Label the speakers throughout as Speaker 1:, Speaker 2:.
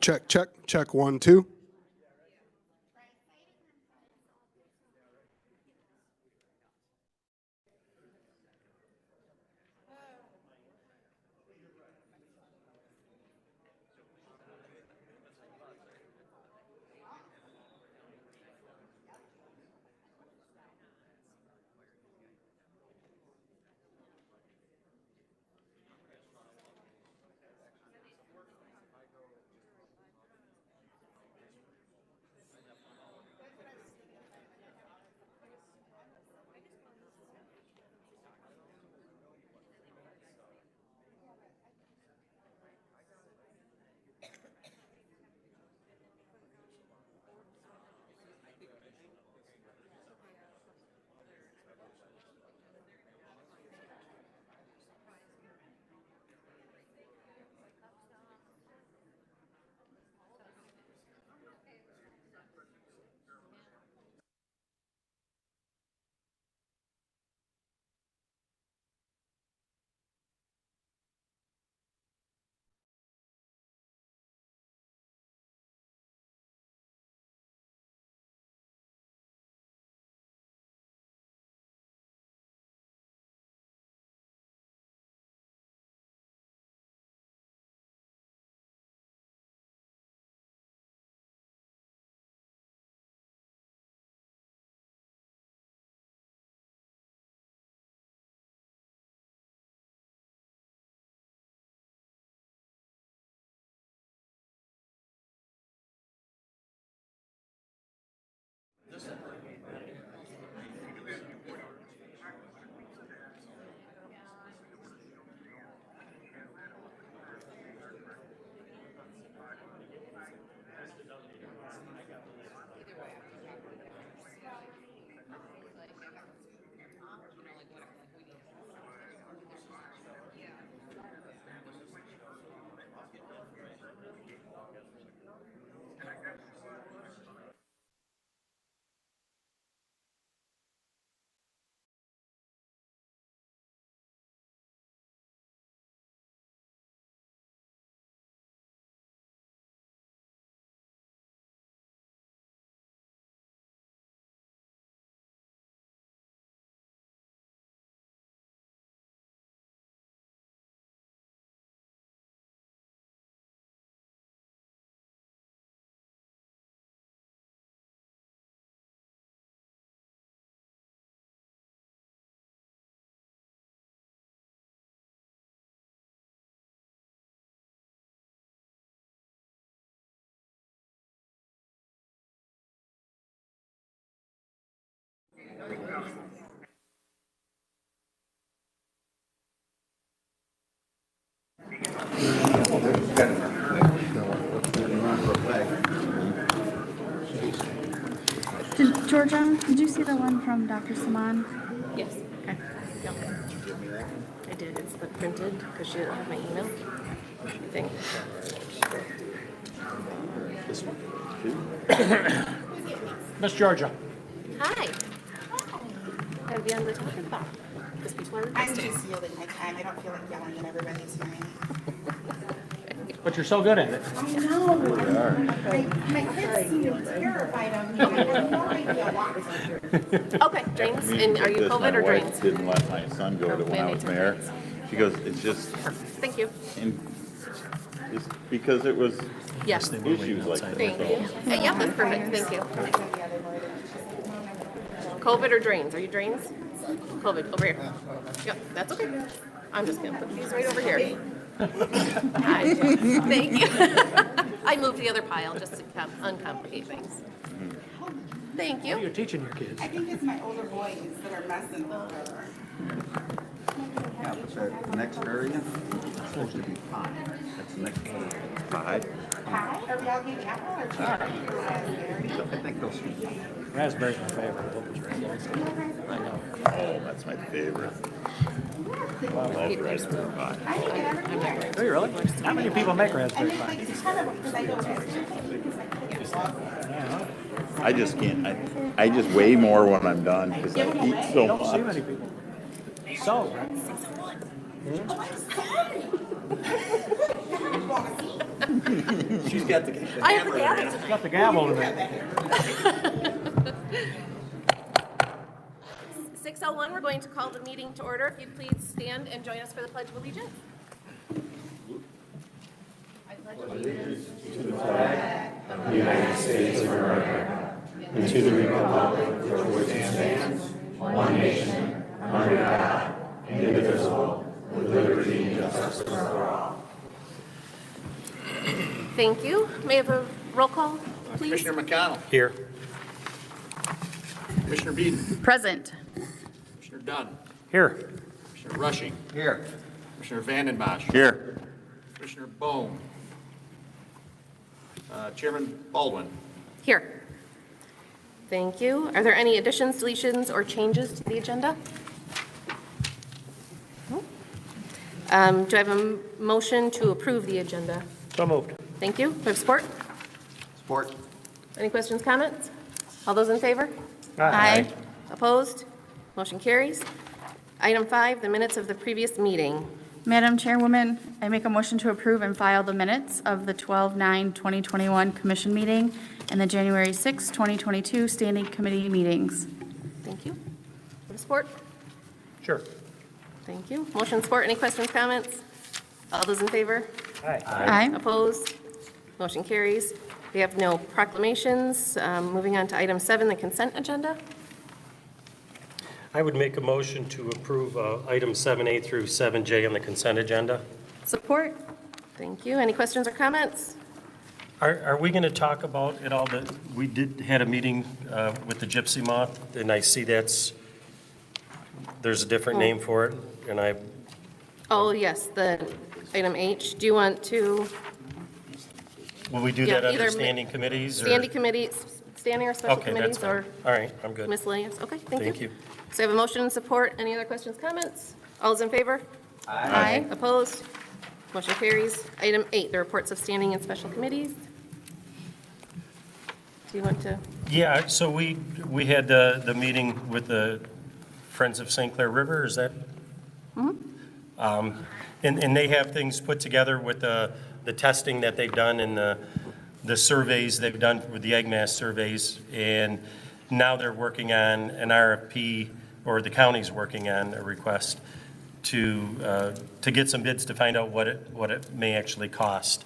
Speaker 1: Check, check, check, 1, 2.
Speaker 2: Georgia, did you see the one from Dr. Saman?
Speaker 3: Yes.
Speaker 2: Okay.
Speaker 3: Yep. I did. It's the printed because she didn't have my email. I think.
Speaker 4: This one. Miss Georgia.
Speaker 3: Hi. Gotta be on the topic about because people are
Speaker 5: I'm
Speaker 3: requesting.
Speaker 5: just yielding my time. I don't feel like yelling at everybody tonight.
Speaker 4: But you're so good at it.
Speaker 5: I know. My kids seem terrified of me. I have no idea why.
Speaker 3: Okay, drains. And are you COVID or drains?
Speaker 6: Didn't let my son go to when I was mayor. She goes, it's just,
Speaker 3: Thank you.
Speaker 6: it's because it was
Speaker 3: Yes.
Speaker 6: issues like that.
Speaker 3: Thank you. Yeah, that's perfect. Thank you. COVID or drains? Are you drains? COVID, over here. Yep, that's okay. I'm just gonna put these right over here. Hi. Thank you. I moved the other pile just to uncomplicate things. Thank you.
Speaker 4: You're teaching your kids.
Speaker 5: I think it's my older boys that are messing with her.
Speaker 7: Yeah, but the next area is supposed to be pie. That's the next area.
Speaker 6: Pie?
Speaker 5: Pie? Are we all getting apple or cherry?
Speaker 7: I think those are
Speaker 4: Raspberry's my favorite. I know.
Speaker 6: Oh, that's my favorite. I love raspberry pie.
Speaker 5: I think everything.
Speaker 4: Oh, you really? Not many people make raspberry
Speaker 5: And
Speaker 4: pie.
Speaker 5: it's kind of because I don't.
Speaker 6: I just can't, I just weigh more when I'm done because I eat so
Speaker 4: Don't see
Speaker 6: much.
Speaker 4: many people. So,
Speaker 6: She's got the
Speaker 3: I have the gavel tonight.
Speaker 4: got the gavel in there.
Speaker 3: 6:01, we're going to call the meeting to order. If you'd please stand and join us for the Pledge of Allegiance. I pledge allegiance Thank you. May I have a roll call, please?
Speaker 8: Commissioner McConnell.
Speaker 4: Here.
Speaker 8: Commissioner Beeden.
Speaker 2: Present.
Speaker 8: Commissioner Dunn.
Speaker 4: Here.
Speaker 8: Commissioner Rushing.
Speaker 7: Here.
Speaker 8: Commissioner Vandenbosch.
Speaker 6: Here.
Speaker 8: Commissioner Bone. Chairman Baldwin.
Speaker 3: Here. Thank you. Are there any additions, deletions, or changes to the agenda? No? Do I have a motion to approve the agenda?
Speaker 4: So moved.
Speaker 3: Thank you. Do I have support?
Speaker 7: Support.
Speaker 3: Any questions, comments? All those in favor?
Speaker 2: Aye.
Speaker 3: Opposed? Motion carries. Item 5, the minutes of the previous meeting.
Speaker 2: Madam Chairwoman, I make a motion to approve and file the minutes of the 12/9/2021 commission meeting and the January 6, 2022 standing committee meetings.
Speaker 3: Thank you. Do I have support?
Speaker 4: Sure.
Speaker 3: Thank you. Motion support. Any questions, comments? All those in favor?
Speaker 4: Aye.
Speaker 2: Aye.
Speaker 3: Opposed? Motion carries. We have no proclamations. Moving on to item 7, the consent agenda.
Speaker 9: I would make a motion to approve items 7A through 7J on the consent agenda.
Speaker 2: Support?
Speaker 3: Thank you. Any questions or comments?
Speaker 9: Are we going to talk about it all? We had a meeting with the gypsy moth, and I see there's a different name for it, and
Speaker 3: Oh, yes, the item H. Do you want to,
Speaker 9: will we do
Speaker 3: Yeah,
Speaker 9: that under
Speaker 3: either
Speaker 9: standing committees? or-
Speaker 3: standing or special
Speaker 9: Okay, that's
Speaker 3: committees
Speaker 9: fine.
Speaker 3: or
Speaker 9: All right, I'm good.
Speaker 3: miscellaneous? Okay, thank you.
Speaker 9: Thank you.
Speaker 3: So I have a motion and support. Any other questions, comments? All those in favor?
Speaker 2: Aye.
Speaker 3: Opposed? Motion carries. Item 8, the reports of standing and special committees. Do you want to?
Speaker 9: Yeah, so we had the meeting with the Friends of Sinclair River, is that? And they have things put together with the testing that they've done and the surveys they've done with the egg mass surveys. And now they're working on an RFP, or the county's working on a request to get some bids to find out what it may actually cost.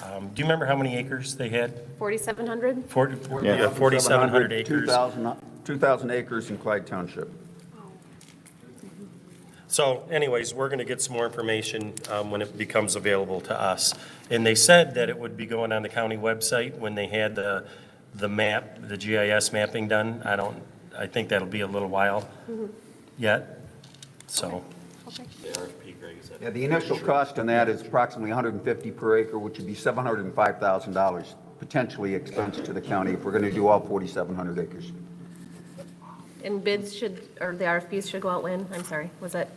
Speaker 9: Do you remember how many acres they had?
Speaker 3: 4,700?
Speaker 9: 4,700 acres.
Speaker 7: 2,000 acres in Clyde Township.
Speaker 9: So anyways, we're going to get some more information when it becomes available to us. And they said that it would be going on the county website when they had the map, the GIS mapping done. I think that'll be a little while yet, so.
Speaker 7: Yeah, the initial cost on that is approximately $150 per acre, which would be $705,000 potentially expense to the county if we're going to do all 4,700 acres.
Speaker 3: And bids should, or the RFPs should go out when? I'm sorry, was that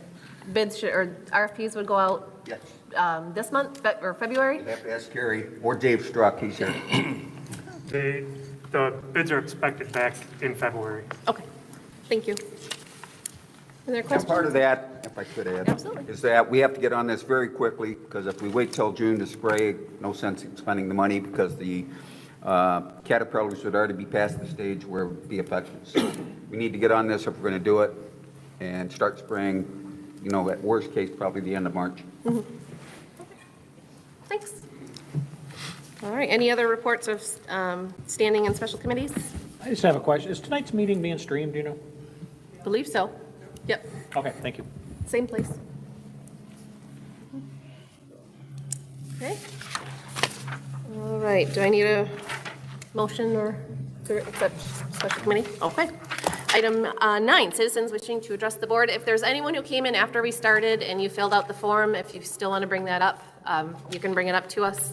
Speaker 3: bids should, or RFPs would go out
Speaker 7: Yes.
Speaker 3: this month, or February?
Speaker 7: You'd have to ask Kerry or Dave Struck, he's here.
Speaker 10: The bids are expected back in February.
Speaker 3: Okay, thank you. Are there
Speaker 7: And
Speaker 3: questions?
Speaker 7: part of that, if I could add,
Speaker 3: Absolutely.
Speaker 7: is that we have to get on this very quickly, because if we wait till June to spray, no sense in spending the money, because the caterpillars would already be past the stage where it would be effective. So we need to get on this if we're going to do it, and start spraying, at worst case, probably the end of March.
Speaker 3: Thanks. All right, any other reports of standing and special committees?
Speaker 4: I just have a question. Is tonight's meeting being streamed, do you know?
Speaker 3: Believe so. Yep,
Speaker 4: Okay, thank you.
Speaker 3: same place. Okay. All right, do I need a motion or to accept special committee? Okay. Item 9, citizens wishing to address the board. If there's anyone who came in after we started and you filled out the form, if you still want to bring that up, you can bring it up to us.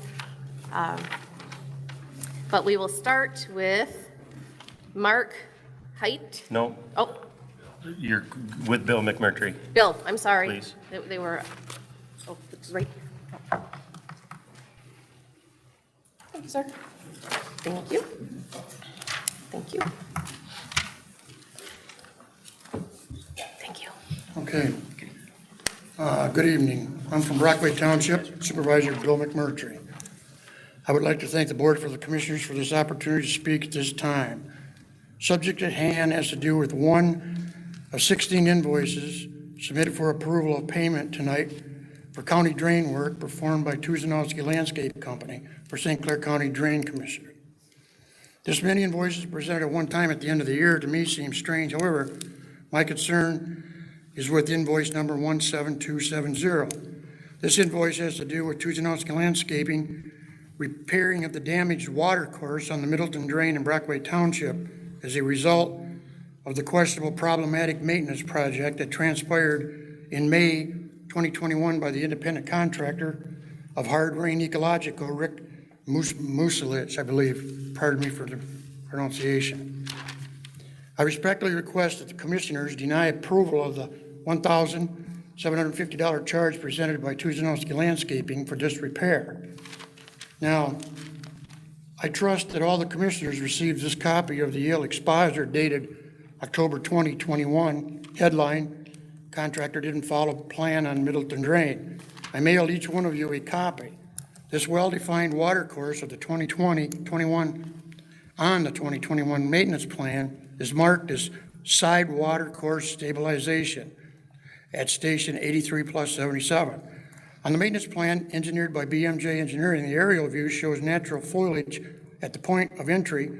Speaker 3: But we will start with Mark Height.
Speaker 9: No,
Speaker 3: Oh,
Speaker 9: you're with Bill McMurtry.
Speaker 3: Bill, I'm sorry.
Speaker 9: Please.
Speaker 3: They were, right. Thank you, sir. Thank you. Thank you. Thank you.
Speaker 11: Okay. Good evening. I'm from Brockway Township, Supervisor Bill McMurtry. I would like to thank the Board for the Commissioners for this opportunity to speak at this time. Subject at hand has to do with one of 16 invoices submitted for approval of payment tonight for county drain work performed by Tuzanowski Landscape Company for St. Clair County Drain Commissioner. This many invoices presented at one time at the end of the year to me seems strange. However, my concern is with invoice number 17270. This invoice has to do with Tuzanowski Landscaping repairing of the damaged water course on the Middleton Drain in Brockway Township as a result of the questionable problematic maintenance project that transpired in May 2021 by the independent contractor of Hard Rain Ecological, Rick Muselich, I believe. Pardon me for the pronunciation. I respectfully request that the Commissioners deny approval of the $1,750 charge presented by Tuzanowski Landscaping for this repair. Now, I trust that all the Commissioners received this copy of the Yale Expositor dated October 2021, headline, contractor didn't follow plan on Middleton Drain. I mailed each one of you a copy. This well-defined water course of the 2021 on the 2021 maintenance plan is marked as side water course stabilization at station 83+77. On the maintenance plan engineered by BMJ Engineering, the aerial view shows natural foliage at the point of entry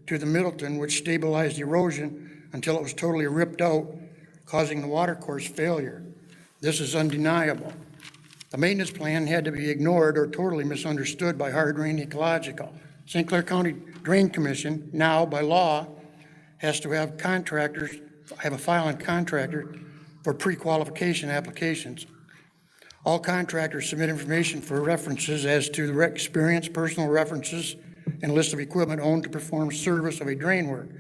Speaker 11: to the Middleton, which stabilized erosion until it was totally ripped out, causing the water course failure. This is undeniable. The maintenance plan had to be ignored or totally misunderstood by Hard Rain Ecological. St. Clair County Drain Commission now, by law, has to have a filing contractor for pre-qualification applications. All contractors submit information for references as to the experience, personal references, and list of equipment owned to perform service of a drain work.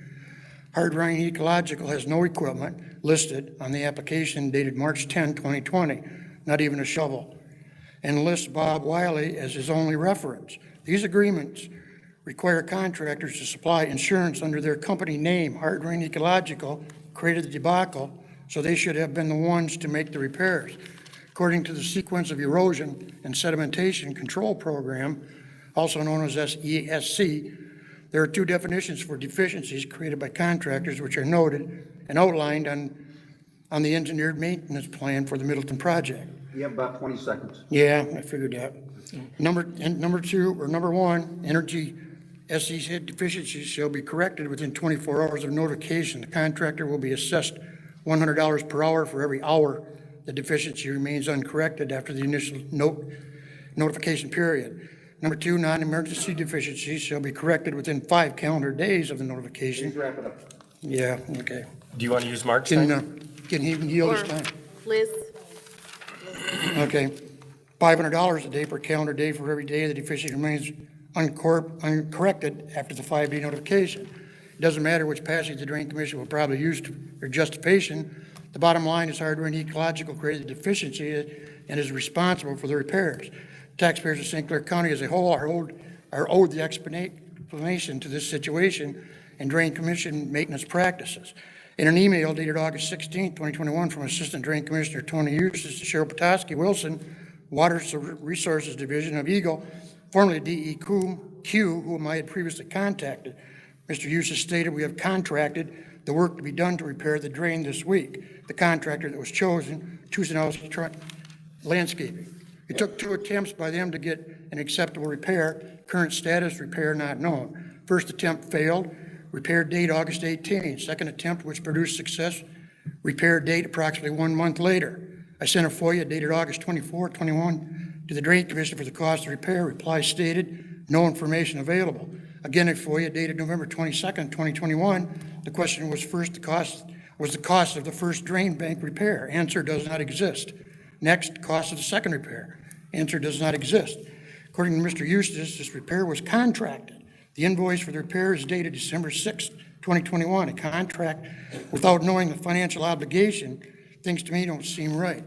Speaker 11: Hard Rain Ecological has no equipment listed on the application dated March 10, 2020, not even a shovel, and lists Bob Wiley as his only reference. These agreements require contractors to supply insurance under their company name. Hard Rain Ecological created the debacle, so they should have been the ones to make the repairs. According to the Sequence of Erosion and Sedimentation Control Program, also known as SESC, there are two definitions for deficiencies created by contractors which are noted and outlined on the engineered maintenance plan for the Middleton project.
Speaker 7: You have about 20 seconds.
Speaker 11: Yeah, I figured that. Number one, energy SEC deficiencies shall be corrected within 24 hours of notification. The contractor will be assessed $100 per hour for every hour the deficiency remains uncorrected after the initial notification period. Number two, non-emergency deficiencies shall be corrected within 5 calendar days of the notification.
Speaker 7: Please wrap it up.
Speaker 11: Yeah, okay.
Speaker 9: Do you want to use Mark's time?
Speaker 11: Can he yield his
Speaker 3: Or
Speaker 11: time?
Speaker 3: Liz?
Speaker 11: Okay. $500 a day per calendar day for every day the deficiency remains uncorrected after the 5-day notification. It doesn't matter which passage the Drain Commission will probably use for justification. The bottom line is Hard Rain Ecological created the deficiency and is responsible for the repairs. Taxpayers of St. Clair County as a whole are owed the explanation to this situation and Drain Commission maintenance practices. In an email dated August 16, 2021 from Assistant Drain Commissioner Tony Eustace to Cheryl Petoskey Wilson, Water Resources Division of Eagle, formerly DEQ, whom I had previously contacted, Mr. Eustace stated, we have contracted the work to be done to repair the drain this week. The contractor that was chosen, Tuzanowski Landscaping. It took 2 attempts by them to get an acceptable repair. Current status, repair not known. First attempt failed. Repair date August 18. Second attempt, which produced success. Repair date approximately 1 month later. I sent a FOIA dated August 24, 21 to the Drain Commission for the cost of repair. Reply stated, no information available. Again, a FOIA dated November 22nd, 2021. The question was the cost of the first drain bank repair. Answer, does not exist. Next, cost of the second repair. Answer, does not exist. According to Mr. Eustace, this repair was contracted. The invoice for the repair is dated December 6, 2021. A contract without knowing the financial obligation, things to me don't seem right.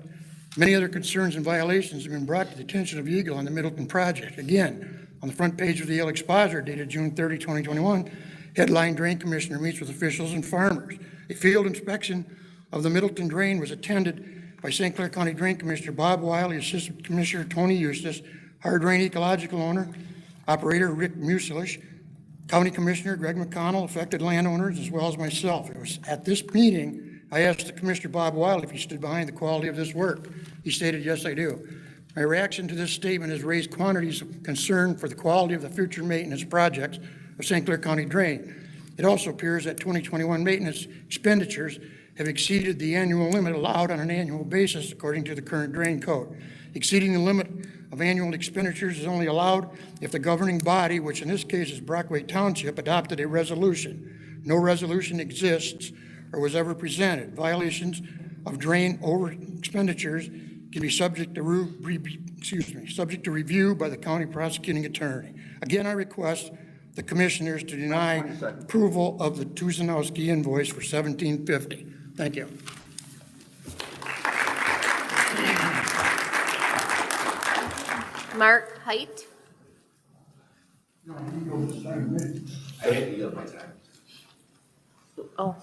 Speaker 11: Many other concerns and violations have been brought to the attention of Eagle on the Middleton project. Again, On the front page of the Yale Expositor dated June 30, 2021, headline, Drain Commissioner meets with officials and farmers. A field inspection of the Middleton Drain was attended by St. Clair County Drain Commissioner Bob Wiley, Assistant Commissioner Tony Eustace, Hard Drain Ecological Owner, Operator Rick Muselish, County Commissioner Greg McConnell, affected landowners, as well as myself. It was at this meeting I asked the Commissioner Bob Wiley if he stood behind the quality of this work. He stated, yes, I do. My reaction to this statement has raised quantities of concern for the quality of the future maintenance projects of St. Clair County Drain. It also appears that 2021 maintenance expenditures have exceeded the annual limit allowed on an annual basis according to the current drain code. Exceeding the limit of annual expenditures is only allowed if the governing body, which in this case is Brockway Township, adopted a resolution. No resolution exists or was ever presented. Violations of drain over expenditures can be subject to review by the county prosecuting attorney. Again, I request the commissioners to deny approval of the Tuzanowski invoice for $1,750. Thank you.
Speaker 3: Mark Height. Oh,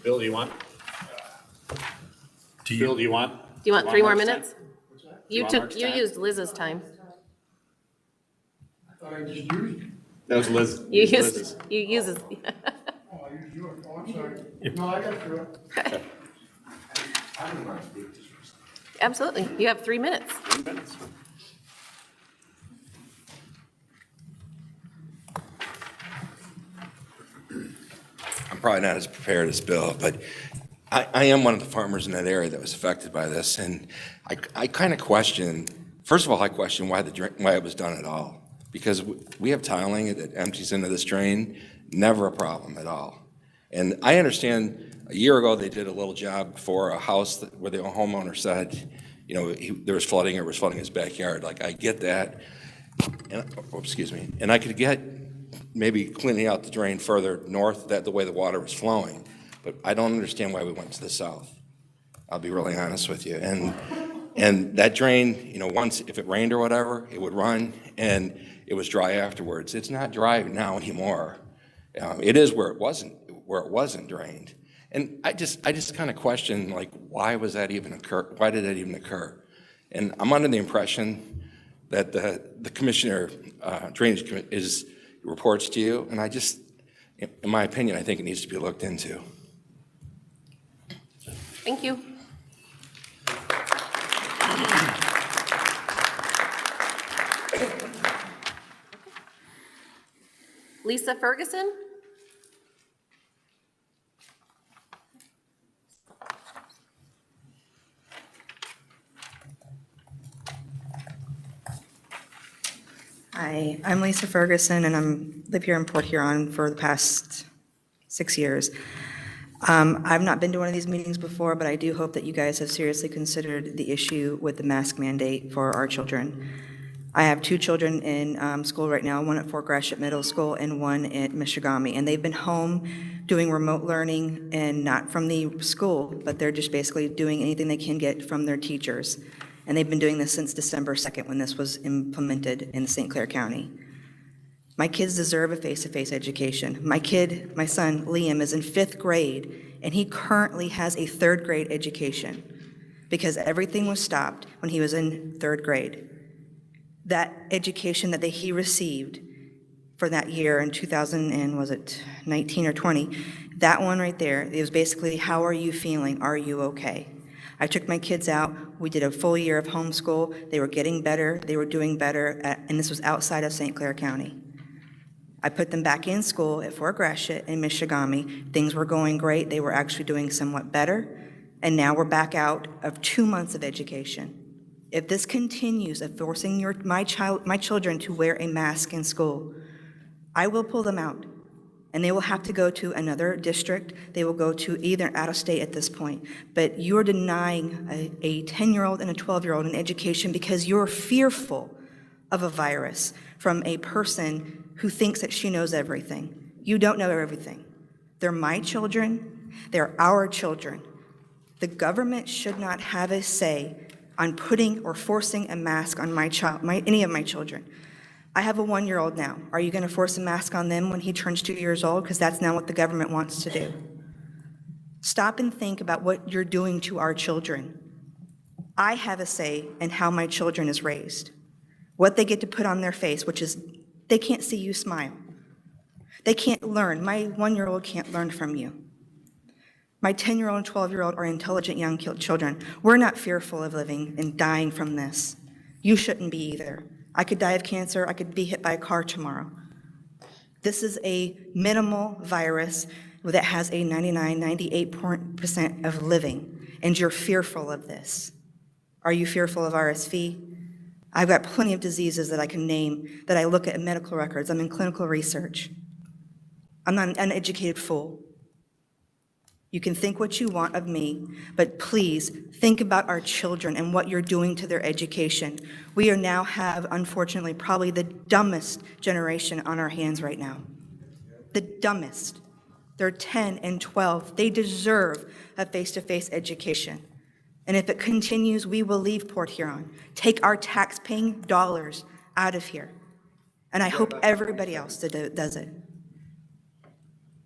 Speaker 8: Bill, do you want? Bill, do you want?
Speaker 3: do you want 3 more
Speaker 8: Mark's
Speaker 3: minutes? You
Speaker 8: want
Speaker 3: took,
Speaker 8: Mark's
Speaker 3: you
Speaker 8: time?
Speaker 3: used Liz's time.
Speaker 11: I thought I just used it.
Speaker 8: That was Liz.
Speaker 3: You
Speaker 8: Liz's.
Speaker 3: used, you uses,
Speaker 11: Oh, I used yours. Oh, I'm sorry. No, I got through it.
Speaker 3: absolutely. You have 3 minutes.
Speaker 8: 3 minutes.
Speaker 12: I'm probably not as prepared as Bill, but I am one of the farmers in that area that was affected by this, and I kind of question, first of all, I question why it was done at all, because we have tiling that empties into this drain, never a problem at all. And I understand a year ago they did a little job for a house where the homeowner said, you know, there was flooding, or was flooding his backyard. Like, I get that, and, excuse me, and I could get maybe cleaning out the drain further north, that the way the water was flowing. But I don't understand why we went to the south. I'll be really honest with you. And that drain, you know, once, if it rained or whatever, it would run, and it was dry afterwards. It's not dry now anymore. It is where it wasn't drained. And I just kind of question, like, why was that even occur? Why did that even occur? And I'm under the impression that the commissioner, drainage is reports to you, and I just, in my opinion, I think it needs to be looked into.
Speaker 3: Thank you. Lisa Ferguson?
Speaker 13: Hi, I'm Lisa Ferguson, and I live here in Port Huron for the past 6 years. I've not been to one of these meetings before, but I do hope that you guys have seriously considered the issue with the mask mandate for our children. I have 2 children in school right now, one at Fort Gratiot Middle School and one at Michigami, and they've been home doing remote learning, and not from the school, but they're just basically doing anything they can get from their teachers. And they've been doing this since December 2nd, when this was implemented in St. Clair County. My kids deserve a face-to-face education. My son, Liam, is in 5th grade, and he currently has a 3rd grade education because everything was stopped when he was in 3rd grade. That education that he received for that year in 2019 or 20, that one right there, it was basically, how are you feeling? Are you okay? I took my kids out. We did a full year of homeschool. They were getting better. They were doing better, and this was outside of St. Clair County. I put them back in school at Fort Gratiot in Michigami. Things were going great. They were actually doing somewhat better, and now we're back out of 2 months of education. If this continues of forcing my children to wear a mask in school, I will pull them out, and they will have to go to another district. They will go to either out of state at this point. But you're denying a 10-year-old and a 12-year-old an education because you're fearful of a virus from a person who thinks that she knows everything. You don't know everything. They're my children. They're our children. The government should not have a say on putting or forcing a mask on any of my children. I have a 1-year-old now. Are you going to force a mask on them when he turns 2 years old? Because that's now what the government wants to do. Stop and think about what you're doing to our children. I have a say in how my children is raised, what they get to put on their face, which is they can't see you smile. They can't learn. My 1-year-old can't learn from you. My 10-year-old and 12-year-old are intelligent young children. We're not fearful of living and dying from this. You shouldn't be either. I could die of cancer. I could be hit by a car tomorrow. This is a minimal virus that has a 98% of living, and you're fearful of this. Are you fearful of RSV? I've got plenty of diseases that I can name that I look at in medical records. I'm in clinical research. I'm not an uneducated fool. You can think what you want of me, but please think about our children and what you're doing to their education. We now have, unfortunately, probably the dumbest generation on our hands right now. The dumbest. They're 10 and 12. They deserve a face-to-face education. And if it continues, we will leave Port Huron. Take our tax-paying dollars out of here. And I hope everybody else does it.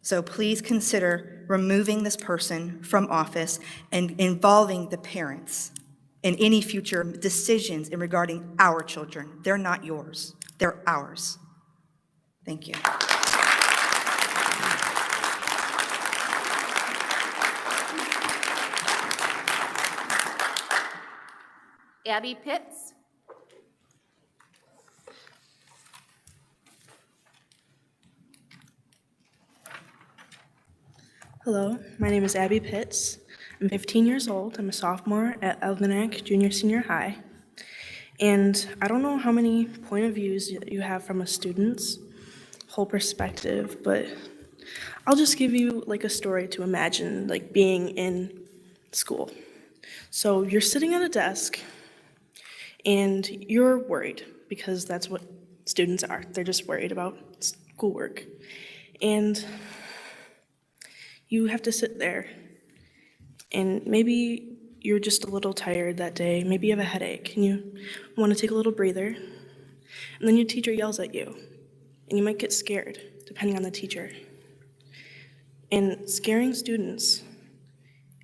Speaker 13: So please consider removing this person from office and involving the parents in any future decisions in regarding our children. They're not yours. They're ours. Thank you.
Speaker 3: Abby Pitts.
Speaker 14: Hello, my name is Abby Pitts. I'm 15 years old. I'm a sophomore at Elginak Junior Senior High. And I don't know how many point of views you have from a student's whole perspective, but I'll just give you like a story to imagine like being in school. So you're sitting at a desk and you're worried because that's what students are. They're just worried about schoolwork. And you have to sit there, and maybe you're just a little tired that day, maybe you have a headache, and you want to take a little breather, and then your teacher yells at you, and you might get scared, depending on the teacher. And scaring students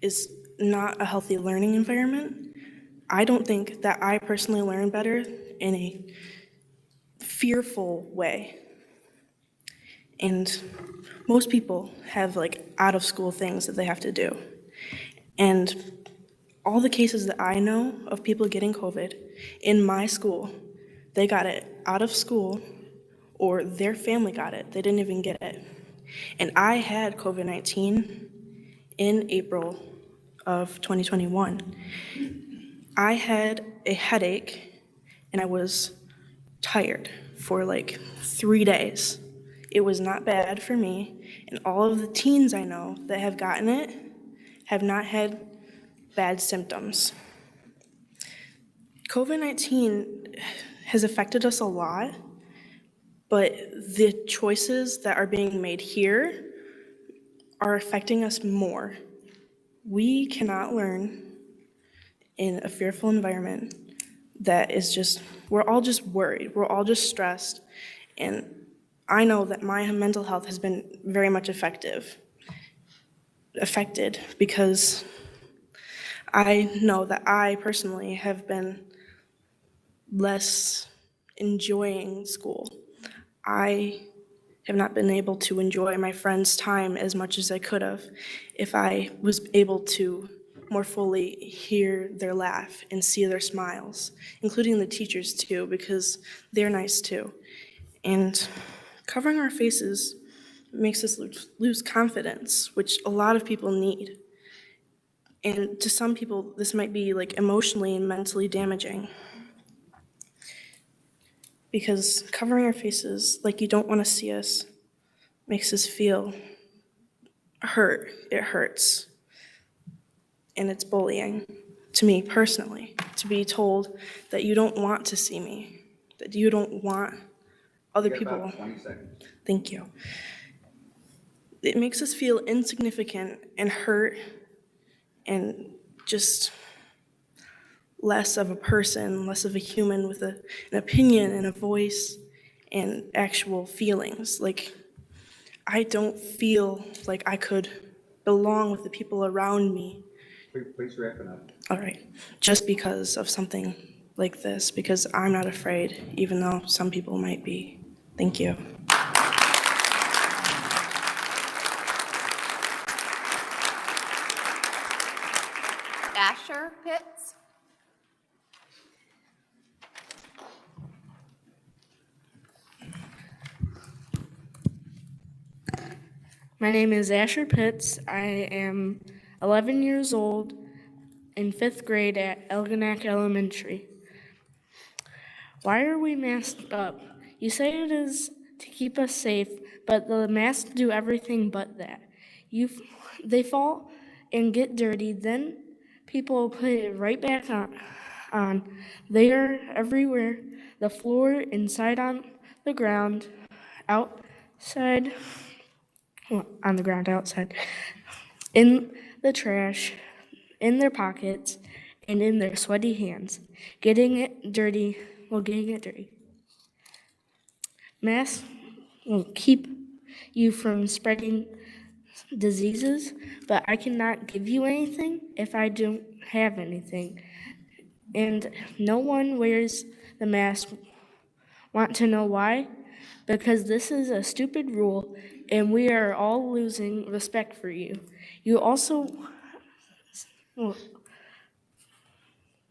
Speaker 14: is not a healthy learning environment. I don't think that I personally learn better in a fearful way. And most people have like out of school things that they have to do. And all the cases that I know of people getting COVID in my school, they got it out of school or their family got it. They didn't even get it. And I had COVID-19 in April of 2021. I had a headache and I was tired for like 3 days. It was not bad for me, and all of the teens I know that have gotten it have not had bad symptoms. COVID-19 has affected us a lot, but the choices that are being made here are affecting us more. We cannot learn in a fearful environment that is just, we're all just worried, we're all just stressed, and I know that my mental health has been very much affected because I know that I personally have been less enjoying school. I have not been able to enjoy my friends' time as much as I could have if I was able to more fully hear their laugh and see their smiles, including the teachers too, because they're nice too. And covering our faces makes us lose confidence, which a lot of people need. And to some people, this might be like emotionally and mentally damaging. Because covering our faces like you don't want to see us makes us feel hurt. It hurts. And it's bullying to me personally, to be told that you don't want to see me, that you don't want other people.
Speaker 7: About 20 seconds.
Speaker 14: Thank you. It makes us feel insignificant and hurt and just less of a person, less of a human with an opinion and a voice. and actual feelings. Like, I don't feel like I could belong with the people around me.
Speaker 7: Please wrap it up.
Speaker 14: All right, just because of something like this, because I'm not afraid, even though some people might be. Thank you.
Speaker 3: Asher Pitts?
Speaker 14: My name is Asher Pitts. I am 11 years old in 5th grade at Elginak Elementary. Why are we masked up? You say it is to keep us safe, but the masks do everything but that. They fall and get dirty, then people put it right back on. They are everywhere, the floor, inside, on the ground, outside, well, on the ground outside, in the trash, in their pockets, and in their sweaty hands, getting it dirty. Masks will keep you from spreading diseases, but I cannot give you anything if I don't have anything. And no one wears the mask. Want to know why? Because this is a stupid rule, and we are all losing respect for you. You also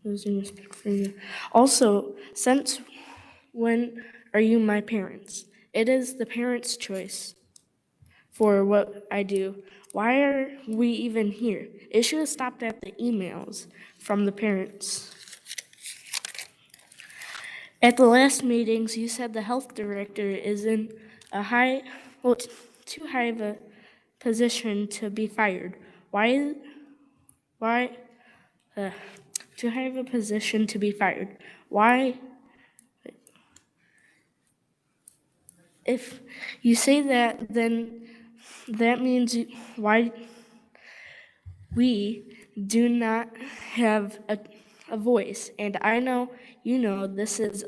Speaker 14: losing respect for you. Also, since when are you my parents? It is the parents' choice for what I do. Why are we even here? It should have stopped at the emails from the parents. At the last meetings, you said the health director is in a too high of a position to be fired. Why, too high of a position to be fired? Why, if you say that, then that means why we do not have a voice. And I know you know this is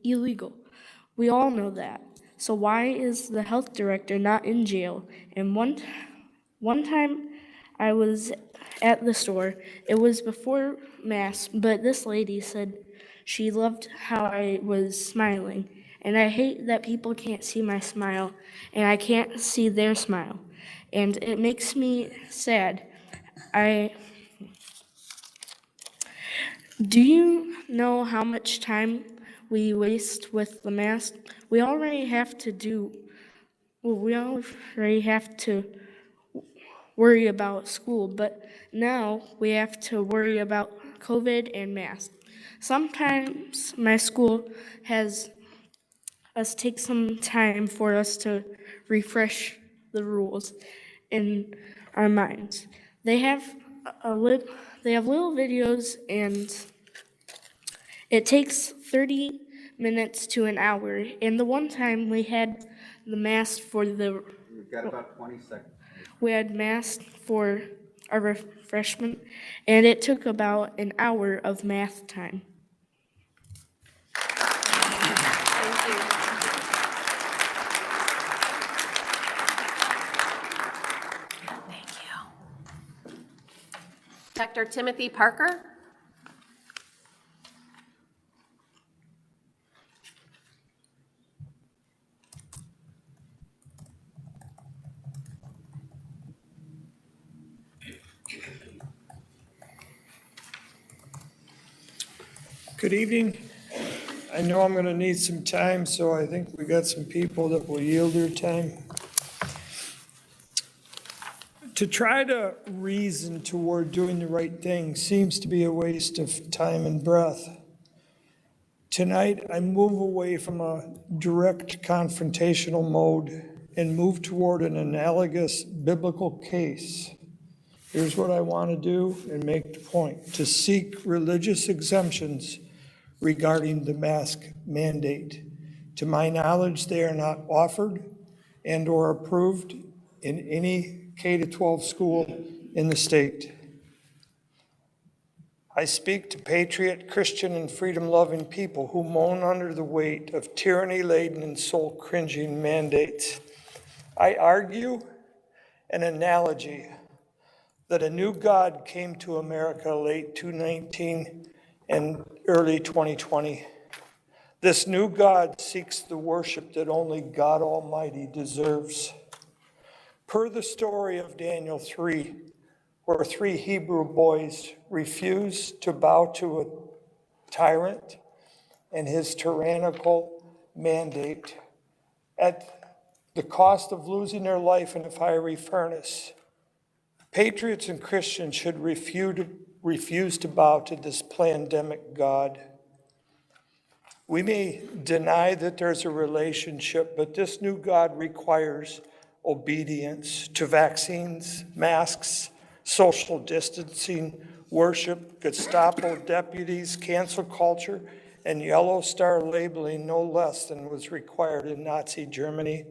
Speaker 14: illegal. We all know that. So why is the health director not in jail? And one time I was at the store. It was before Mass, but this lady said she loved how I was smiling. And I hate that people can't see my smile, and I can't see their smile. And it makes me sad. Do you know how much time we waste with the mask? We already have to worry about school, but now we have to worry about COVID and masks. Sometimes my school has us take some time for us to refresh the rules in our minds. They have little videos, and it takes 30 minutes to an hour. And the one time we had the mask for
Speaker 7: We've got about 20 seconds.
Speaker 14: we had mask for our refreshment, and it took about an hour of math time.
Speaker 3: Thank you. Thank you. Dr. Timothy Parker?
Speaker 15: Good evening. I know I'm going to need some time, so I think we got some people that will yield their time. To try to reason toward doing the right thing seems to be a waste of time and breath. Tonight, I move away from a direct confrontational mode and move toward an analogous biblical case. Here's what I want to do and make the point: to seek religious exemptions regarding the mask mandate. To my knowledge, they are not offered and or approved in any K-12 school in the state. I speak to patriot, Christian, and freedom-loving people who moan under the weight of tyranny-laden and soul-cringing mandates. I argue an analogy that a new God came to America late 2019 and early 2020. This new God seeks the worship that only God Almighty deserves. Per the story of Daniel 3, where 3 Hebrew boys refused to bow to a tyrant and his tyrannical mandate at the cost of losing their life in a fiery furnace. Patriots and Christians should refuse to bow to this pandemic God. We may deny that there's a relationship, but this new God requires obedience to vaccines, masks, social distancing, worship, Gestapo deputies, cancel culture, and yellow star labeling no less than was required in Nazi Germany.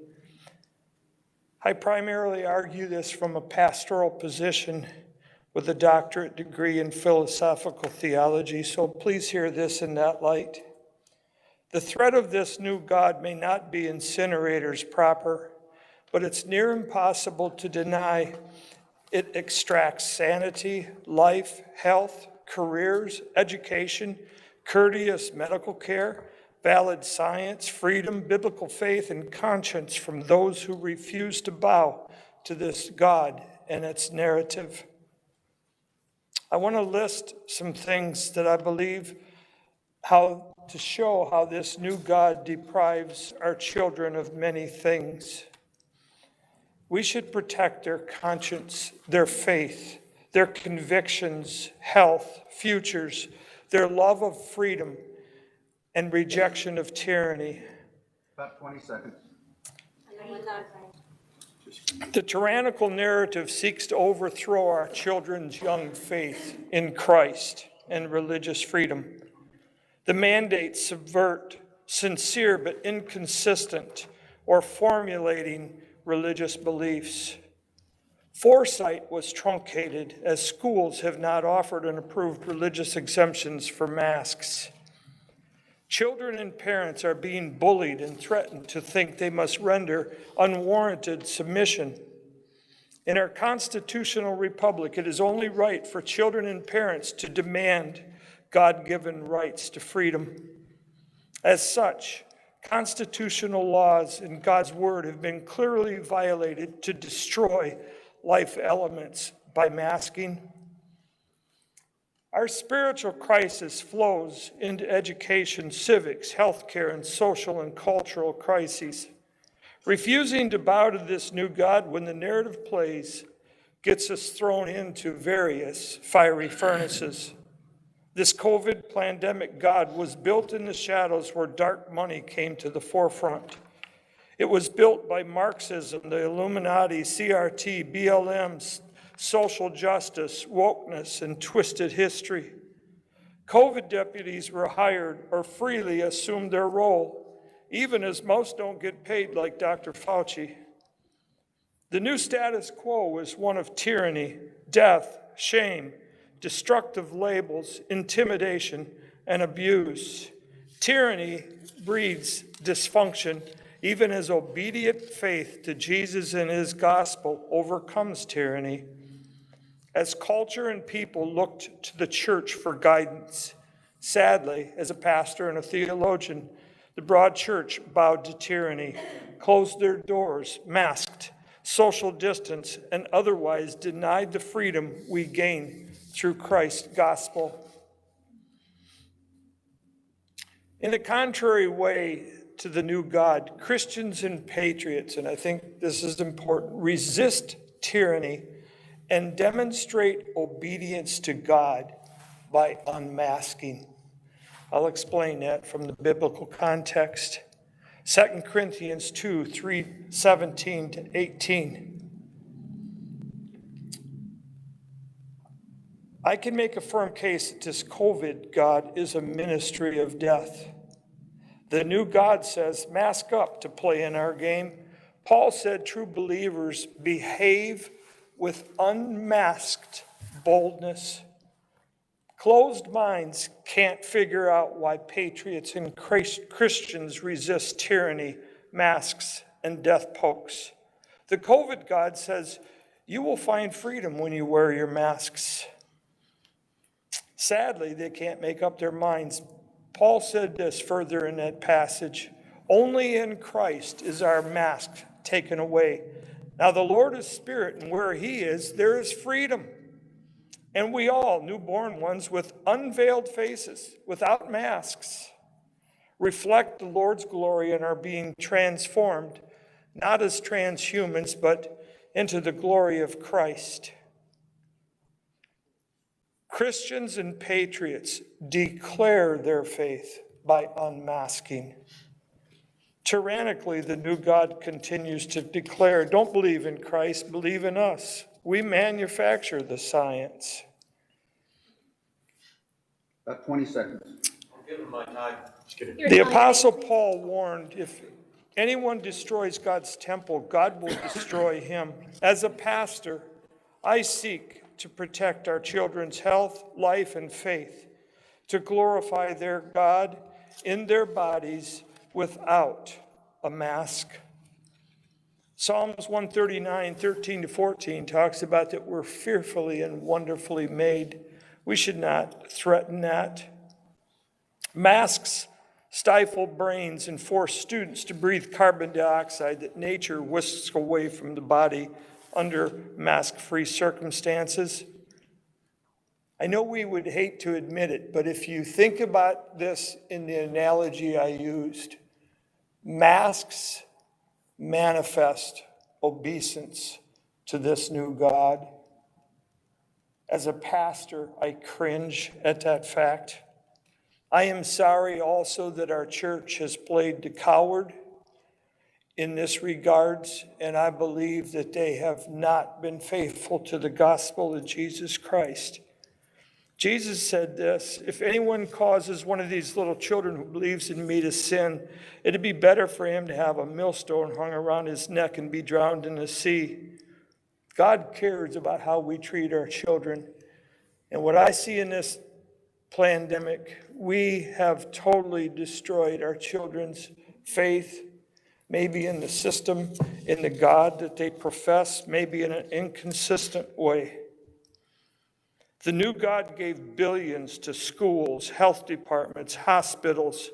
Speaker 15: I primarily argue this from a pastoral position with a doctorate degree in philosophical theology, so please hear this in that light. The threat of this new God may not be incinerators proper, but it's near impossible to deny it extracts sanity, life, health, careers, education, courteous medical care, valid science, freedom, biblical faith, and conscience from those who refuse to bow to this God and its narrative. I want to list some things that I believe to show how this new God deprives our children of many things. We should protect their conscience, their faith, their convictions, health, futures, their love of freedom, and rejection of tyranny.
Speaker 7: About 20 seconds.
Speaker 15: The tyrannical narrative seeks to overthrow our children's young faith in Christ and religious freedom. The mandates subvert sincere but inconsistent or formulating religious beliefs. Foresight was truncated as schools have not offered and approved religious exemptions for masks. Children and parents are being bullied and threatened to think they must render unwarranted submission. In our constitutional republic, it is only right for children and parents to demand God-given rights to freedom. As such, constitutional laws and God's word have been clearly violated to destroy life elements by masking. Our spiritual crisis flows into education, civics, healthcare, and social and cultural crises. Refusing to bow to this new God when the narrative plays gets us thrown into various fiery furnaces. This COVID pandemic God was built in the shadows where dark money came to the forefront. It was built by Marxism, the Illuminati, CRT, BLM, social justice, wokeness, and twisted history. COVID deputies were hired or freely assumed their role, even as most don't get paid like Dr. Fauci. The new status quo is one of tyranny, death, shame, destructive labels, intimidation, and abuse. Tyranny breeds dysfunction, even as obedient faith to Jesus and his gospel overcomes tyranny. As culture and people looked to the church for guidance, sadly, as a pastor and a theologian, the broad church bowed to tyranny, closed their doors, masked, social distance, and otherwise denied the freedom we gain through Christ's gospel. In a contrary way to the new God, Christians and patriots, and I think this is important, resist tyranny and demonstrate obedience to God by unmasking. I'll explain that from the biblical context. 2 Corinthians 2, 17 to 18. I can make a firm case that this COVID God is a ministry of death. The new God says, mask up to play in our game. Paul said true believers behave with unmasked boldness. Closed minds can't figure out why patriots and Christians resist tyranny, masks, and death pokes. The COVID God says, you will find freedom when you wear your masks. Sadly, they can't make up their minds. Paul said this further in that passage, only in Christ is our mask taken away. Now the Lord is spirit, and where he is, there is freedom. And we all, newborn ones with unveiled faces, without masks, reflect the Lord's glory and are being transformed, not as transhumans, but into the glory of Christ. Christians and patriots declare their faith by unmasking. Tyrannically, the new God continues to declare, don't believe in Christ, believe in us. We manufacture the science.
Speaker 7: About 20 seconds.
Speaker 8: I'll give him my time. Just kidding.
Speaker 15: The Apostle Paul warned, if anyone destroys God's temple, God will destroy him. As a pastor, I seek to protect our children's health, life, and faith, to glorify their God in their bodies without a mask. Psalms 139, 13-14 talks about that we're fearfully and wonderfully made. We should not threaten that. Masks stifle brains and force students to breathe carbon dioxide that nature whisks away from the body under mask-free circumstances. I know we would hate to admit it, but if you think about this in the analogy I used, masks manifest obeisance to this new God. As a pastor, I cringe at that fact. I am sorry also that our church has played the coward in this regards, and I believe that they have not been faithful to the gospel of Jesus Christ. Jesus said this, if anyone causes one of these little children who believes in me to sin, it'd be better for him to have a millstone hung around his neck and be drowned in the sea. God cares about how we treat our children. And what I see in this pandemic, we have totally destroyed our children's faith, maybe in the system, in the God that they profess, maybe in an inconsistent way. The new God gave billions to schools, health departments, hospitals,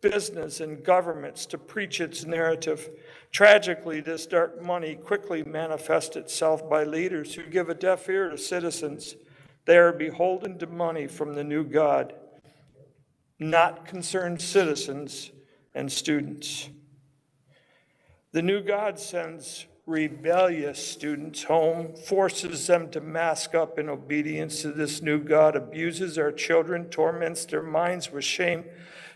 Speaker 15: business, and governments to preach its narrative. Tragically, this dark money quickly manifests itself by leaders who give a deaf ear to citizens. They are beholden to money from the new God, not concerned citizens and students. The new God sends rebellious students home, forces them to mask up in obedience to this new God, abuses our children, torments their minds with shame,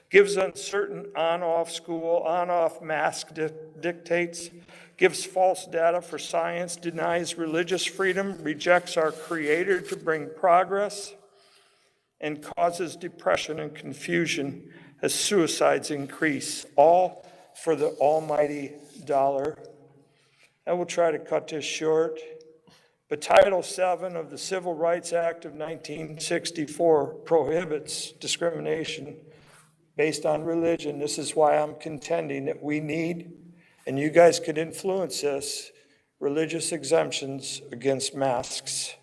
Speaker 15: gives uncertain on-off school, on-off mask dictates, gives false data for science, denies religious freedom, rejects our Creator to bring progress, and causes depression and confusion as suicides increase, all for the almighty dollar. I will try to cut this short, but Title VII of the Civil Rights Act of 1964 prohibits discrimination based on religion. This is why I'm contending that we need, and you guys could influence this, religious exemptions against masks.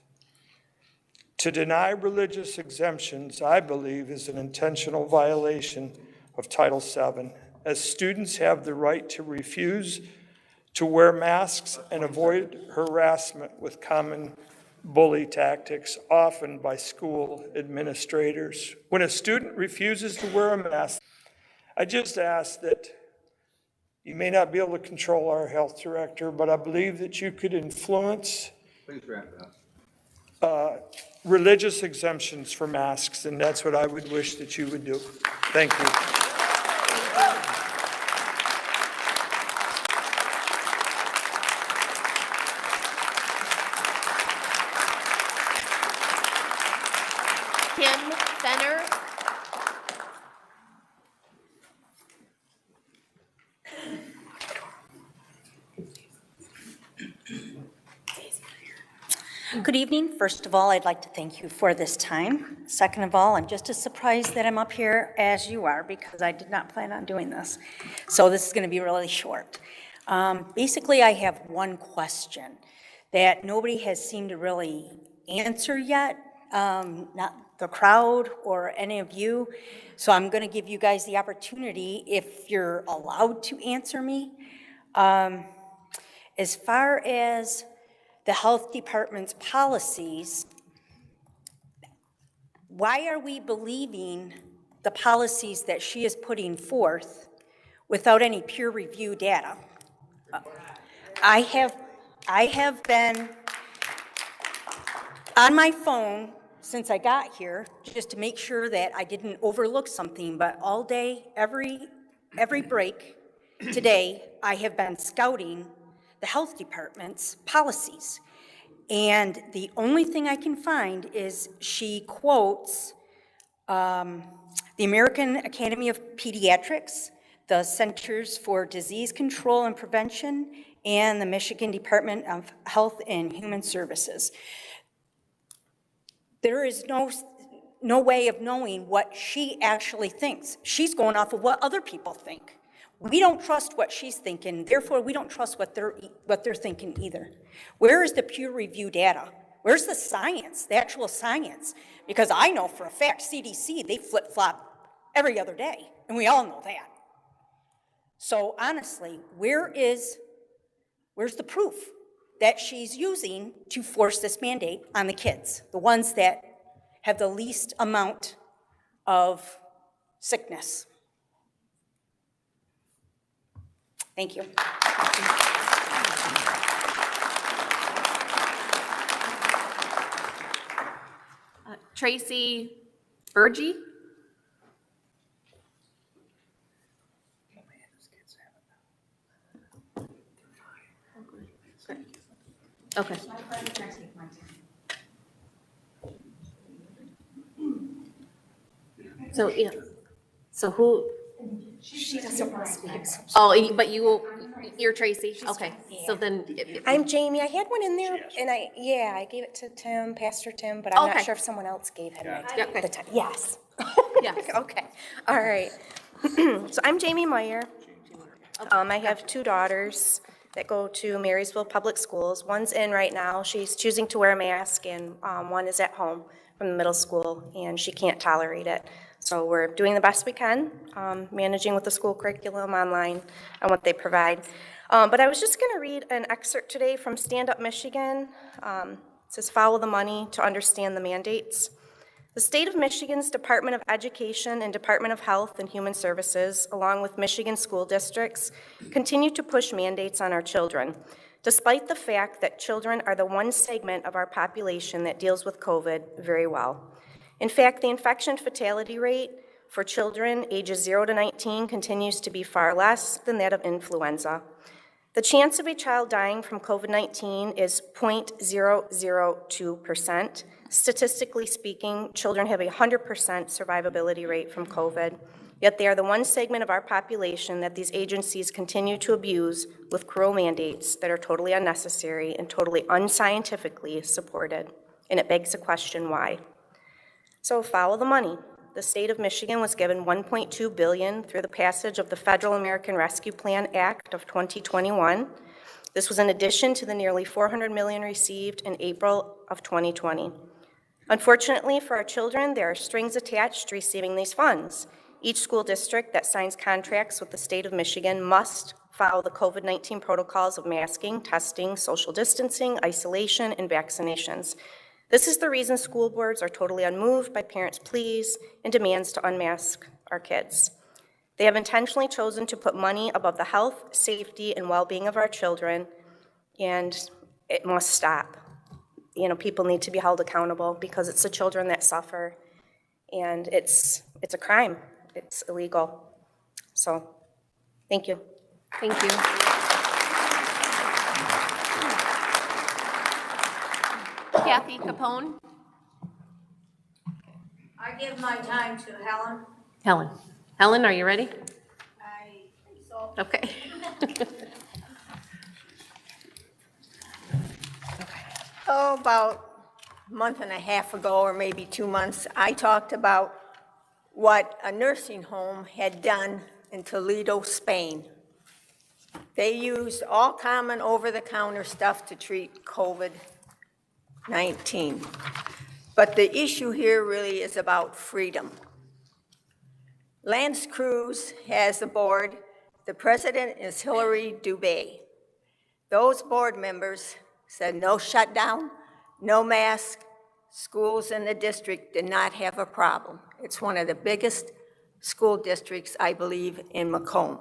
Speaker 15: To deny religious exemptions, I believe, is an intentional violation of Title VII, as students have the right to refuse to wear masks and avoid harassment with common bully tactics, often by school administrators. When a student refuses to wear a mask, I just ask that you may not be able to control our health director, but I believe that you could influence
Speaker 7: Please wrap it up.
Speaker 15: Religious exemptions for masks, and that's what I would wish that you would do. Thank you.
Speaker 3: Kim Fenner.
Speaker 16: Good evening. First of all, I'd like to thank you for this time. Second of all, I'm just as surprised that I'm up here as you are because I did not plan on doing this. So this is going to be really short. Basically, I have one question that nobody has seemed to really answer yet, not the crowd or any of you. So I'm going to give you guys the opportunity, if you're allowed to answer me. As far as the health department's policies, why are we believing the policies that she is putting forth without any peer review data? I have been on my phone since I got here just to make sure that I didn't overlook something, but all day, every break today, I have been scouting the health department's policies. And the only thing I can find is she quotes the American Academy of Pediatrics, the Centers for Disease Control and Prevention, and the Michigan Department of Health and Human Services. There is no way of knowing what she actually thinks. She's going off of what other people think. We don't trust what she's thinking, therefore we don't trust what they're thinking either. Where is the peer review data? Where's the science, the actual science? Because I know for a fact CDC, they flip-flop every other day, and we all know that. So honestly, where's the proof that she's using to force this mandate on the kids, the ones that have the least amount of sickness? Thank you.
Speaker 3: Tracy Burgee? Okay. So, yeah. So who?
Speaker 5: She doesn't want to speak.
Speaker 3: Oh, but you're Tracy? Okay. So then.
Speaker 5: I'm Jamie. I had one in there, and I gave it to Tim, Pastor Tim, but I'm not sure if someone else gave him it at the time. Yes.
Speaker 3: Yes.
Speaker 5: Okay. All right. So I'm Jamie Meyer. I have two daughters that go to Marysville Public Schools. One's in right now. She's choosing to wear a mask, and one is at home from the middle school, and she can't tolerate it. So we're doing the best we can, managing with the school curriculum online and what they provide. But I was just going to read an excerpt today from Stand Up Michigan. It says, "Follow the money to understand the mandates." The state of Michigan's Department of Education and Department of Health and Human Services, along with Michigan school districts, continue to push mandates on our children, despite the fact that children are the one segment of our population that deals with COVID very well. In fact, the infection fatality rate for children ages 0 to 19 continues to be far less than that of influenza. The chance of a child dying from COVID-19 is 0.002%. Statistically speaking, children have a 100% survivability rate from COVID, yet they are the one segment of our population that these agencies continue to abuse with cruel mandates that are totally unnecessary and totally unscientifically supported. And it begs the question, why? So follow the money. The state of Michigan was given $1.2 billion through the passage of the Federal American Rescue Plan Act of 2021. This was in addition to the nearly $400 million received in April of 2020. Unfortunately for our children, there are strings attached to receiving these funds. Each school district that signs contracts with the state of Michigan must follow the COVID-19 protocols of masking, testing, social distancing, isolation, and vaccinations. This is the reason school boards are totally unmoved by parents' pleas and demands to unmask our kids. They have intentionally chosen to put money above the health, safety, and well-being of our children, and it must stop. People need to be held accountable because it's the children that suffer, and it's a crime. It's illegal. So, thank you.
Speaker 3: Thank you. Kathy Capone?
Speaker 17: I give my time to Helen.
Speaker 3: Helen, are you ready?
Speaker 17: I think so.
Speaker 3: Okay.
Speaker 17: About month and a half ago, or maybe 2 months, I talked about what a nursing home had done in Toledo, Spain. They used all common over-the-counter stuff to treat COVID-19. But the issue here really is about freedom. Lance Cruz has a board. The president is Hillary Dubé. Those board members said no shutdown, no mask. Schools in the district did not have a problem. It's one of the biggest school districts, I believe, in Macomb.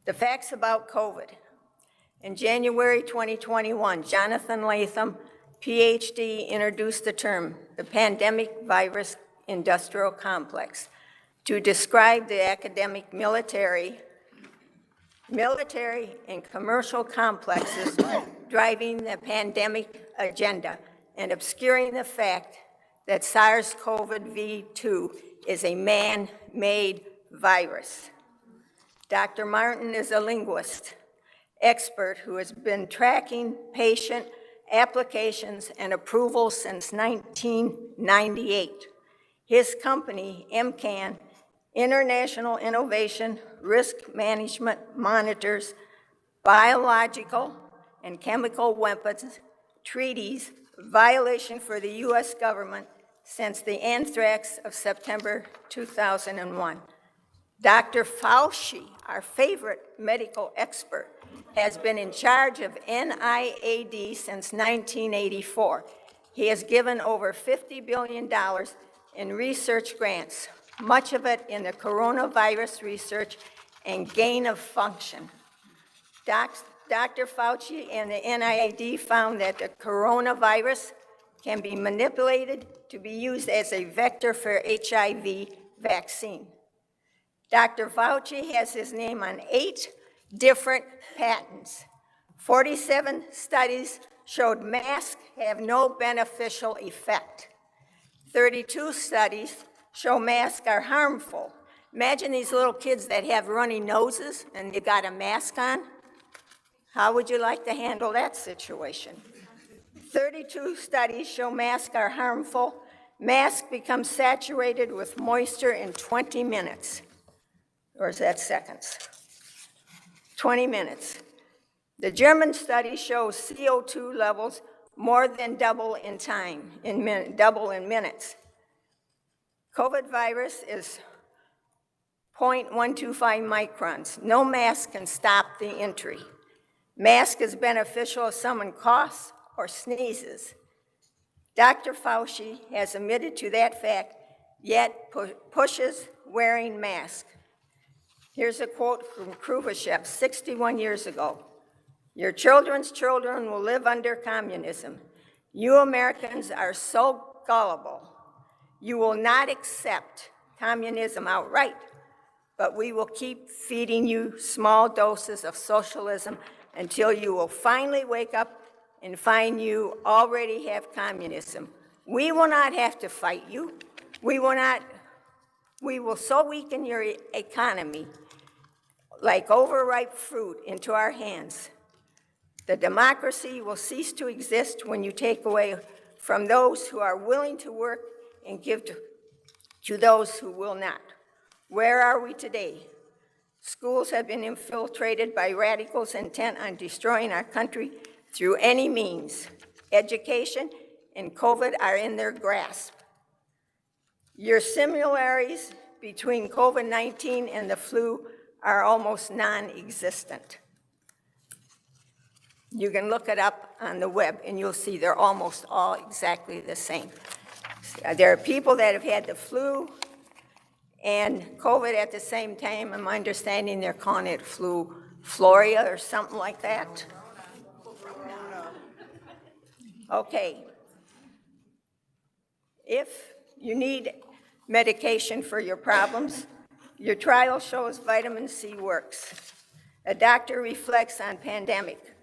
Speaker 17: The facts about COVID. In January 2021, Jonathan Latham, PhD, introduced the term, the pandemic virus industrial complex, to describe the academic, military and commercial complexes driving the pandemic agenda and obscuring the fact that SARS-CoV-2 is a man-made virus. Dr. Martin is a linguist, expert who has been tracking patient applications and approvals since 1998. His company, MCAN, International Innovation Risk Management, monitors biological and chemical weapons treaties violation for the U.S. government since the anthrax of September 2001. Dr. Fauci, our favorite medical expert, has been in charge of NIAID since 1984. He has given over $50 billion in research grants, much of it in the coronavirus research and gain of function. Dr. Fauci and the NIAID found that the coronavirus can be manipulated to be used as a vector for HIV vaccine. Dr. Fauci has his name on 8 different patents. 47 studies showed masks have no beneficial effect. 32 studies show masks are harmful. Imagine these little kids that have runny noses and they've got a mask on. How would you like to handle that situation? 32 studies show masks are harmful. Masks become saturated with moisture in 20 minutes. Or is that seconds? 20 minutes. The German study shows CO2 levels more than double in time, double in minutes. COVID virus is 0.125 microns. No mask can stop the entry. Mask is beneficial if someone coughs or sneezes. Dr. Fauci has admitted to that fact, yet pushes wearing masks. Here's a quote from Khrushchev 61 years ago. Your children's children will live under communism. You Americans are so gullible. You will not accept communism outright, but we will keep feeding you small doses of socialism until you will finally wake up and find you already have communism. We will not have to fight you. We will so weaken your economy like overripe fruit into our hands. The democracy will cease to exist when you take away from those who are willing to work and give to those who will not. Where are we today? Schools have been infiltrated by radicals intent on destroying our country through any means. Education and COVID are in their grasp. Your similarities between COVID-19 and the flu are almost non-existent. You can look it up on the web and you'll see they're almost all exactly the same. There are people that have had the flu and COVID at the same time. I'm understanding they're calling it flu Floria or something like that. Okay. If you need medication for your problems, your trial shows vitamin C works. A doctor reflects on pandemic.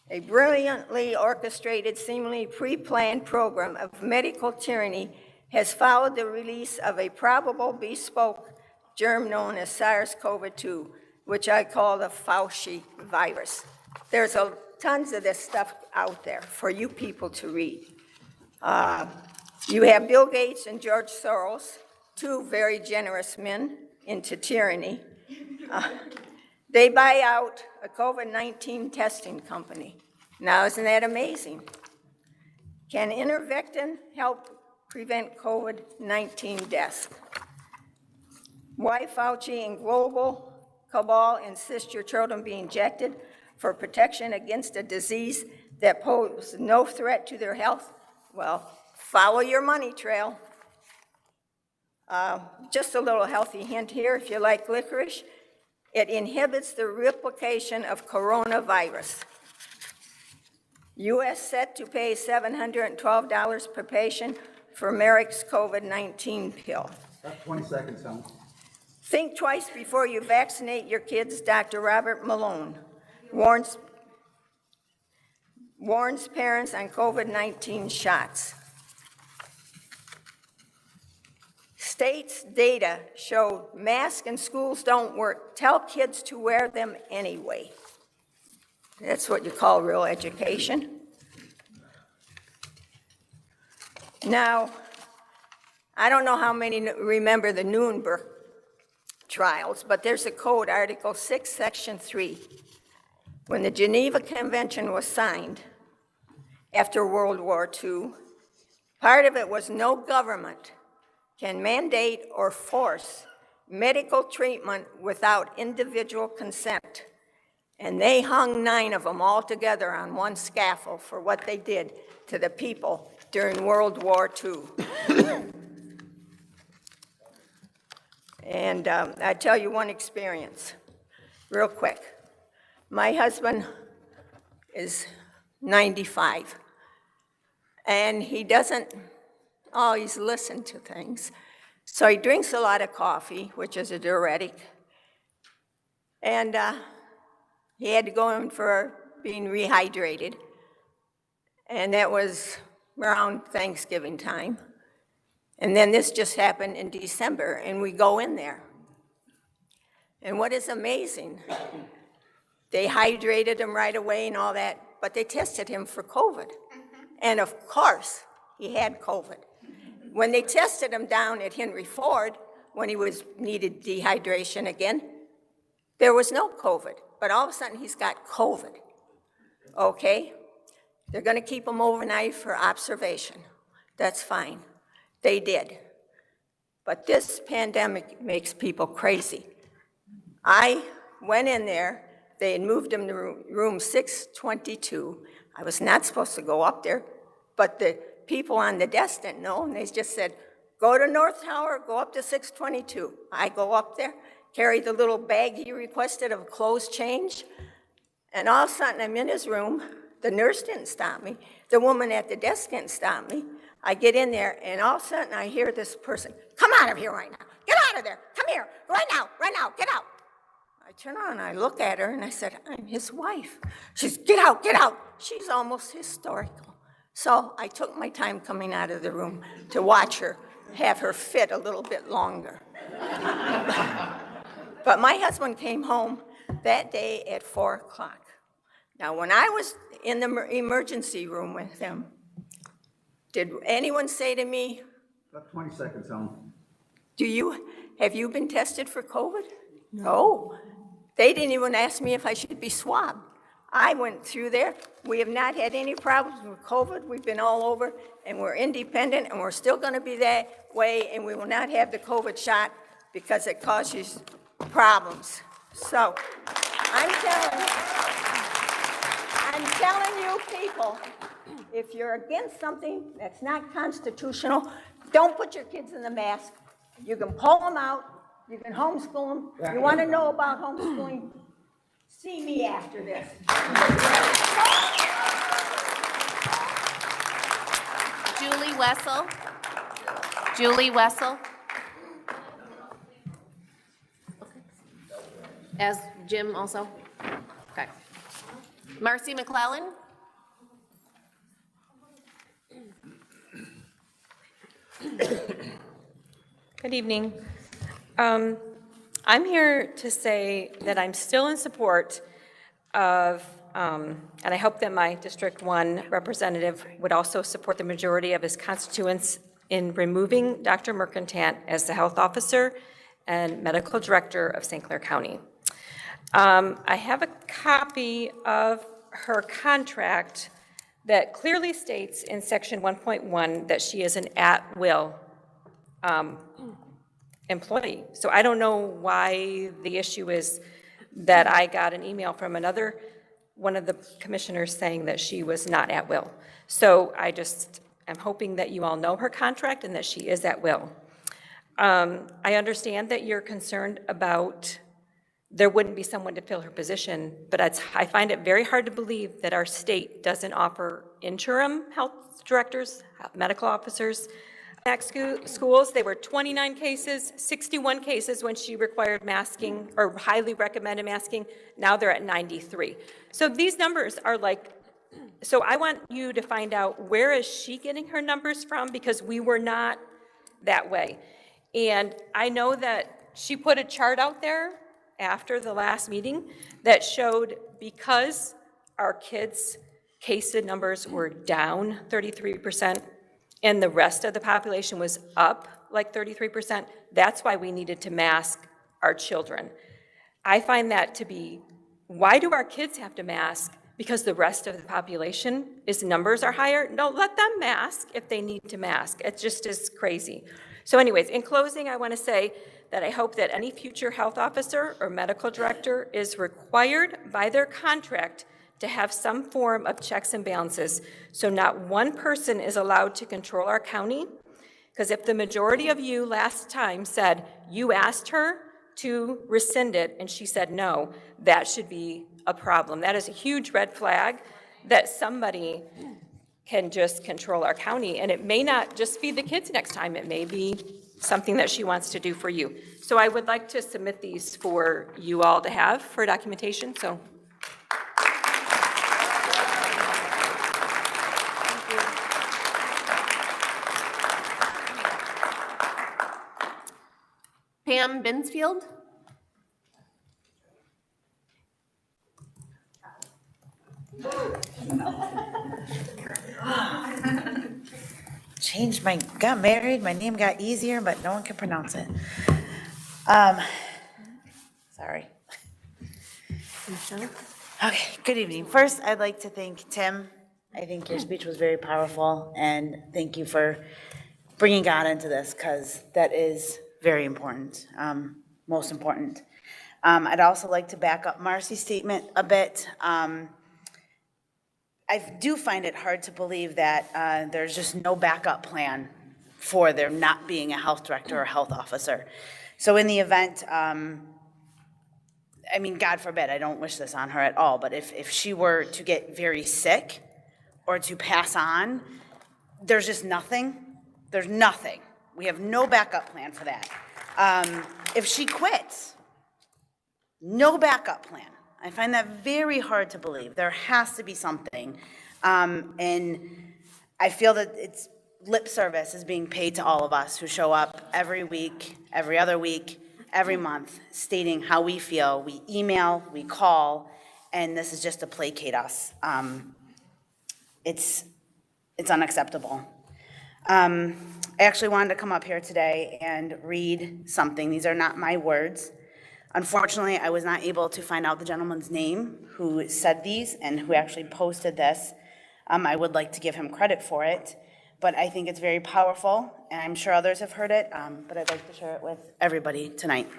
Speaker 17: A brilliantly orchestrated, seemingly pre-planned program of medical tyranny has followed the release of a probable bespoke germ known as SARS-CoV-2, which I call the Fauci virus. There's tons of this stuff out there for you people to read. You have Bill Gates and George Soros, two very generous men into tyranny. They buy out a COVID-19 testing company. Now, isn't that amazing? Can ivermectin help prevent COVID-19 deaths? Why Fauci and global cabal insist your children be injected for protection against a disease that poses no threat to their health? Well, follow your money trail. Just a little healthy hint here, if you like licorice, it inhibits the replication of coronavirus. U.S. set to pay $712 per patient for Merrick's COVID-19 pill.
Speaker 7: That's 20 seconds, Tom.
Speaker 17: Think twice before you vaccinate your kids, Dr. Robert Malone warns parents on COVID-19 shots. States' data show masks in schools don't work. Tell kids to wear them anyway. That's what you call real education. Now, I don't know how many remember the Nuremberg trials, but there's a code, Article 6, Section 3. When the Geneva Convention was signed after World War II, part of it was no government can mandate or force medical treatment without individual consent. And they hung 9 of them all together on one scaffold for what they did to the people during World War II. And I tell you one experience, real quick. My husband is 95, and he doesn't always listen to things. So he drinks a lot of coffee, which is a diuretic, and he had to go in for being rehydrated, and that was around Thanksgiving time. And then this just happened in December, and we go in there. And what is amazing, they hydrated him right away and all that, but they tested him for COVID. And of course, he had COVID. When they tested him down at Henry Ford, when he needed dehydration again, there was no COVID, but all of a sudden he's got COVID. Okay? They're gonna keep him overnight for observation. That's fine. They did. But this pandemic makes people crazy. I went in there, they had moved him to room 622. I was not supposed to go up there, but the people on the desk didn't know, and they just said, go to North Tower, go up to 622. I go up there, carry the little bag he requested of clothes change, and all of a sudden I'm in his room. The nurse didn't stop me. The woman at the desk didn't stop me. I get in there, and all of a sudden I hear this person, come out of here right now. Get out of there. Come here. Right now. Get out. I turn around and I look at her, and I said, I'm his wife. She says, get out. She's almost hysterical. So I took my time coming out of the room to watch her, have her fit a little bit longer. But my husband came home that day at 4 o'clock. Now, when I was in the emergency room with him, did anyone say to me,
Speaker 7: About 20 seconds, Helen.
Speaker 17: have you been tested for COVID? No. They didn't even ask me if I should be swabbed. I went through there. We have not had any problems with COVID. We've been all over, and we're independent, and we're still going to be that way, and we will not have the COVID shot because it causes problems. So I'm telling you people, if you're against something that's not constitutional, don't put your kids in the mask. You can pull them out. You can homeschool them. You want to know about homeschooling? See me after this.
Speaker 3: Julie Wessel. As Jim also? Okay. Marcy McClellan?
Speaker 18: Good evening. I'm here to say that I'm still in support of and I hope that my District 1 representative would also support the majority of his constituents in removing Dr. Mercantant as the health officer and medical director of St. Clair County. I have a copy of her contract that clearly states in section 1.1 that she is an at-will employee. So I don't know why the issue is that I got an email from one of the commissioners saying that she was not at will. So I just am hoping that you all know her contract and that she is at will. I understand that you're concerned about there wouldn't be someone to fill her position, but I find it very hard to believe that our state doesn't offer interim health directors, medical officers. Schools, they were 29 cases, 61 cases when she required masking or highly recommended masking. Now they're at 93. So these numbers are like, so I want you to find out where is she getting her numbers from, because we were not that way. And I know that she put a chart out there after the last meeting that showed because our kids' case numbers were down 33%, and the rest of the population was up like 33%, that's why we needed to mask our children. I find that to be, why do our kids have to mask? Because the rest of the population, its numbers are higher? No, let them mask if they need to mask. It just is crazy. So anyways, in closing, I want to say that I hope that any future health officer or medical director is required by their contract to have some form of checks and balances, so not one person is allowed to control our county. Because if the majority of you last time said you asked her to rescind it and she said no, that should be a problem. That is a huge red flag that somebody can just control our county, and it may not just be the kids next time, it may be something that she wants to do for you. So I would like to submit these for you all to have for documentation. So.
Speaker 3: Pam Binsfield?
Speaker 19: Got married, my name got easier, but no one can pronounce it. Sorry. Okay, good evening. First, I'd like to thank Tim. I think your speech was very powerful, and thank you for bringing God into this, because that is very important, most important. I'd also like to back up Marcy's statement a bit. I do find it hard to believe that there's just no backup plan for there not being a health director or health officer. So in the event, I mean, God forbid, I don't wish this on her at all, but if she were to get very sick or to pass on, there's just nothing. There's nothing. We have no backup plan for that. If she quits, no backup plan. I find that very hard to believe. There has to be something. And I feel that it's lip service is being paid to all of us who show up every week, every other week, every month, stating how we feel. We email, we call, and this is just to placate us. It's unacceptable. I actually wanted to come up here today and read something. These are not my words. Unfortunately, I was not able to find out the gentleman's name who said these and who actually posted this. I would like to give him credit for it, but I think it's very powerful, and I'm sure others have heard it, but I'd like to share it with everybody tonight.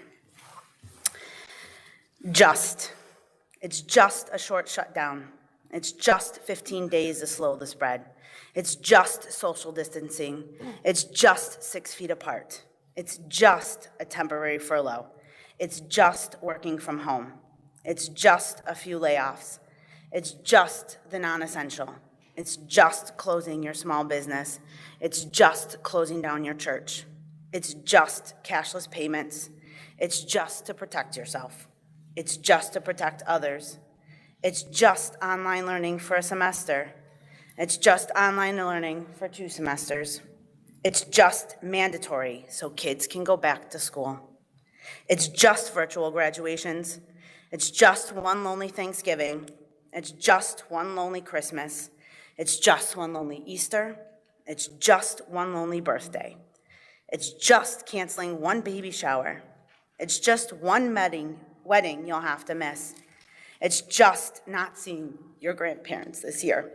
Speaker 19: It's just a short shutdown. It's just 15 days to slow the spread. It's just social distancing. It's just 6 feet apart. It's just a temporary furlough. It's just working from home. It's just a few layoffs. It's just the non-essential. It's just closing your small business. It's just closing down your church. It's just cashless payments. It's just to protect yourself. It's just to protect others. It's just online learning for a semester. It's just online learning for 2 semesters. It's just mandatory so kids can go back to school. It's just virtual graduations. It's just one lonely Thanksgiving. It's just one lonely Christmas. It's just one lonely Easter. It's just one lonely birthday. It's just canceling one baby shower. It's just one wedding you'll have to miss. It's just not seeing your grandparents this year.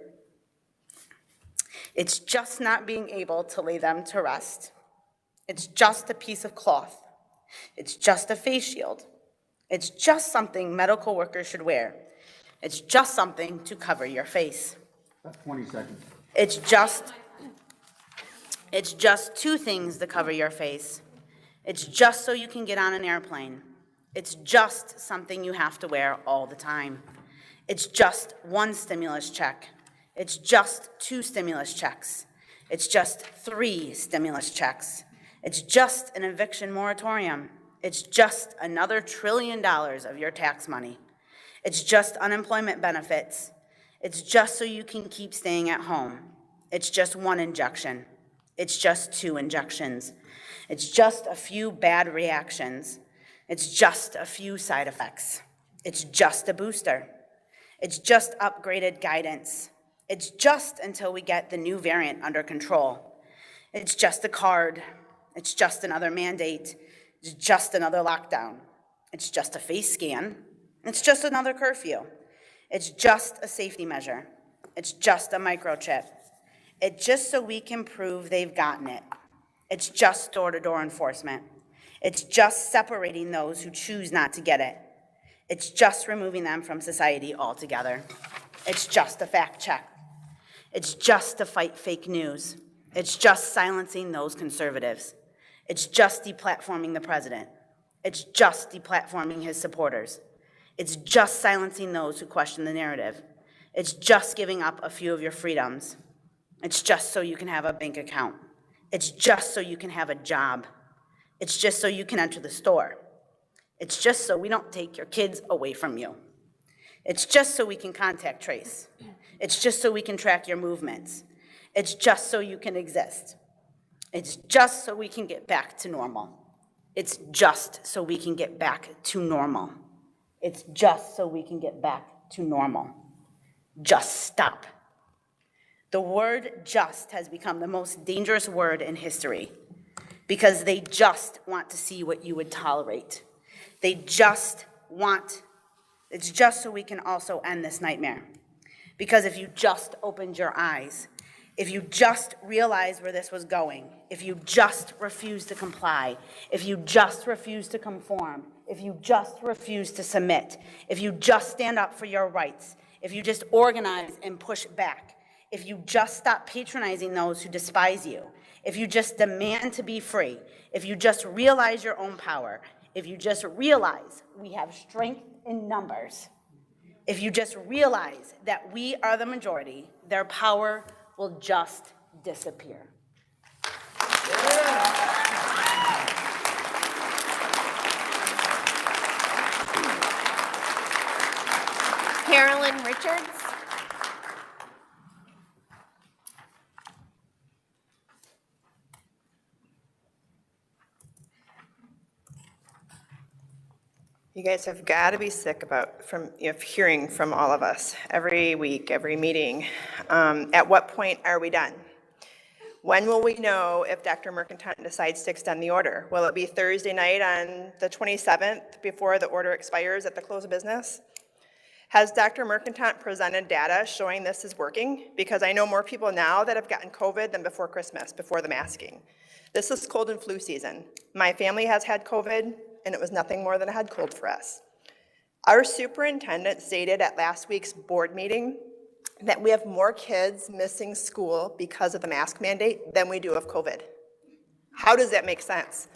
Speaker 19: It's just not being able to lay them to rest. It's just a piece of cloth. It's just a face shield. It's just something medical workers should wear. It's just something to cover your face.
Speaker 7: That's 20 seconds.
Speaker 19: It's just two things to cover your face. It's just so you can get on an airplane. It's just something you have to wear all the time. It's just one stimulus check. It's just two stimulus checks. It's just 3 stimulus checks. It's just an eviction moratorium. It's just another $1 trillion of your tax money. It's just unemployment benefits. It's just so you can keep staying at home. It's just one injection. It's just 2 injections. It's just a few bad reactions. It's just a few side effects. It's just a booster. It's just upgraded guidance. It's just until we get the new variant under control. It's just a card. It's just another mandate. It's just another lockdown. It's just a face scan. It's just another curfew. It's just a safety measure. It's just a microchip. It's just so we can prove they've gotten it. It's just door-to-door enforcement. It's just separating those who choose not to get it. It's just removing them from society altogether. It's just a fact check. It's just to fight fake news. It's just silencing those conservatives. It's just deplatforming the president. It's just deplatforming his supporters. It's just silencing those who question the narrative. It's just giving up a few of your freedoms. It's just so you can have a bank account. It's just so you can have a job. It's just so you can enter the store. It's just so we don't take your kids away from you. It's just so we can contact trace. It's just so we can track your movements. It's just so you can exist. It's just so we can get back to normal. It's just so we can get back to normal. It's just so we can get back to normal. Just stop. The word just has become the most dangerous word in history because they just want to see what you would tolerate. It's just so we can also end this nightmare. Because if you just opened your eyes, if you just realized where this was going, if you just refused to comply, if you just refused to conform, if you just refused to submit, if you just stand up for your rights, if you just organize and push back, if you just stop patronizing those who despise you, if you just demand to be free, if you just realize your own power, if you just realize we have strength in numbers, if you just realize that we are the majority, their power will just disappear.
Speaker 3: Carolyn Richards.
Speaker 20: You guys have got to be sick from hearing from all of us every week, every meeting. At what point are we done? When will we know if Dr. Mercantile decides to extend the order? Will it be Thursday night on the 27th before the order expires at the close of business? Has Dr. Mercantile presented data showing this is working? Because I know more people now that have gotten COVID than before Christmas, before the masking. This is cold and flu season. My family has had COVID, and it was nothing more than a head cold for us. Our superintendent stated at last week's board meeting that we have more kids missing school because of the mask mandate than we do of COVID. How does that make sense?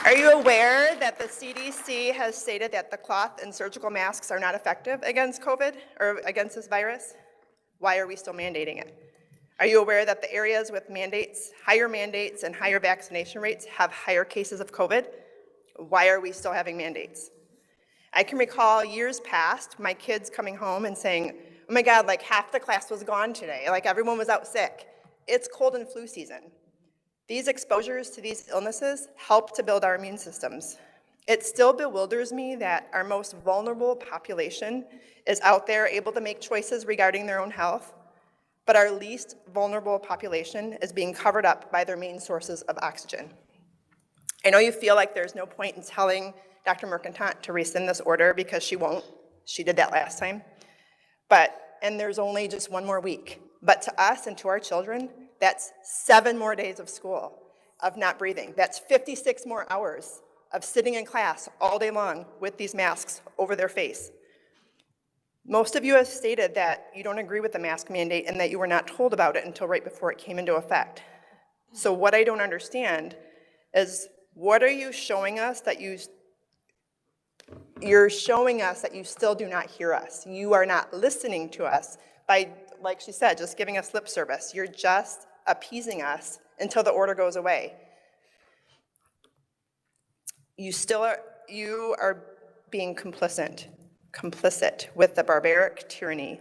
Speaker 20: Are you aware that the CDC has stated that the cloth and surgical masks are not effective against COVID or against this virus? Why are we still mandating it? Are you aware that the areas with higher mandates and higher vaccination rates have higher cases of COVID? Why are we still having mandates? I can recall years past, my kids coming home and saying, oh my God, like half the class was gone today, like everyone was out sick. It's cold and flu season. These exposures to these illnesses help to build our immune systems. It still bewilders me that our most vulnerable population is out there able to make choices regarding their own health, but our least vulnerable population is being covered up by their main sources of oxygen. I know you feel like there's no point in telling Dr. Mercantile to rescind this order because she won't. She did that last time. And there's only just one more week. But to us and to our children, that's 7 more days of school of not breathing. That's 56 more hours of sitting in class all day long with these masks over their face. Most of you have stated that you don't agree with the mask mandate and that you were not told about it until right before it came into effect. So what I don't understand is, what are you showing us that you're showing us that you still do not hear us? You are not listening to us by, like she said, just giving us lip service. You're just appeasing us until the order goes away. You are being complicit with the barbaric tyranny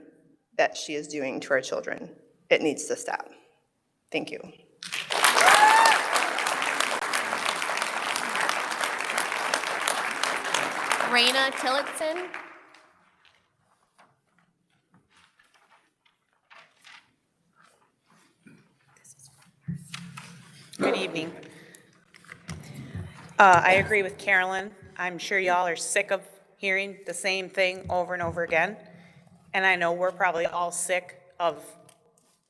Speaker 20: that she is doing to our children. It needs to stop. Thank you.
Speaker 3: Raina Tillotson.
Speaker 21: Good evening. I agree with Carolyn. I'm sure y'all are sick of hearing the same thing over and over again. And I know we're probably all sick of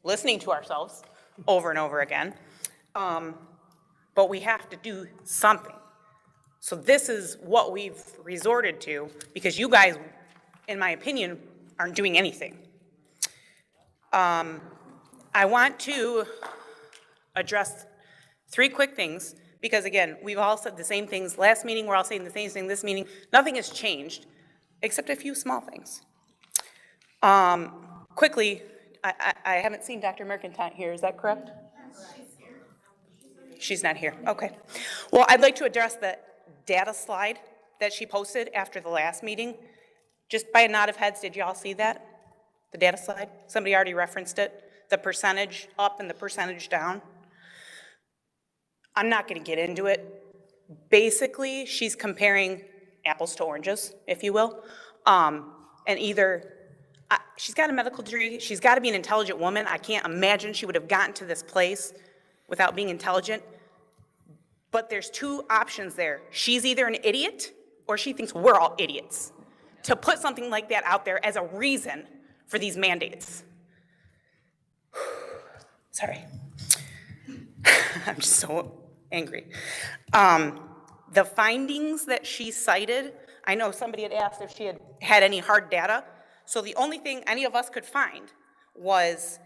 Speaker 21: listening to ourselves over and over again. But we have to do something. So this is what we've resorted to, because you guys, in my opinion, aren't doing anything. I want to address 3 quick things, because again, we've all said the same things. Last meeting, we're all saying the same thing. This meeting, nothing has changed, except a few small things. Quickly, I haven't seen Dr. Mercantile here, is that correct? She's not here, okay. Well, I'd like to address the data slide that she posted after the last meeting. Just by a nod of heads, did you all see that? The data slide? Somebody already referenced it. The percentage up and the percentage down. I'm not going to get into it. Basically, she's comparing apples to oranges, if you will. And either, she's got a medical degree, she's got to be an intelligent woman. I can't imagine she would have gotten to this place without being intelligent. But there's 2 options there. She's either an idiot or she thinks we're all idiots to put something like that out there as a reason for these mandates. Sorry. I'm just so angry. The findings that she cited, I know somebody had asked if she had any hard data. So the only thing any of us could find was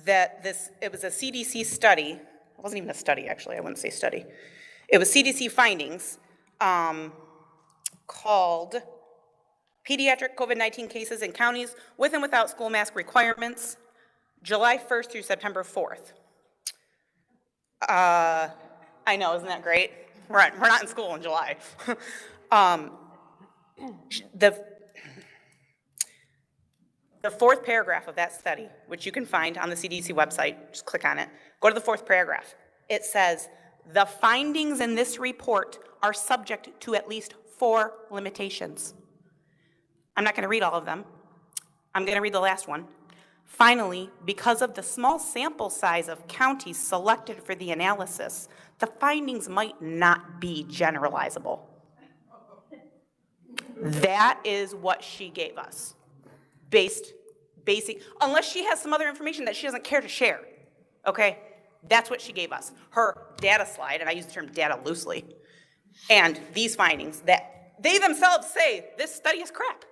Speaker 21: that it was a CDC study. It wasn't even a study, actually. I wouldn't say study. It was CDC findings called Pediatric COVID-19 Cases in Counties with and Without School Mask Requirements, July 1st through September 4th. I know, isn't that great? We're not in school in July. The 4th paragraph of that study, which you can find on the CDC website, just click on it, go to the 4th paragraph. It says, the findings in this report are subject to at least 4 limitations. I'm not going to read all of them. I'm going to read the last one. Finally, because of the small sample size of counties selected for the analysis, the findings might not be generalizable. That is what she gave us. Basic, unless she has some other information that she doesn't care to share, okay? That's what she gave us. Her data slide, and I use the term data loosely, and these findings that they themselves say this study is crap,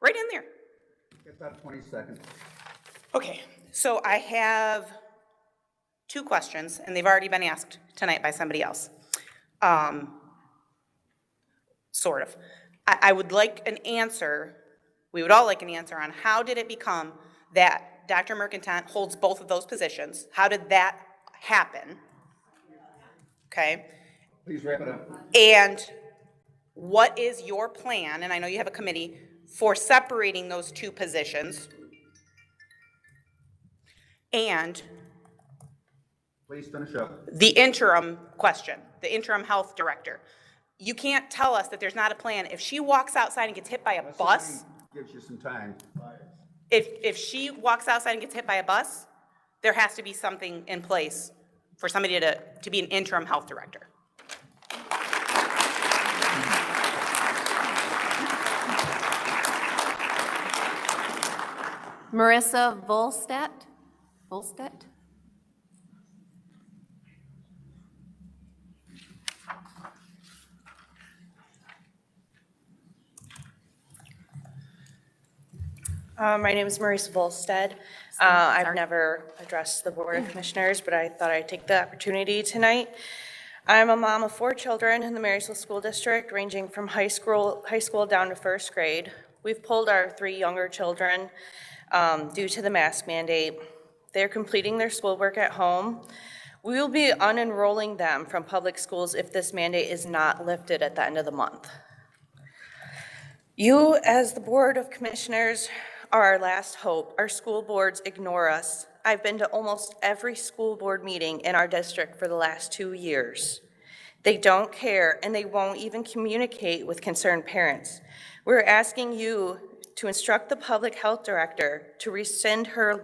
Speaker 21: right in there.
Speaker 7: Get about 20 seconds.
Speaker 21: Okay, so I have 2 questions, and they've already been asked tonight by somebody else. Sort of. I would like an answer, we would all like an answer on how did it become that Dr. Mercantile holds both of those positions? How did that happen? Okay.
Speaker 7: Please wrap it up.
Speaker 21: And what is your plan, and I know you have a committee, for separating those 2 positions? And
Speaker 7: please finish up.
Speaker 21: The interim question, the interim health director. You can't tell us that there's not a plan. If she walks outside and gets hit by a bus,
Speaker 7: Gives you some time.
Speaker 21: if she walks outside and gets hit by a bus, there has to be something in place for somebody to be an interim health director.
Speaker 3: Marissa Volstedt? Volstedt?
Speaker 1: My name is Marisa Volstead. I've never addressed the Board of Commissioners, but I thought I'd take the opportunity tonight. I'm a mom of 4 children in the Marysville School District, ranging from high school down to first grade. We've pulled our 3 younger children due to the mask mandate. They're completing their schoolwork at home. We will be unenrolling them from public schools if this mandate is not lifted at the end of the month. You, as the Board of Commissioners, are our last hope. Our school boards ignore us. I've been to almost every school board meeting in our district for the last 2 years. They don't care, and they won't even communicate with concerned parents. We're asking you to instruct the public health director to rescind her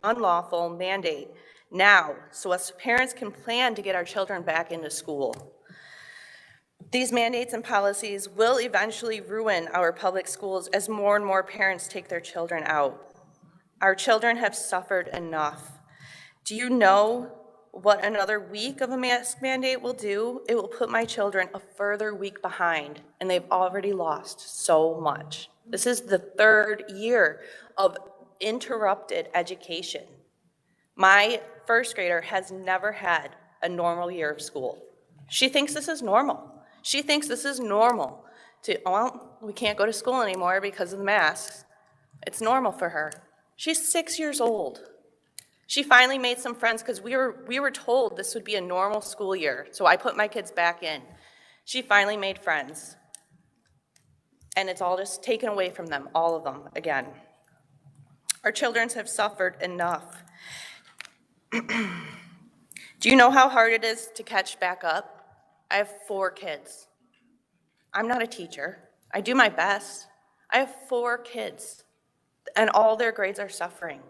Speaker 1: unlawful mandate now, so us parents can plan to get our children back into school. These mandates and policies will eventually ruin our public schools as more and more parents take their children out. Our children have suffered enough. Do you know what another week of a mask mandate will do? It will put my children a further week behind, and they've already lost so much. This is the 3rd year of interrupted education. My first grader has never had a normal year of school. She thinks this is normal. She thinks this is normal well, we can't go to school anymore because of the masks. It's normal for her. She's 6 years old. She finally made some friends because we were told this would be a normal school year, so I put my kids back in. She finally made friends. And it's all just taken away from them, all of them, again. Our children have suffered enough. Do you know how hard it is to catch back up? I have 4 kids. I'm not a teacher. I do my best. I have 4 kids, and all their grades are suffering.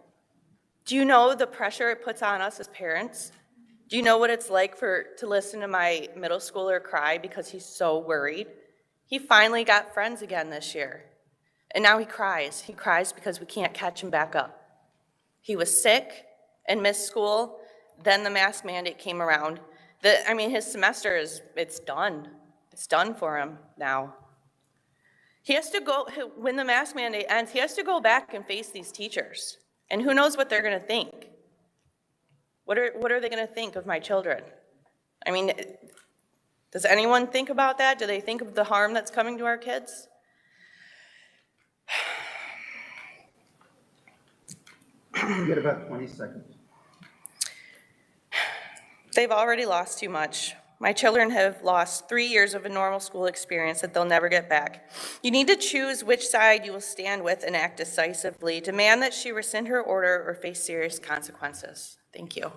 Speaker 1: Do you know the pressure it puts on us as parents? Do you know what it's like to listen to my middle schooler cry because he's so worried? He finally got friends again this year, and now he cries. He cries because we can't catch him back up. He was sick and missed school. Then the mask mandate came around. His semester it's done. It's done for him now. He has to go, when the mask mandate ends, he has to go back and face these teachers. And who knows what they're gonna think? What are they gonna think of my children? Does anyone think about that? Do they think of the harm that's coming to our kids?
Speaker 7: You get about 20 seconds.
Speaker 1: They've already lost too much. My children have lost 3 years of a normal school experience that they'll never get back. You need to choose which side you will stand with and act decisively. Demand that she rescind her order or face serious consequences. Thank you.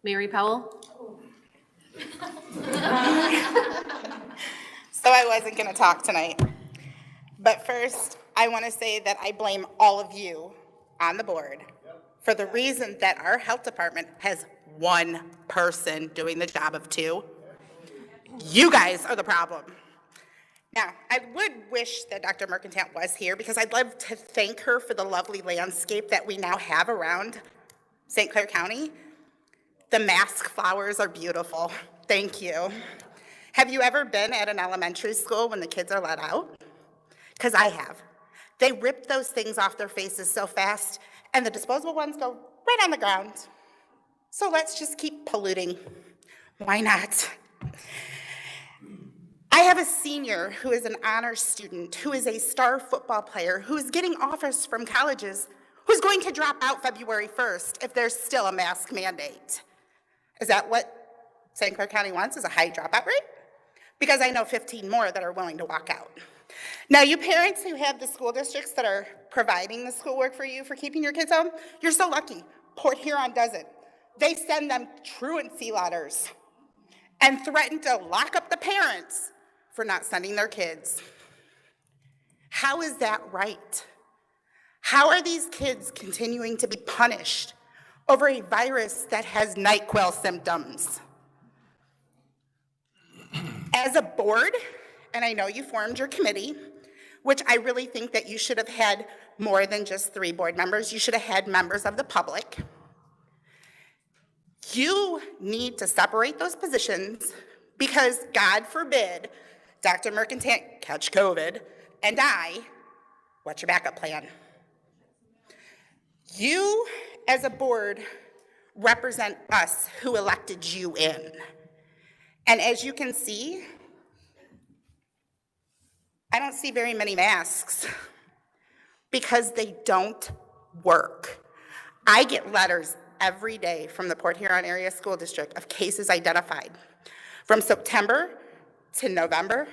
Speaker 3: Mary Powell?
Speaker 21: So I wasn't going to talk tonight. But first, I want to say that I blame all of you on the board for the reason that our health department has 1 person doing the job of 2. You guys are the problem. Now, I would wish that Dr. Mercantile was here because I'd love to thank her for the lovely landscape that we now have around St. Clair County. The mask flowers are beautiful. Thank you. Have you ever been at an elementary school when the kids are let out? Because I have. They rip those things off their faces so fast, and the disposable ones go right on the ground. So let's just keep polluting. Why not? I have a senior who is an honors student, who is a star football player, who is getting offers from colleges, who's going to drop out February 1st if there's still a mask mandate. Is that what St. Clair County wants, is a high dropout rate? Because I know 15 more that are willing to walk out. Now, you parents who have the school districts that are providing the schoolwork for you for keeping your kids home, you're so lucky. Port Huron doesn't. They send them truancy letters and threaten to lock up the parents for not sending their kids. How is that right? How are these kids continuing to be punished over a virus that has NyQuil symptoms? As a board, and I know you formed your committee, which I really think that you should have had more than just 3 board members. You should have had members of the public. You need to separate those positions because, God forbid, Dr. Mercantant catch COVID and die. What's your backup plan? You, as a board, represent us who elected you in. And as you can see, I don't see very many masks because they don't work. I get letters every day from the Port Huron Area School District of cases identified. From September to November,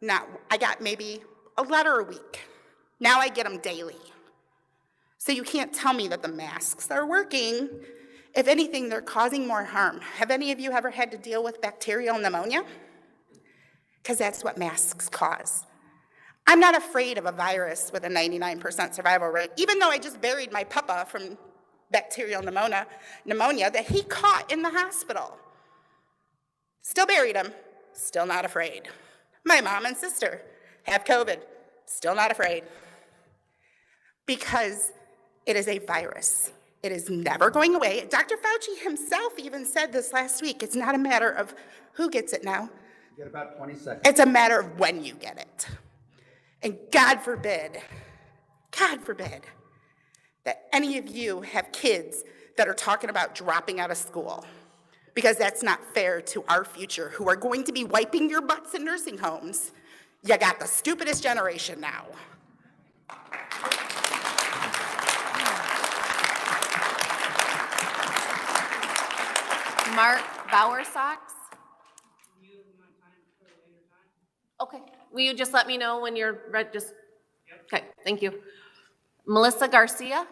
Speaker 21: now I got maybe a letter a week. Now I get them daily. So you can't tell me that the masks are working. If anything, they're causing more harm. Have any of you ever had to deal with bacterial pneumonia? Because that's what masks cause. I'm not afraid of a virus with a 99% survival rate, even though I just buried my papa from bacterial pneumonia that he caught in the hospital. Still buried him, still not afraid. My mom and sister have COVID, still not afraid. Because it is a virus. It is never going away. Dr. Fauci himself even said this last week. It's not a matter of who gets it now.
Speaker 7: You get about 20 seconds.
Speaker 21: It's a matter of when you get it. And God forbid that any of you have kids that are talking about dropping out of school, because that's not fair to our future who are going to be wiping your butts in nursing homes. You got the stupidest generation now.
Speaker 3: Mark Bowersox. Okay, will you just let me know when you're ready? Just, okay, thank you. Melissa Garcia.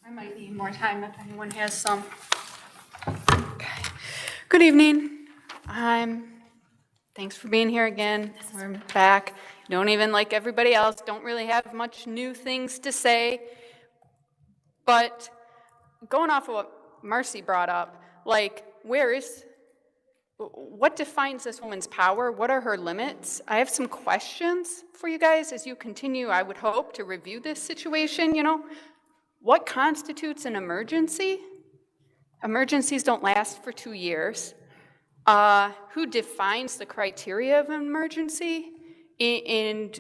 Speaker 2: I might need more time if anyone has some. Okay. Good evening. Thanks for being here again. We're back. Don't even like everybody else. Don't really have much new things to say. But going off of what Marcy brought up, like, what defines this woman's power? What are her limits? I have some questions for you guys as you continue, I would hope, to review this situation. What constitutes an emergency? Emergencies don't last for 2 years. Who defines the criteria of an emergency? And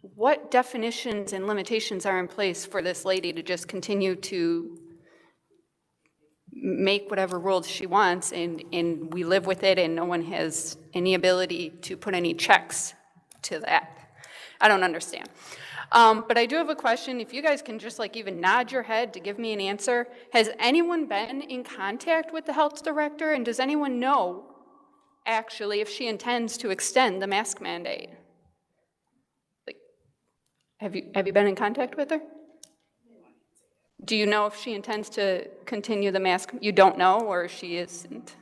Speaker 2: what definitions and limitations are in place for this lady to just continue to make whatever rules she wants, and we live with it, and no one has any ability to put any checks to that? I don't understand. But I do have a question. If you guys can just even nod your head to give me an answer. Has anyone been in contact with the health director, and does anyone know actually if she intends to extend the mask mandate? Have you been in contact with her? Do you know if she intends to continue the mask? You don't know, or she isn't?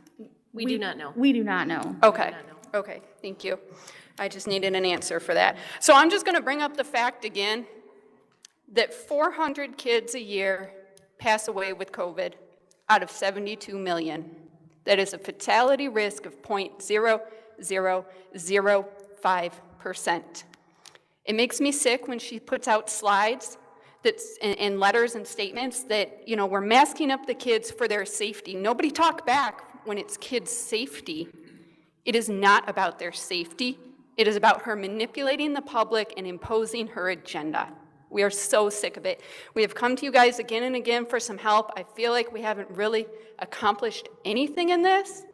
Speaker 3: We do not know.
Speaker 2: We do not know.
Speaker 3: Okay.
Speaker 2: Okay, thank you. I just needed an answer for that. So I'm just going to bring up the fact again that 400 kids a year pass away with COVID out of 72 million. That is a fatality risk of 0.0005%. It makes me sick when she puts out slides and letters and statements that, we're masking up the kids for their safety. Nobody talk back when it's kids' safety. It is not about their safety. It is about her manipulating the public and imposing her agenda. We are so sick of it. We have come to you guys again and again for some help. I feel like we haven't really accomplished anything in this,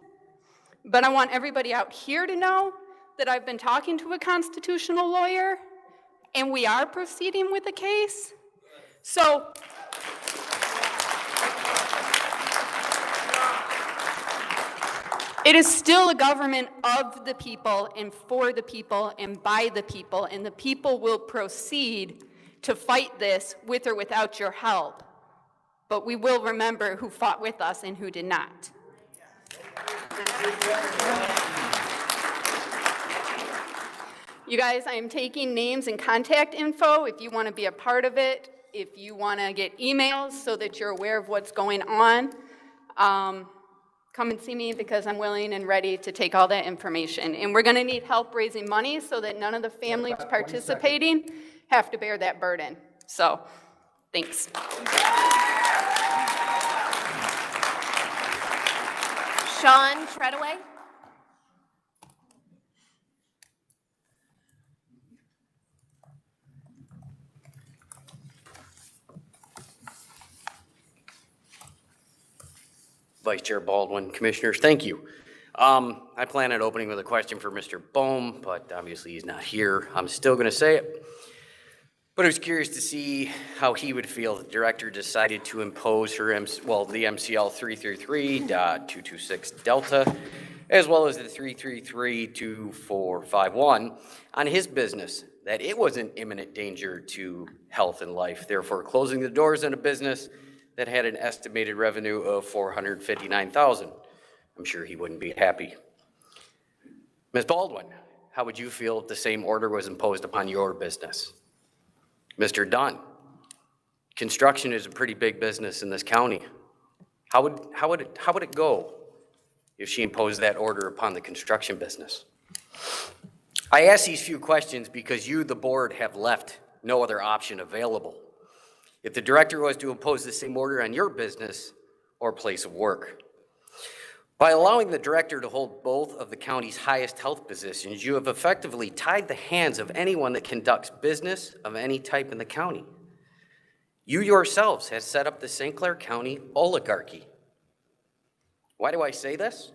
Speaker 2: but I want everybody out here to know that I've been talking to a constitutional lawyer, and we are proceeding with the case. So, It is still a government of the people and for the people and by the people, and the people will proceed to fight this with or without your help. But we will remember who fought with us and who did not. You guys, I am taking names and contact info if you want to be a part of it, if you want to get emails so that you're aware of what's going on. Come and see me because I'm willing and ready to take all that information. And we're going to need help raising money so that none of the families participating have to bear that burden. So, thanks.
Speaker 3: Sean Treadaway.
Speaker 6: Vice Chair Baldwin, Commissioners, thank you. I plan on opening with a question for Mr. Bohm, but obviously he's not here. I'm still going to say it. But I was curious to see how he would feel if the director decided to impose the MCL 333.226 Delta, as well as the 333.2451 on his business, that it was in imminent danger to health and life, therefore closing the doors on a business that had an estimated revenue of $459,000. I'm sure he wouldn't be happy. Ms. Baldwin, how would you feel if the same order was imposed upon your business? Mr. Dunn, construction is a pretty big business in this county. How would it go if she imposed that order upon the construction business? I ask these few questions because you, the board, have left no other option available. If the director was to impose the same order on your business or place of work. By allowing the director to hold both of the county's highest health positions, you have effectively tied the hands of anyone that conducts business of any type in the county. You yourselves have set up the Sinclair County oligarchy. Why do I say this?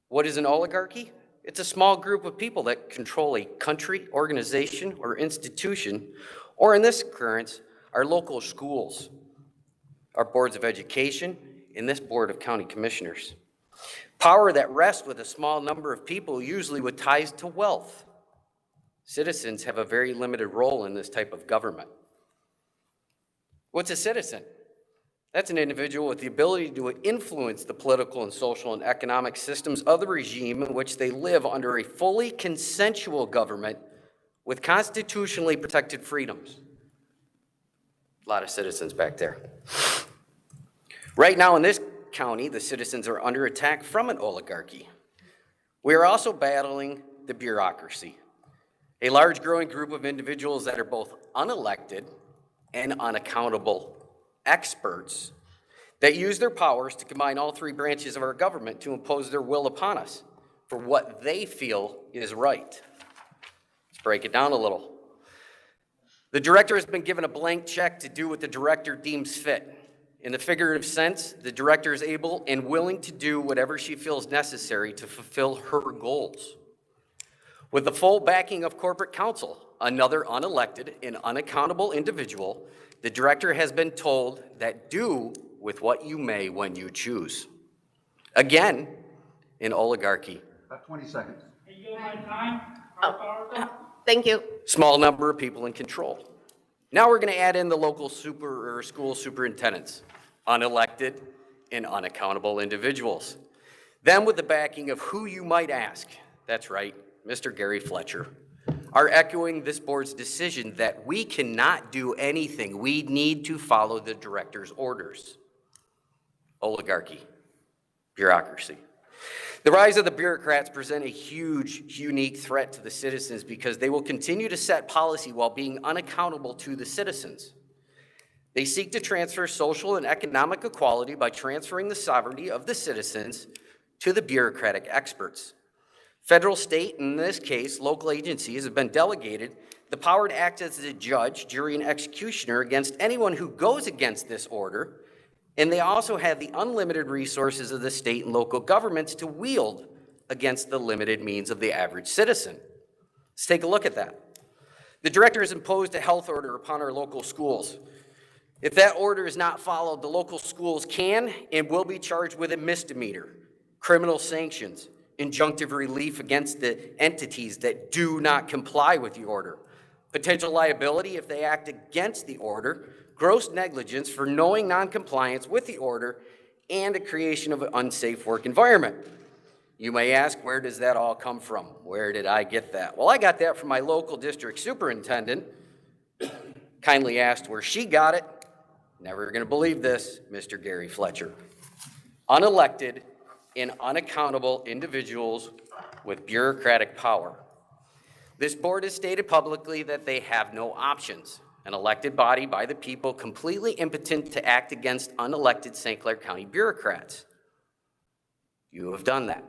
Speaker 6: What is an oligarchy? It's a small group of people that control a country, organization, or institution, or in this occurrence, our local schools, our boards of education, and this board of county commissioners. Power that rests with a small number of people, usually with ties to wealth. Citizens have a very limited role in this type of government. What's a citizen? That's an individual with the ability to influence the political and social and economic systems of the regime in which they live under a fully consensual government with constitutionally protected freedoms. A lot of citizens back there. Right now in this county, the citizens are under attack from an oligarchy. We are also battling the bureaucracy, a large growing group of individuals that are both unelected and unaccountable experts that use their powers to combine all three branches of our government to impose their will upon us for what they feel is right. Let's break it down a little. The director has been given a blank check to do what the director deems fit. In the figurative sense, the director is able and willing to do whatever she feels necessary to fulfill her goals. With the full backing of corporate counsel, another unelected and unaccountable individual, the director has been told that do with what you may when you choose. Again, an oligarchy.
Speaker 7: About 20 seconds.
Speaker 3: Thank you.
Speaker 6: Small number of people in control. Now we're going to add in the local school superintendents, unelected and unaccountable individuals. Then with the backing of who you might ask, that's right, Mr. Gary Fletcher, are echoing this board's decision that we cannot do anything. We need to follow the director's orders. Oligarchy, bureaucracy. The rise of the bureaucrats present a huge, unique threat to the citizens because they will continue to set policy while being unaccountable to the citizens. They seek to transfer social and economic equality by transferring the sovereignty of the citizens to the bureaucratic experts. Federal, state, and in this case, local agencies have been delegated the power to act as a judge, jury, and executioner against anyone who goes against this order. And they also have the unlimited resources of the state and local governments to wield against the limited means of the average citizen. Let's take a look at that. The director has imposed a health order upon our local schools. If that order is not followed, the local schools can and will be charged with a misdemeanor, criminal sanctions, injunctive relief against the entities that do not comply with the order, potential liability if they act against the order, gross negligence for knowing noncompliance with the order, and the creation of an unsafe work environment. You may ask, where does that all come from? Where did I get that? Well, I got that from my local district superintendent. Kindly asked where she got it. Never going to believe this, Mr. Gary Fletcher. Unelected and unaccountable individuals with bureaucratic power. This board has stated publicly that they have no options. An elected body by the people, completely impotent to act against unelected St. Clair County bureaucrats. You have done that.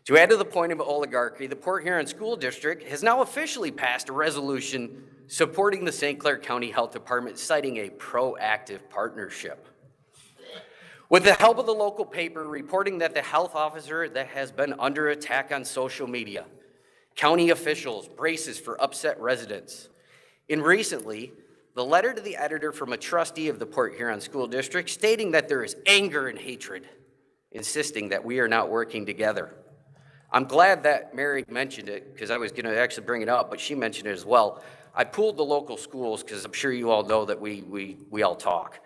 Speaker 6: To add to the point of oligarchy, the Port Huron School District has now officially passed a resolution supporting the St. Clair County Health Department, citing a proactive partnership. With the help of the local paper reporting that the health officer that has been under attack on social media, county officials braces for upset residents. And recently, the letter to the editor from a trustee of the Port Huron School District stating that there is anger and hatred, insisting that we are not working together. I'm glad that Mary mentioned it, because I was going to actually bring it up, but she mentioned it as well. I pooled the local schools because I'm sure you all know that we all talk.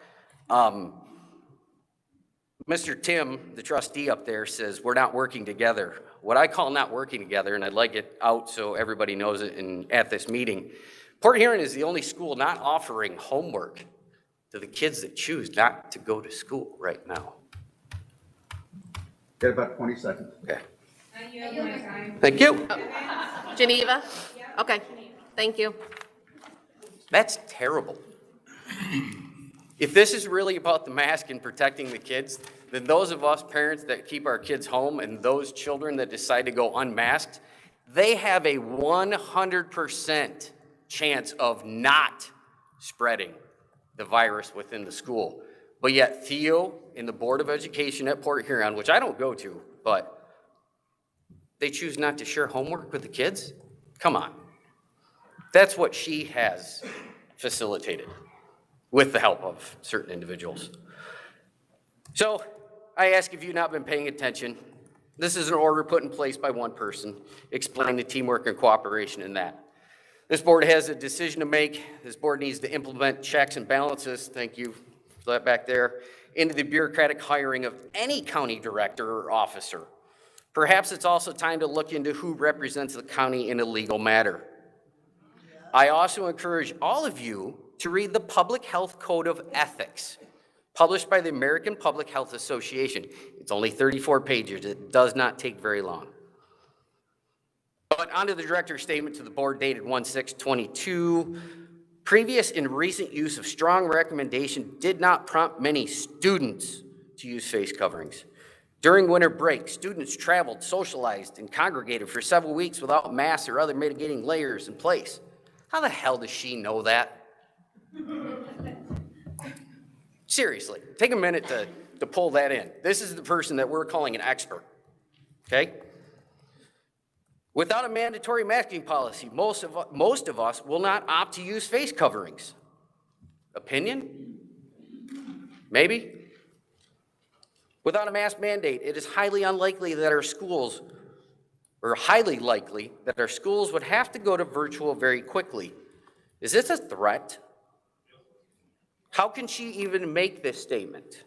Speaker 6: Mr. Tim, the trustee up there, says we're not working together. What I call not working together, and I'd like it out so everybody knows it at this meeting, Port Huron is the only school not offering homework to the kids that choose not to go to school right now.
Speaker 7: Got about 20 seconds.
Speaker 6: Okay. Thank you.
Speaker 3: Geneva? Okay, thank you.
Speaker 6: That's terrible. If this is really about the mask and protecting the kids, then those of us parents that keep our kids home and those children that decide to go unmasked, they have a 100% chance of not spreading the virus within the school. But yet Theo and the Board of Education at Port Huron, which I don't go to, but they choose not to share homework with the kids? Come on. That's what she has facilitated with the help of certain individuals. So I ask if you've not been paying attention. This is an order put in place by one person, explaining the teamwork and cooperation in that. This board has a decision to make. This board needs to implement checks and balances, thank you for that back there, into the bureaucratic hiring of any county director or officer. Perhaps it's also time to look into who represents the county in a legal matter. I also encourage all of you to read the Public Health Code of Ethics, published by the American Public Health Association. It's only 34 pages. It does not take very long. But onto the director's statement to the board dated 1/6/22. Previous and recent use of strong recommendation did not prompt many students to use face coverings. During winter break, students traveled, socialized, and congregated for several weeks without masks or other mitigating layers in place. How the hell does she know that? Seriously, take a minute to pull that in. This is the person that we're calling an expert, okay? Without a mandatory masking policy, most of us will not opt to use face coverings. Opinion? Maybe. Without a mask mandate, it is highly unlikely that our schools, or highly likely that our schools would have to go to virtual very quickly. Is this a threat? How can she even make this statement?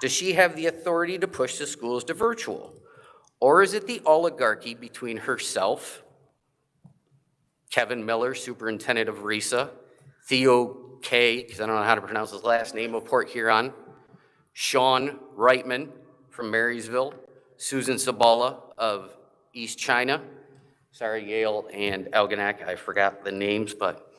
Speaker 6: Does she have the authority to push the schools to virtual? Or is it the oligarchy between herself, Kevin Miller, superintendent of RISA, Theo K, because I don't know how to pronounce his last name, of Port Huron, Sean Reitman from Marysville, Susan Sabala of East China, sorry, Yale and Algonac, I forgot the names, but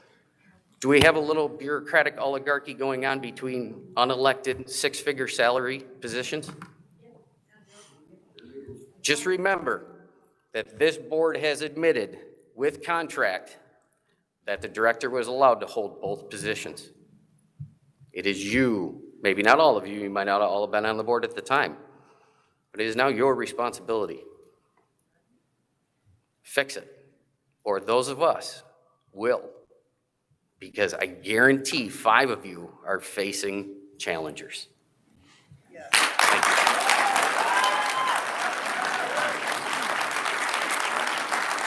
Speaker 6: do we have a little bureaucratic oligarchy going on between unelected six-figure salary positions? Just remember that this board has admitted with contract that the director was allowed to hold both positions. It is you, maybe not all of you, you might not all have been on the board at the time, but it is now your responsibility. Fix it, or those of us will, because I guarantee 5 of you are facing challengers. Thank you.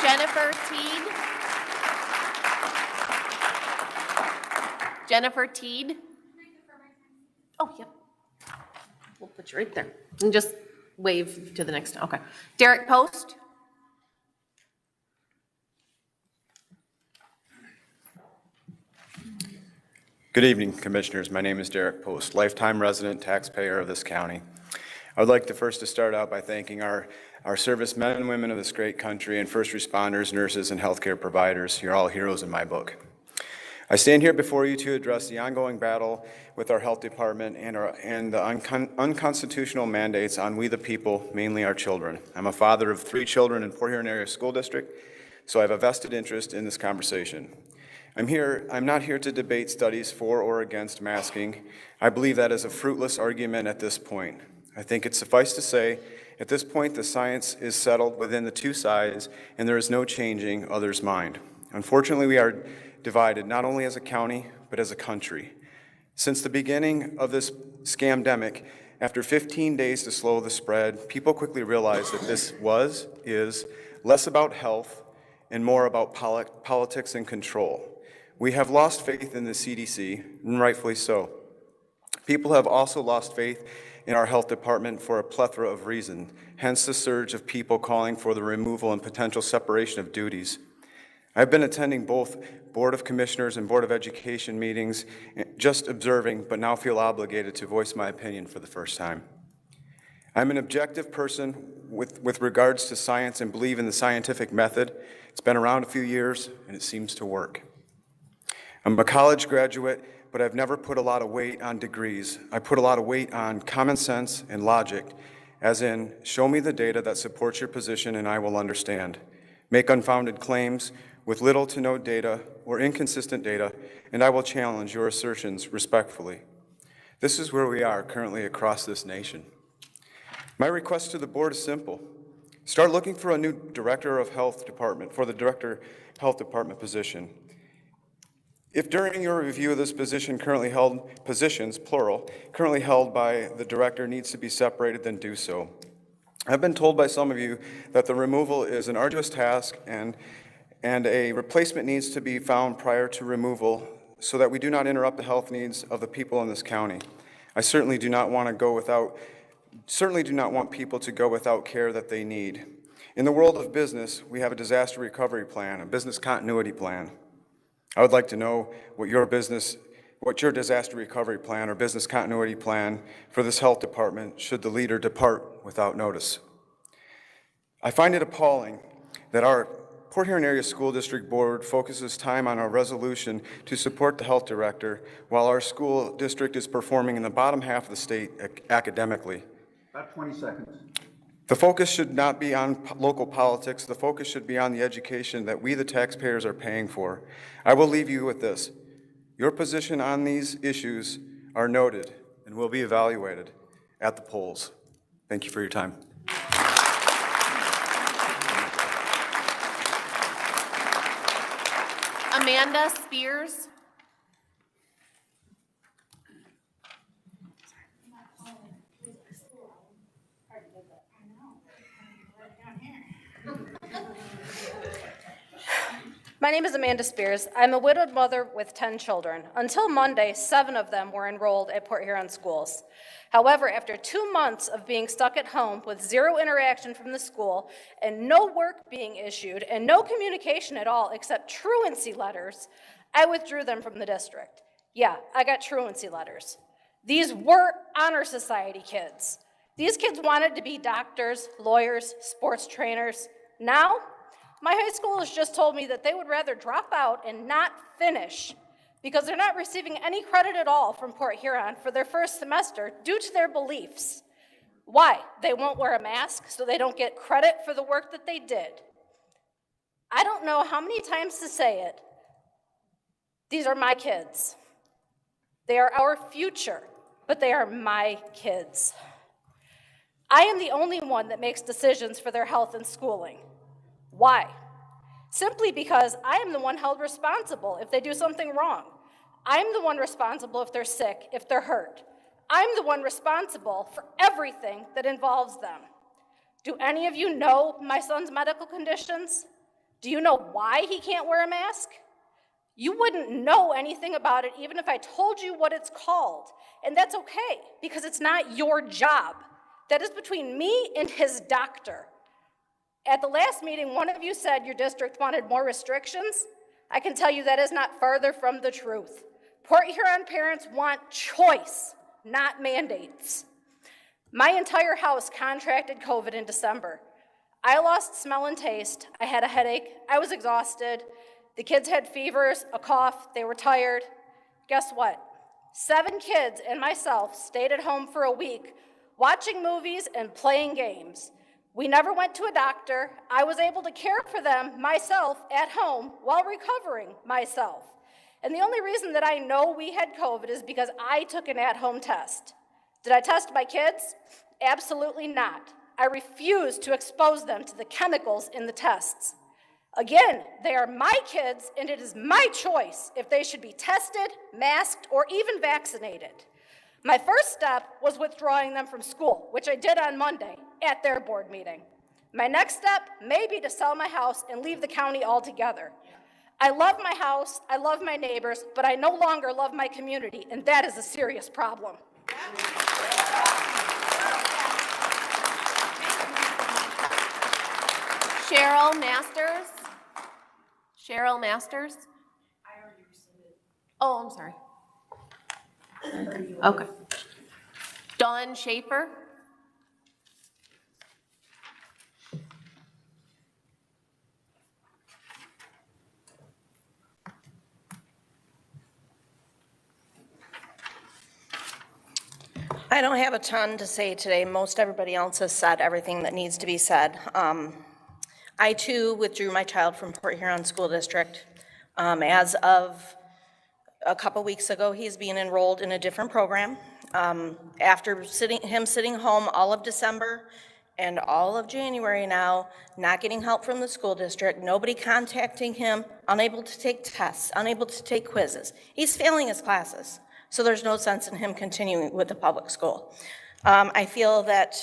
Speaker 3: Jennifer Teed. Jennifer Teed. Oh, yep. We'll put you right there. And just wave to the next, okay. Derek Post.
Speaker 10: Good evening, Commissioners. My name is Derek Post, lifetime resident taxpayer of this county. I would like to start out by thanking our servicemen and women of this great country and first responders, nurses, and healthcare providers. You're all heroes in my book. I stand here before you to address the ongoing battle with our health department and the unconstitutional mandates on we the people, mainly our children. I'm a father of 3 children in Port Huron Area School District, so I have a vested interest in this conversation. I'm not here to debate studies for or against masking. I believe that is a fruitless argument at this point. I think it's suffice to say, at this point, the science is settled within the 2 sides, and there is no changing others' mind. Unfortunately, we are divided not only as a county, but as a country. Since the beginning of this scamdemic, after 15 days to slow the spread, people quickly realized that this is less about health and more about politics and control. We have lost faith in the CDC, and rightfully so. People have also lost faith in our health department for a plethora of reasons, hence the surge of people calling for the removal and potential separation of duties. I've been attending both Board of Commissioners and Board of Education meetings, just observing, but now feel obligated to voice my opinion for the first time. I'm an objective person with regards to science and believe in the scientific method. It's been around a few years, and it seems to work. I'm a college graduate, but I've never put a lot of weight on degrees. I put a lot of weight on common sense and logic, as in, show me the data that supports your position and I will understand. Make unfounded claims with little to no data or inconsistent data, and I will challenge your assertions respectfully. This is where we are currently across this nation. My request to the board is simple. Start looking for a new director of health department, for the director health department position. If during your review of this position currently held, positions, plural, currently held by the director needs to be separated, then do so. I've been told by some of you that the removal is an arduous task and a replacement needs to be found prior to removal so that we do not interrupt the health needs of the people in this county. I certainly do not want people to go without care that they need. In the world of business, we have a disaster recovery plan, a business continuity plan. I would like to know what your disaster recovery plan or business continuity plan for this health department should the leader depart without notice. I find it appalling that our Port Huron Area School District Board focuses time on a resolution to support the health director while our school district is performing in the bottom half of the state academically.
Speaker 7: About 20 seconds.
Speaker 10: The focus should not be on local politics. The focus should be on the education that we, the taxpayers, are paying for. I will leave you with this. Your position on these issues are noted and will be evaluated at the polls. Thank you for your time.
Speaker 3: Amanda Spears.
Speaker 22: My name is Amanda Spears. I'm a widowed mother with 10 children. Until Monday, 7 of them were enrolled at Port Huron schools. However, after 2 months of being stuck at home with 0 interaction from the school and no work being issued and no communication at all except truancy letters, I withdrew them from the district. Yeah, I got truancy letters. These were honor society kids. These kids wanted to be doctors, lawyers, sports trainers. Now, my high school has just told me that they would rather drop out and not finish because they're not receiving any credit at all from Port Huron for their first semester due to their beliefs. Why? They won't wear a mask so they don't get credit for the work that they did. I don't know how many times to say it. These are my kids. They are our future, but they are my kids. I am the only one that makes decisions for their health and schooling. Why? Simply because I am the one held responsible if they do something wrong. I'm the one responsible if they're sick, if they're hurt. I'm the one responsible for everything that involves them. Do any of you know my son's medical conditions? Do you know why he can't wear a mask? You wouldn't know anything about it even if I told you what it's called. And that's okay, because it's not your job. That is between me and his doctor. At the last meeting, one of you said your district wanted more restrictions. I can tell you that is not further from the truth. Port Huron parents want choice, not mandates. My entire house contracted COVID in December. I lost smell and taste. I had a headache. I was exhausted. The kids had fevers, a cough. They were tired. Guess what? 7 kids and myself stayed at home for a week, watching movies and playing games. We never went to a doctor. I was able to care for them myself at home while recovering myself. And the only reason that I know we had COVID is because I took an at-home test. Did I test my kids? Absolutely not. I refuse to expose them to the chemicals in the tests. Again, they are my kids, and it is my choice if they should be tested, masked, or even vaccinated. My first step was withdrawing them from school, which I did on Monday at their board meeting. My next step may be to sell my house and leave the county altogether. I love my house, I love my neighbors, but I no longer love my community, and that is a serious problem.
Speaker 3: Cheryl Masters? Cheryl Masters? I already rescinded. Oh, I'm sorry. Okay. Dawn Schaefer?
Speaker 1: I don't have a ton to say today. Most everybody else has said everything that needs to be said. I too withdrew my child from Port Huron School District. As of a couple weeks ago, he's being enrolled in a different program. After sitting home all of December and all of January now, not getting help from the school district, nobody contacting him, unable to take tests, unable to take quizzes. He's failing his classes, so there's no sense in him continuing with the public school. I feel that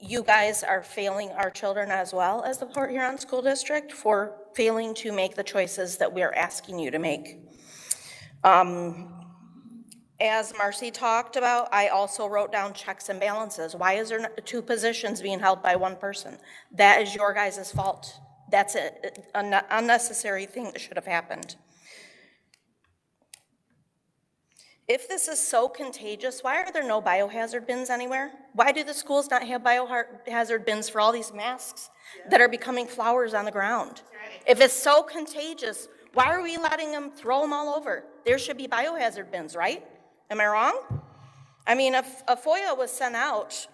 Speaker 1: you guys are failing our children as well as the Port Huron School District for failing to make the choices that we are asking you to make. As Marcy talked about, I also wrote down checks and balances. Why is there 2 positions being held by 1 person? That is your guys' fault. That's an unnecessary thing that should have happened. If this is so contagious, why are there no biohazard bins anywhere? Why do the schools not have biohazard bins for all these masks that are becoming flowers on the ground? If it's so contagious, why are we letting them throw them all over? There should be biohazard bins, right? Am I wrong? I mean, if a FOIA was sent out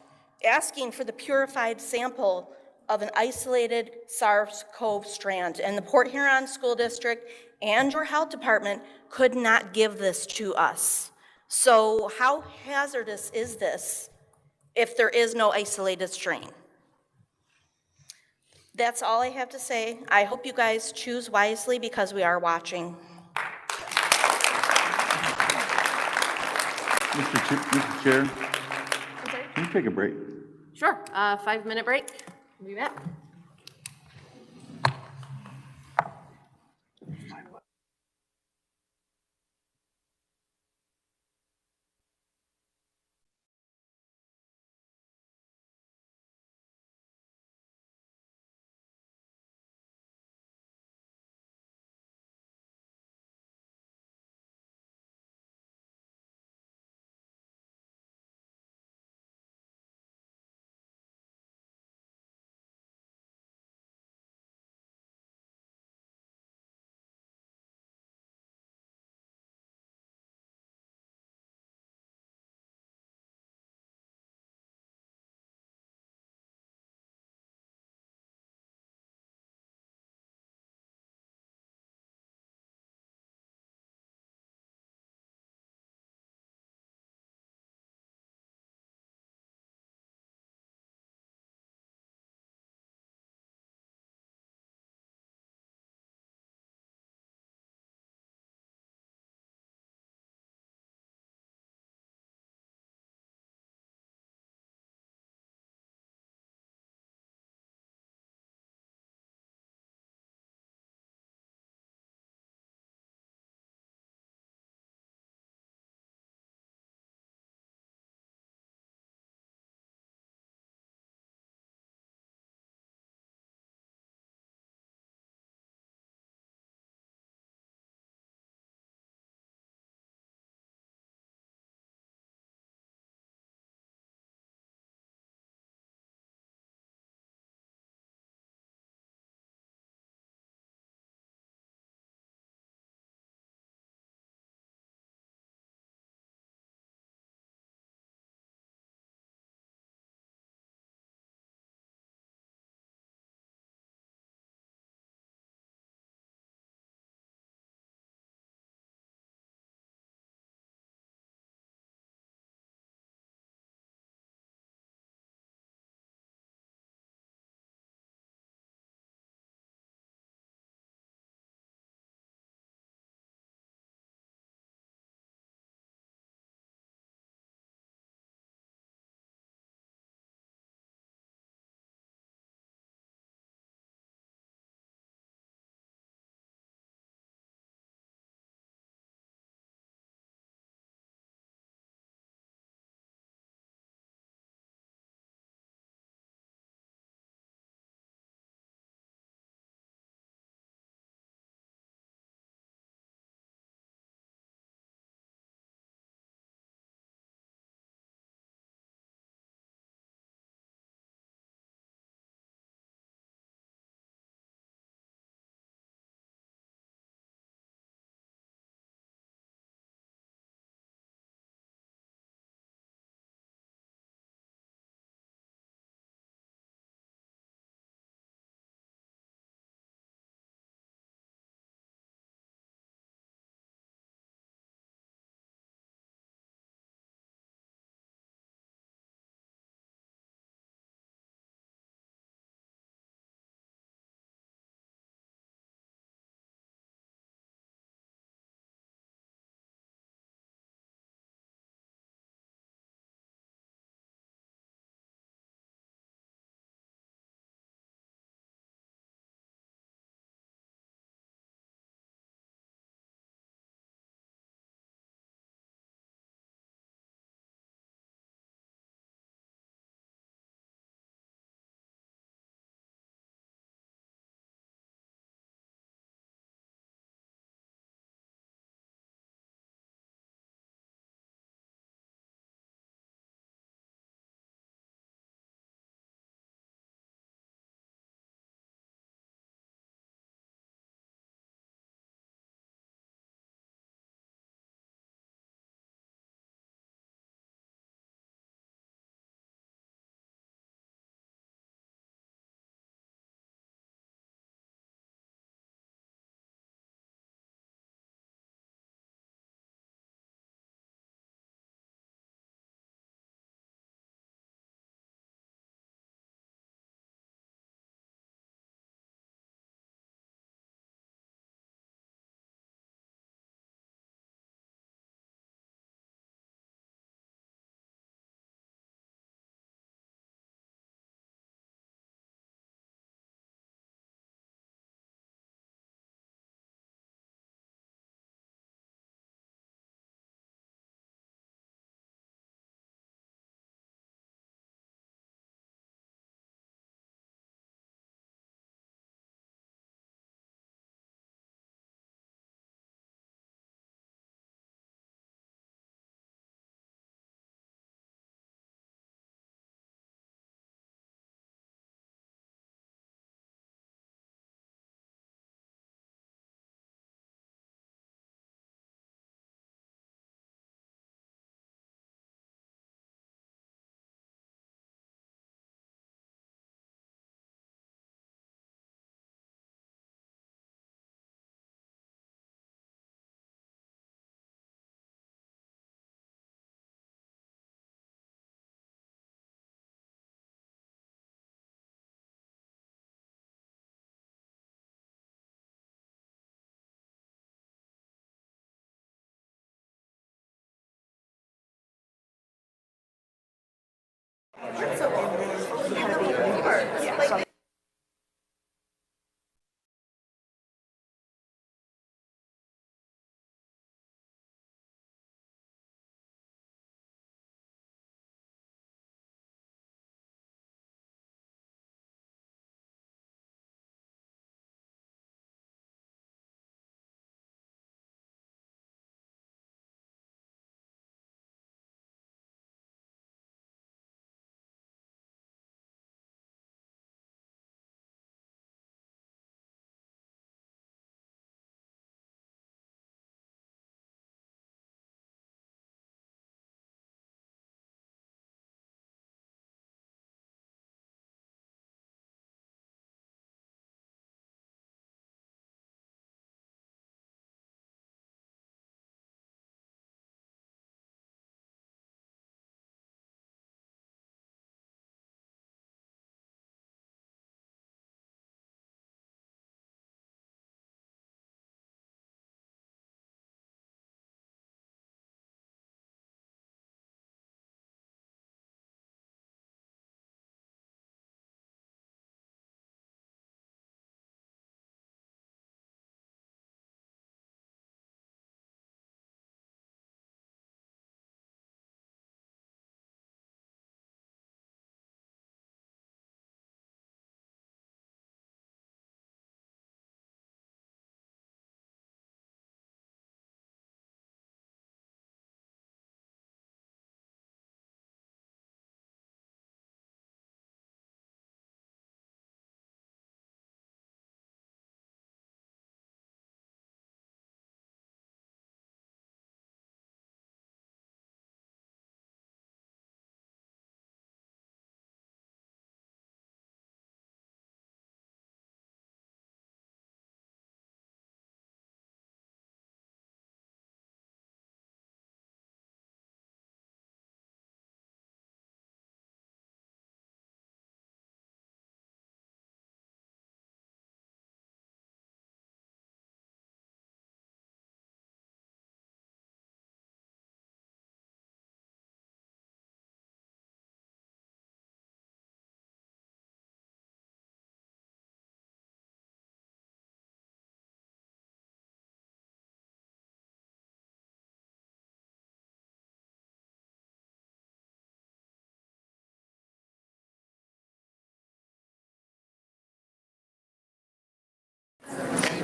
Speaker 1: asking for the purified sample of an isolated SARS-CoV strand, and the Port Huron School District and your health department could not give this to us. So how hazardous is this if there is no isolated strain? That's all I have to say. I hope you guys choose wisely because we are watching.
Speaker 4: Mr. Chair, can you take a break?
Speaker 3: Sure, 5-minute break. We'll be back.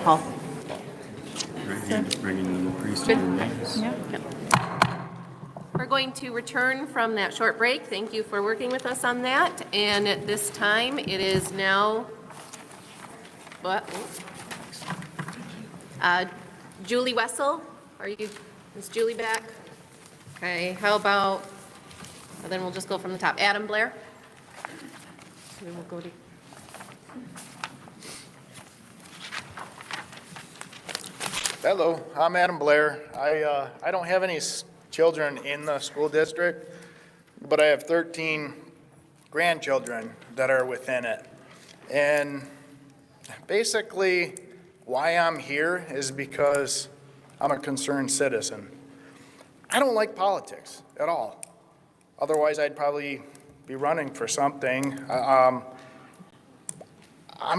Speaker 19: Paul?
Speaker 4: Bringing the priest to the names.
Speaker 3: We're going to return from that short break. Thank you for working with us on that. And at this time, it is now, Julie Wessel. Is Julie back? Okay, how about, well, then we'll just go from the top. Adam Blair. We will go to.
Speaker 9: Hello, I'm Adam Blair. I don't have any children in the school district, but I have 13 grandchildren that are within it. And basically, why I'm here is because I'm a concerned citizen. I don't like politics at all. Otherwise, I'd probably be running for something. I'm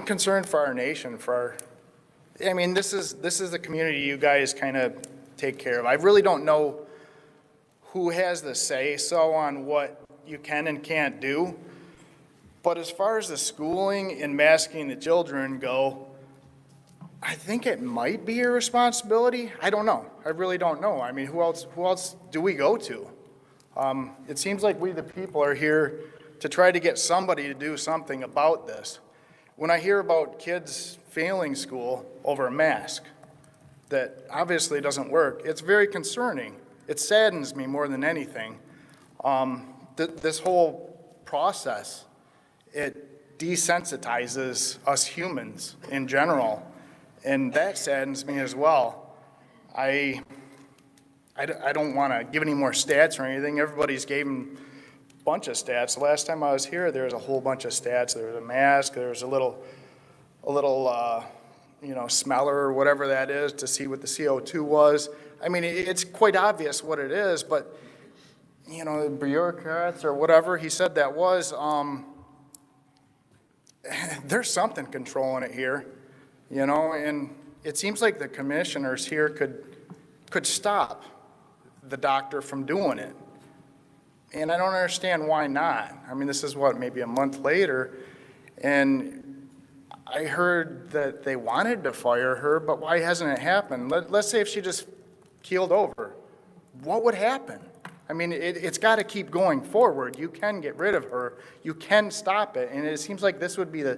Speaker 9: concerned for our nation, this is the community you guys kind of take care of. I really don't know who has the say-so on what you can and can't do. But as far as the schooling and masking the children go, I think it might be your responsibility. I don't know. I really don't know. I mean, who else do we go to? It seems like we the people are here to try to get somebody to do something about this. When I hear about kids failing school over a mask that obviously doesn't work, it's very concerning. It saddens me more than anything. This whole process, it desensitizes us humans in general, and that saddens me as well. I don't want to give any more stats or anything. Everybody's given a bunch of stats. The last time I was here, there was a whole bunch of stats. There was a mask, there was a little smeller or whatever that is to see what the CO2 was. I mean, it's quite obvious what it is, but bureaucrats or whatever he said that was, there's something controlling it here, and it seems like the commissioners here could stop the doctor from doing it. And I don't understand why not. I mean, this is what, maybe a month later, and I heard that they wanted to fire her, but why hasn't it happened? Let's say if she just keeled over, what would happen? I mean, it's got to keep going forward. You can get rid of her. You can stop it. And it seems like this would be the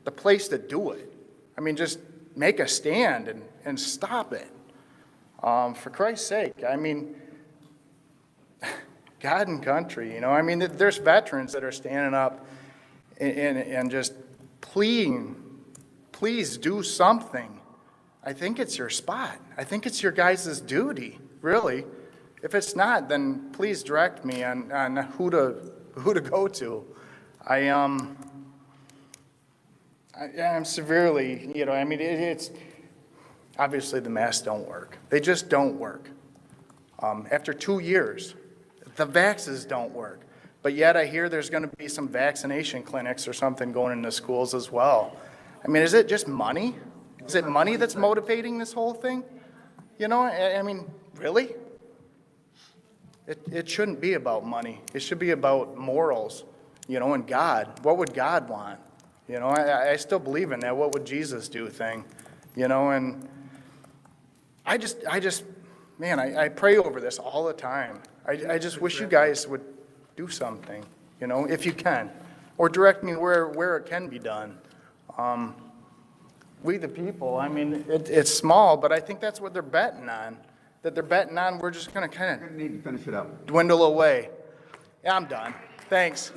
Speaker 9: place to do it. I mean, just make a stand and stop it. For Christ's sake, I mean, God and country, I mean, there's veterans that are standing up and just pleading, please do something. I think it's your spot. I think it's your guys' duty, really. If it's not, then please direct me on who to go to. I'm severely, I mean, it's obviously the masks don't work. They just don't work. After 2 years, the vaxes don't work. But yet I hear there's going to be some vaccination clinics or something going into schools as well. I mean, is it just money? Is it money that's motivating this whole thing? I mean, really? It shouldn't be about money. It should be about morals, and God. What would God want? I still believe in that. What would Jesus do thing? And I just, man, I pray over this all the time. I just wish you guys would do something, if you can, or direct me where it can be done. We the people, I mean, it's small, but I think that's what they're betting on. That they're betting on, we're just going to kind of
Speaker 7: need to finish it up.
Speaker 9: Dwindle away. Yeah, I'm done. Thanks.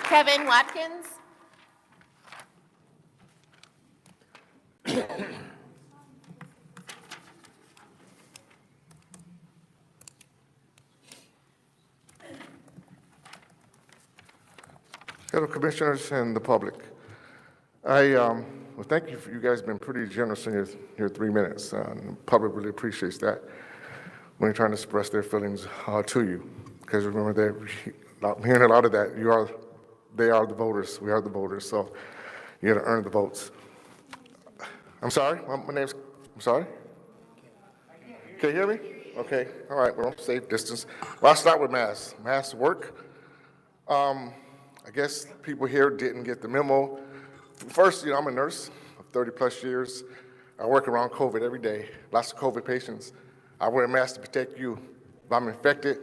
Speaker 3: Kevin Watkins.
Speaker 11: Hello, commissioners and the public. Well, thank you. You guys have been pretty generous in your 3 minutes. The public really appreciates that when you're trying to express their feelings to you. Because remember, I'm hearing a lot of that. They are the voters. We are the voters. So you got to earn the votes. I'm sorry. I'm sorry. Can you hear me? Okay. All right. Well, safe distance. Well, I'll start with masks. Masks work. I guess people here didn't get the memo. First, I'm a nurse of 30 plus years. I work around COVID every day, lots of COVID patients. I wear a mask to protect you. If I'm infected,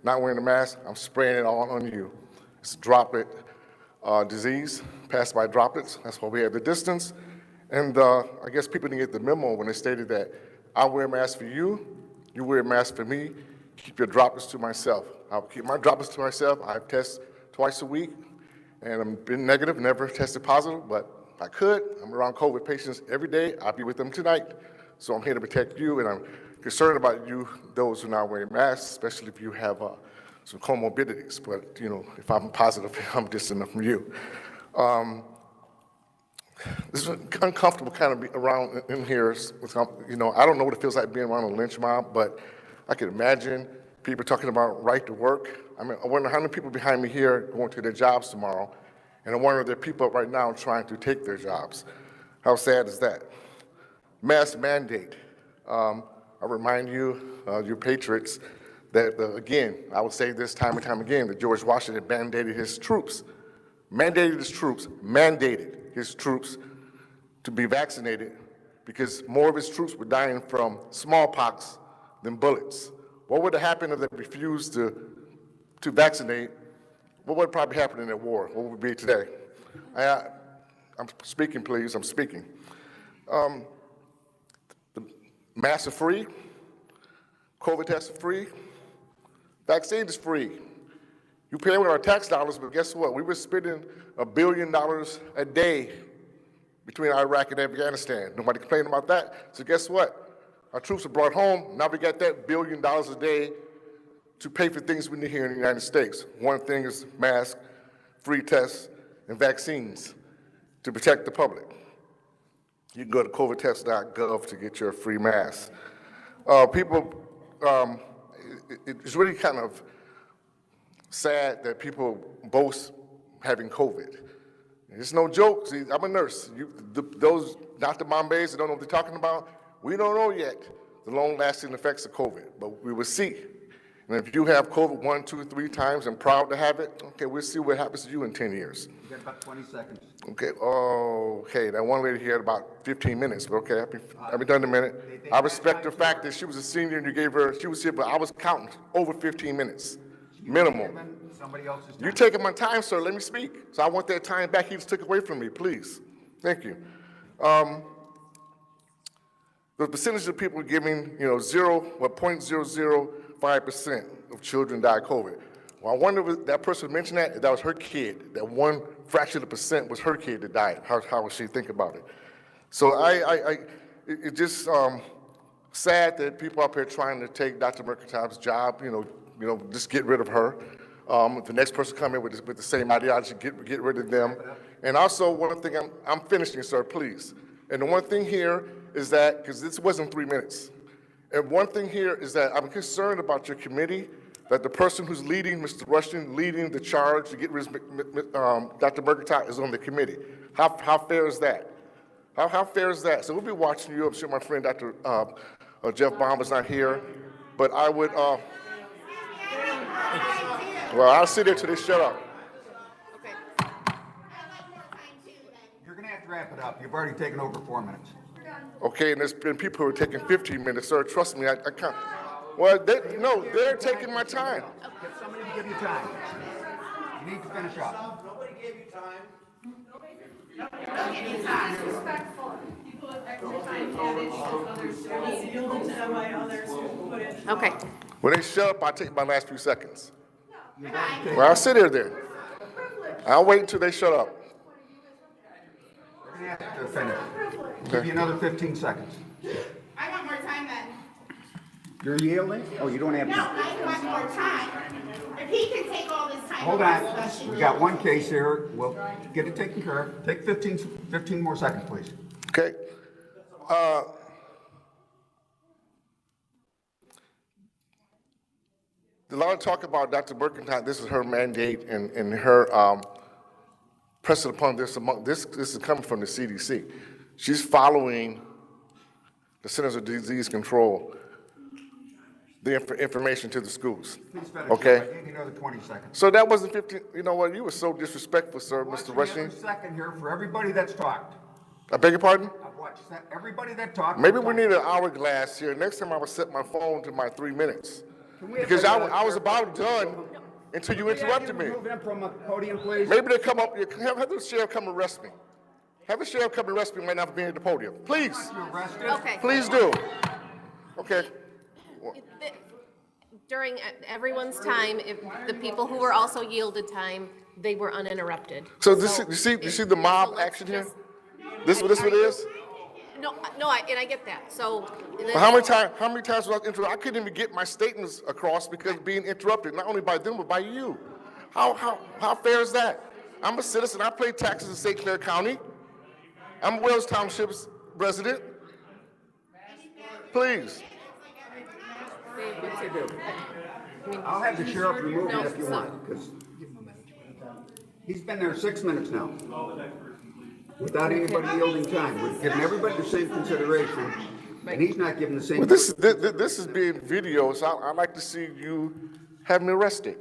Speaker 11: not wearing a mask, I'm spraying it all on you. It's a droplet disease, passed by droplets. That's why we have the distance. And I guess people didn't get the memo when they stated that I wear a mask for you, you wear a mask for me, keep your droplets to myself. I'll keep my droplets to myself. I test twice a week. And I've been negative, never tested positive, but I could. I'm around COVID patients every day. I'll be with them tonight. So I'm here to protect you, and I'm concerned about you, those who are not wearing masks, especially if you have some comorbidities. But, if I'm positive, I'm distant from you. This is uncomfortable kind of be around in here. I don't know what it feels like being around a lynch mob, but I can imagine people talking about right to work. I mean, I wonder how many people behind me here going to their jobs tomorrow, and I wonder if there are people right now trying to take their jobs. How sad is that? Mask mandate. I remind you, you patriots, that again, I would say this time and time again, that George Washington mandated his troops to be vaccinated because more of his troops were dying from smallpox than bullets. What would have happened if they refused to vaccinate? What would probably happen in that war? What would it be today? I'm speaking, please. I'm speaking. The masks are free. COVID tests are free. Vaccine is free. You pay with our tax dollars, but guess what? We were spending $1 billion a day between Iraq and Afghanistan. Nobody complained about that. So guess what? Our troops are brought home. Now we got that $1 billion a day to pay for things we need here in the United States. One thing is masks, free tests, and vaccines to protect the public. You can go to covidtest.gov to get your free mask. It's really kind of sad that people boast having COVID. It's no joke. See, I'm a nurse. Those Dr. Bombays that don't know what they're talking about, we don't know yet the long-lasting effects of COVID, but we will see. And if you have COVID 1, 2, 3 times and proud to have it, okay, we'll see what happens to you in 10 years.
Speaker 7: You got about 20 seconds.
Speaker 11: Okay, okay, that one lady here had about 15 minutes, but okay, I'll be done in a minute. I respect the fact that she was a senior and you gave her, she was here, but I was counting over 15 minutes, minimum.
Speaker 7: Somebody else's time.
Speaker 11: You're taking my time, sir, let me speak. So I want that time back, he just took away from me, please. Thank you. The percentage of people giving, 0.005% of children die of COVID. Well, I wonder if that person mentioned that, if that was her kid, that one fraction of the percent was her kid that died. How would she think about it? So it's just sad that people up here trying to take Dr. Mercantile's job, just get rid of her. The next person come in with the same ideology, get rid of them. And also one thing, I'm finishing, sir, please. And the one thing here is that, because this wasn't 3 minutes, and one thing here is that I'm concerned about your committee, that the person who's leading, Mr. Rushing, leading the charge to get rid of Dr. Mercantile is on the committee. How fair is that? How fair is that? So we'll be watching you. I'm sure my friend Dr. Jeff Baum is not here, but I would, well, I'll sit there till they shut up.
Speaker 7: You're going to have to wrap it up. You've already taken over 4 minutes.
Speaker 11: Okay, and there's been people who are taking 15 minutes, sir. Trust me, I can't. Well, they're taking my time.
Speaker 7: Get somebody to give you time. You need to finish up.
Speaker 8: Nobody gave you time.
Speaker 3: Okay.
Speaker 11: When they shut up, I'll take my last few seconds. Well, I'll sit here then. I'll wait until they shut up.
Speaker 7: We're going to have to finish. Give you another 15 seconds.
Speaker 12: I want more time then.
Speaker 7: You're yielding? Oh, you don't have
Speaker 12: No,
Speaker 7: to.
Speaker 12: I want more time. If he can take all this time.
Speaker 7: Hold on. We got one case here. We'll get it taken care of. Take 15 more seconds, please.
Speaker 11: Okay. A lot of talk about Dr. Mercantile. This is her mandate and her pressing upon this. This is coming from the CDC. She's following the Centers of Disease Control, the information to the schools.
Speaker 7: Please finish.
Speaker 11: Okay.
Speaker 7: I gave you another 20 seconds.
Speaker 11: So that wasn't 15. You know what? You were so disrespectful, sir,
Speaker 7: Watch
Speaker 11: Mr. Rushing.
Speaker 7: every second here for everybody that's talked.
Speaker 11: I beg your pardon?
Speaker 7: I've watched everybody that talked.
Speaker 11: Maybe we need an hourglass here. Next time I will set my phone to my 3 minutes. Because I was about done until you interrupted me.
Speaker 7: Move them from a podium, please.
Speaker 11: Maybe they come up, have the sheriff come arrest me. Have the sheriff come arrest me right now for being at the podium. Please.
Speaker 3: Okay.
Speaker 11: Please do. Okay.
Speaker 3: During everyone's time, if the people who were also yielded time, they were uninterrupted.
Speaker 11: So you see the mob action here? This what it is?
Speaker 3: No, and I get that. So.
Speaker 11: But how many times was I interrupted? I couldn't even get my statements across because being interrupted, not only by them, but by you. How fair is that? I'm a citizen. I pay taxes in St. Clair County. I'm Wells Township's resident. Please.
Speaker 7: I'll have the sheriff remove him if you want, because he's been there 6 minutes now. Without anybody yielding time. We're giving everybody the same consideration, and he's not giving the same.
Speaker 11: Well, this is being videoed, so I'd like to see you have me arrested.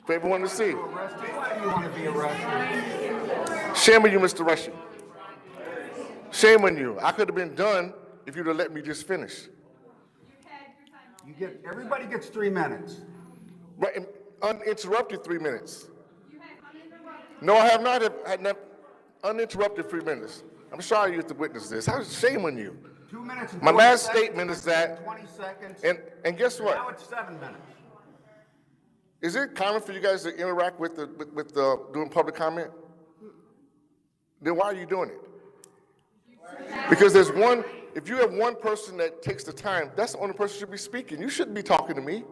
Speaker 11: For everyone to see.
Speaker 7: Why do you want to be arrested?
Speaker 11: Shame on you, Mr. Rushing. Shame on you. I could have been done if you'd have let me just finish.
Speaker 7: Everybody gets 3 minutes.
Speaker 11: Right, uninterrupted 3 minutes. No, I have not had uninterrupted 3 minutes. I'm sorry you have to witness this. Shame on you.
Speaker 7: 2 minutes.
Speaker 11: My last statement is that.
Speaker 7: 20 seconds.
Speaker 11: And guess what?
Speaker 7: Now it's 7 minutes.
Speaker 11: Is it common for you guys to interact with doing public comment? Then why are you doing it? Because if you have one person that takes the time, that's the only person who should be speaking. You shouldn't be talking to me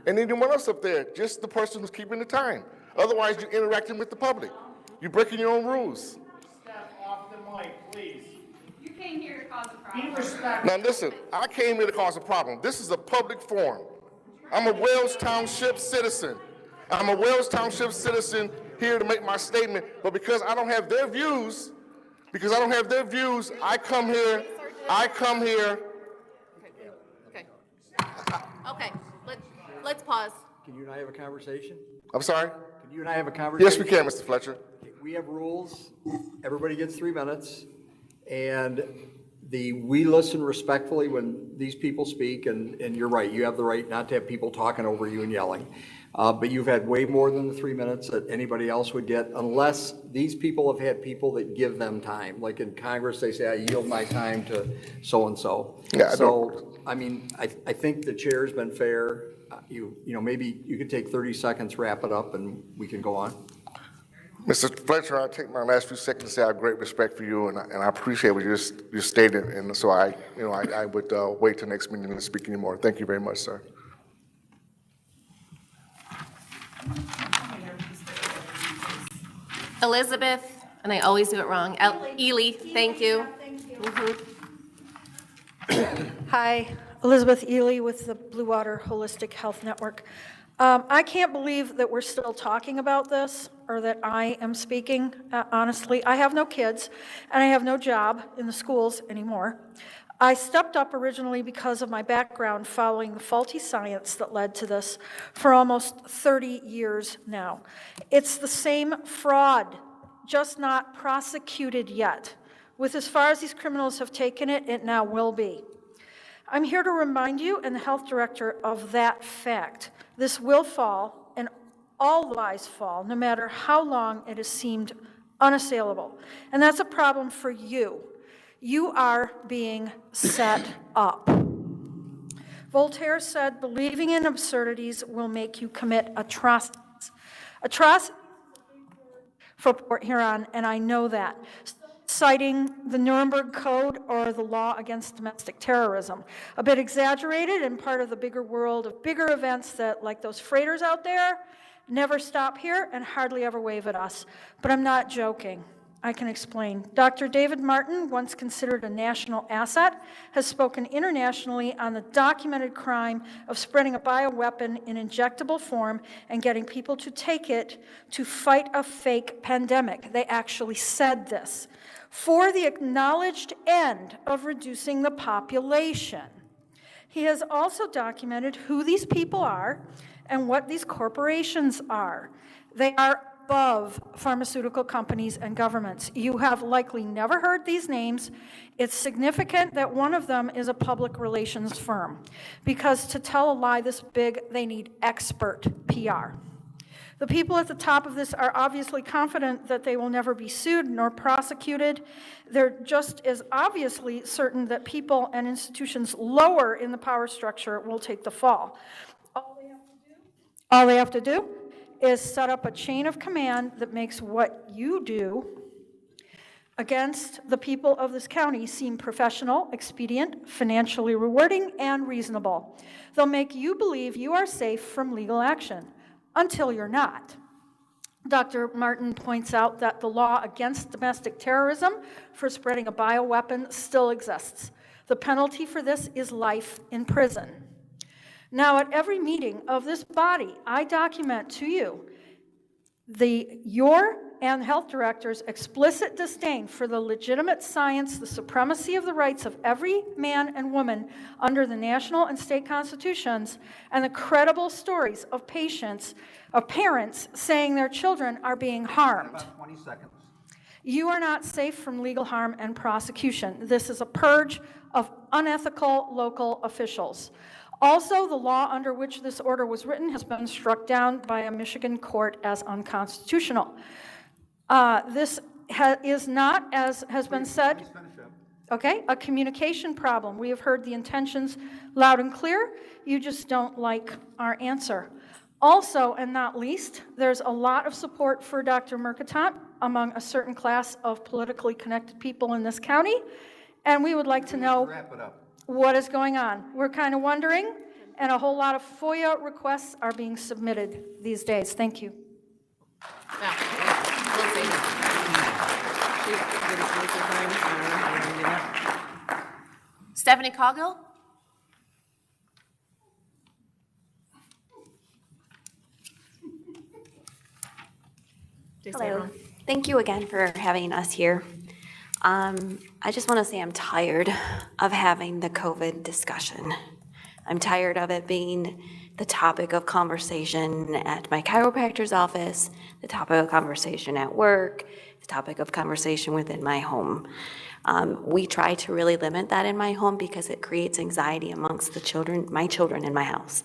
Speaker 11: and anyone else up there, just the person who's keeping the time. Otherwise, you're interacting with the public. You're breaking your own rules.
Speaker 8: Step off the mic, please.
Speaker 18: came here to cause a problem.
Speaker 11: Now listen, I came here to cause a problem. This is a public forum. I'm a Wells Township citizen. I'm a Wells Township citizen here to make my statement, but because I don't have their views, I come here.
Speaker 3: Okay, let's pause.
Speaker 8: Can you and I have a conversation?
Speaker 11: I'm sorry?
Speaker 8: Can you and I have a conversation?
Speaker 11: Yes, we can, Mr. Fletcher.
Speaker 8: We have rules. Everybody gets 3 minutes. And we listen respectfully when these people speak, and you're right, you have the right not to have people talking over you and yelling. But you've had way more than the 3 minutes that anybody else would get, unless these people have had people that give them time. Like in Congress, they say, I yield my time to so-and-so.
Speaker 11: Yeah,
Speaker 8: So, I mean, I think the chair's been fair. You know, maybe you could take 30 seconds, wrap it up, and we can go on.
Speaker 11: Mr. Fletcher, I'll take my last few seconds to say I have great respect for you, and I appreciate what you stated, and so I would wait till next meeting to speak anymore. Thank you very much, sir.
Speaker 3: Elizabeth, and I always do it wrong. Ely, thank you.
Speaker 13: Hi, Elizabeth Ely with the Blue Water Holistic Health Network. I can't believe that we're still talking about this, or that I am speaking, honestly. I have no kids, and I have no job in the schools anymore. I stepped up originally because of my background following the faulty science that led to this for almost 30 years now. It's the same fraud, just not prosecuted yet. With as far as these criminals have taken it, it now will be. I'm here to remind you and the health director of that fact. This will fall, and all lies fall, no matter how long it has seemed unassailable. And that's a problem for you. You are being set up. Voltaire said, believing in absurdities will make you commit atrocities. Atrocities for Port Huron, and I know that. Citing the Nuremberg Code or the law against domestic terrorism. A bit exaggerated and part of the bigger world of bigger events that, like those freighters out there, never stop here and hardly ever wave at us. But I'm not joking. I can explain. Dr. David Martin, once considered a national asset, has spoken internationally on the documented crime of spreading a bioweapon in injectable form and getting people to take it to fight a fake pandemic. They actually said this. For the acknowledged end of reducing the population. He has also documented who these people are and what these corporations are. They are above pharmaceutical companies and governments. You have likely never heard these names. It's significant that one of them is a public relations firm, because to tell a lie this big, they need expert PR. The people at the top of this are obviously confident that they will never be sued nor prosecuted. They're just as obviously certain that people and institutions lower in the power structure will take the fall. All they have to do is set up a chain of command that makes what you do against the people of this county seem professional, expedient, financially rewarding, and reasonable. They'll make you believe you are safe from legal action until you're not. Dr. Martin points out that the law against domestic terrorism for spreading a bioweapon still exists. The penalty for this is life in prison. Now, at every meeting of this body, I document to you your and health director's explicit disdain for the legitimate science, the supremacy of the rights of every man and woman under the national and state constitutions, and the credible stories of parents saying their children are being harmed.
Speaker 7: About 20 seconds.
Speaker 13: You are not safe from legal harm and prosecution. This is a purge of unethical local officials. Also, the law under which this order was written has been struck down by a Michigan court as unconstitutional. This is not, as has been said, okay, a communication problem. We have heard the intentions loud and clear. You just don't like our answer. Also, and not least, there's a lot of support for Dr. Mercatant among a certain class of politically connected people in this county, and we would like to know what is going on. We're kind of wondering, and a whole lot of FOIA requests are being submitted these days. Thank you.
Speaker 3: Yeah. Stephanie Coggill?
Speaker 14: Hello. Thank you again for having us here. I just want to say I'm tired of having the COVID discussion. I'm tired of it being the topic of conversation at my chiropractor's office, the topic of conversation at work, the topic of conversation within my home. We try to really limit that in my home because it creates anxiety amongst the children, my children in my house.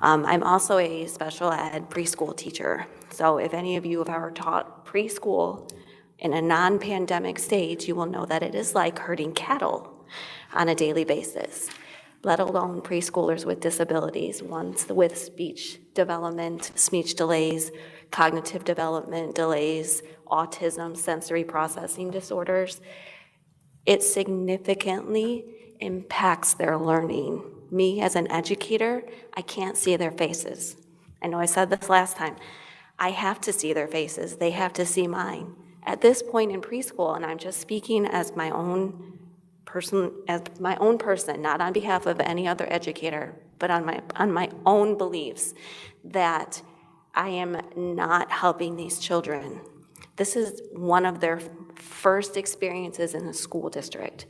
Speaker 14: I'm also a special ed preschool teacher. So if any of you have ever taught preschool in a non-pandemic stage, you will know that it is like herding cattle on a daily basis, let alone preschoolers with disabilities, ones with speech development, speech delays, cognitive development delays, autism, sensory processing disorders. It significantly impacts their learning. Me, as an educator, I can't see their faces. I know I said this last time. I have to see their faces. They have to see mine. At this point in preschool, and I'm just speaking as my own person, not on behalf of any other educator, but on my own beliefs, that I am not helping these children. This is one of their first experiences in a school district.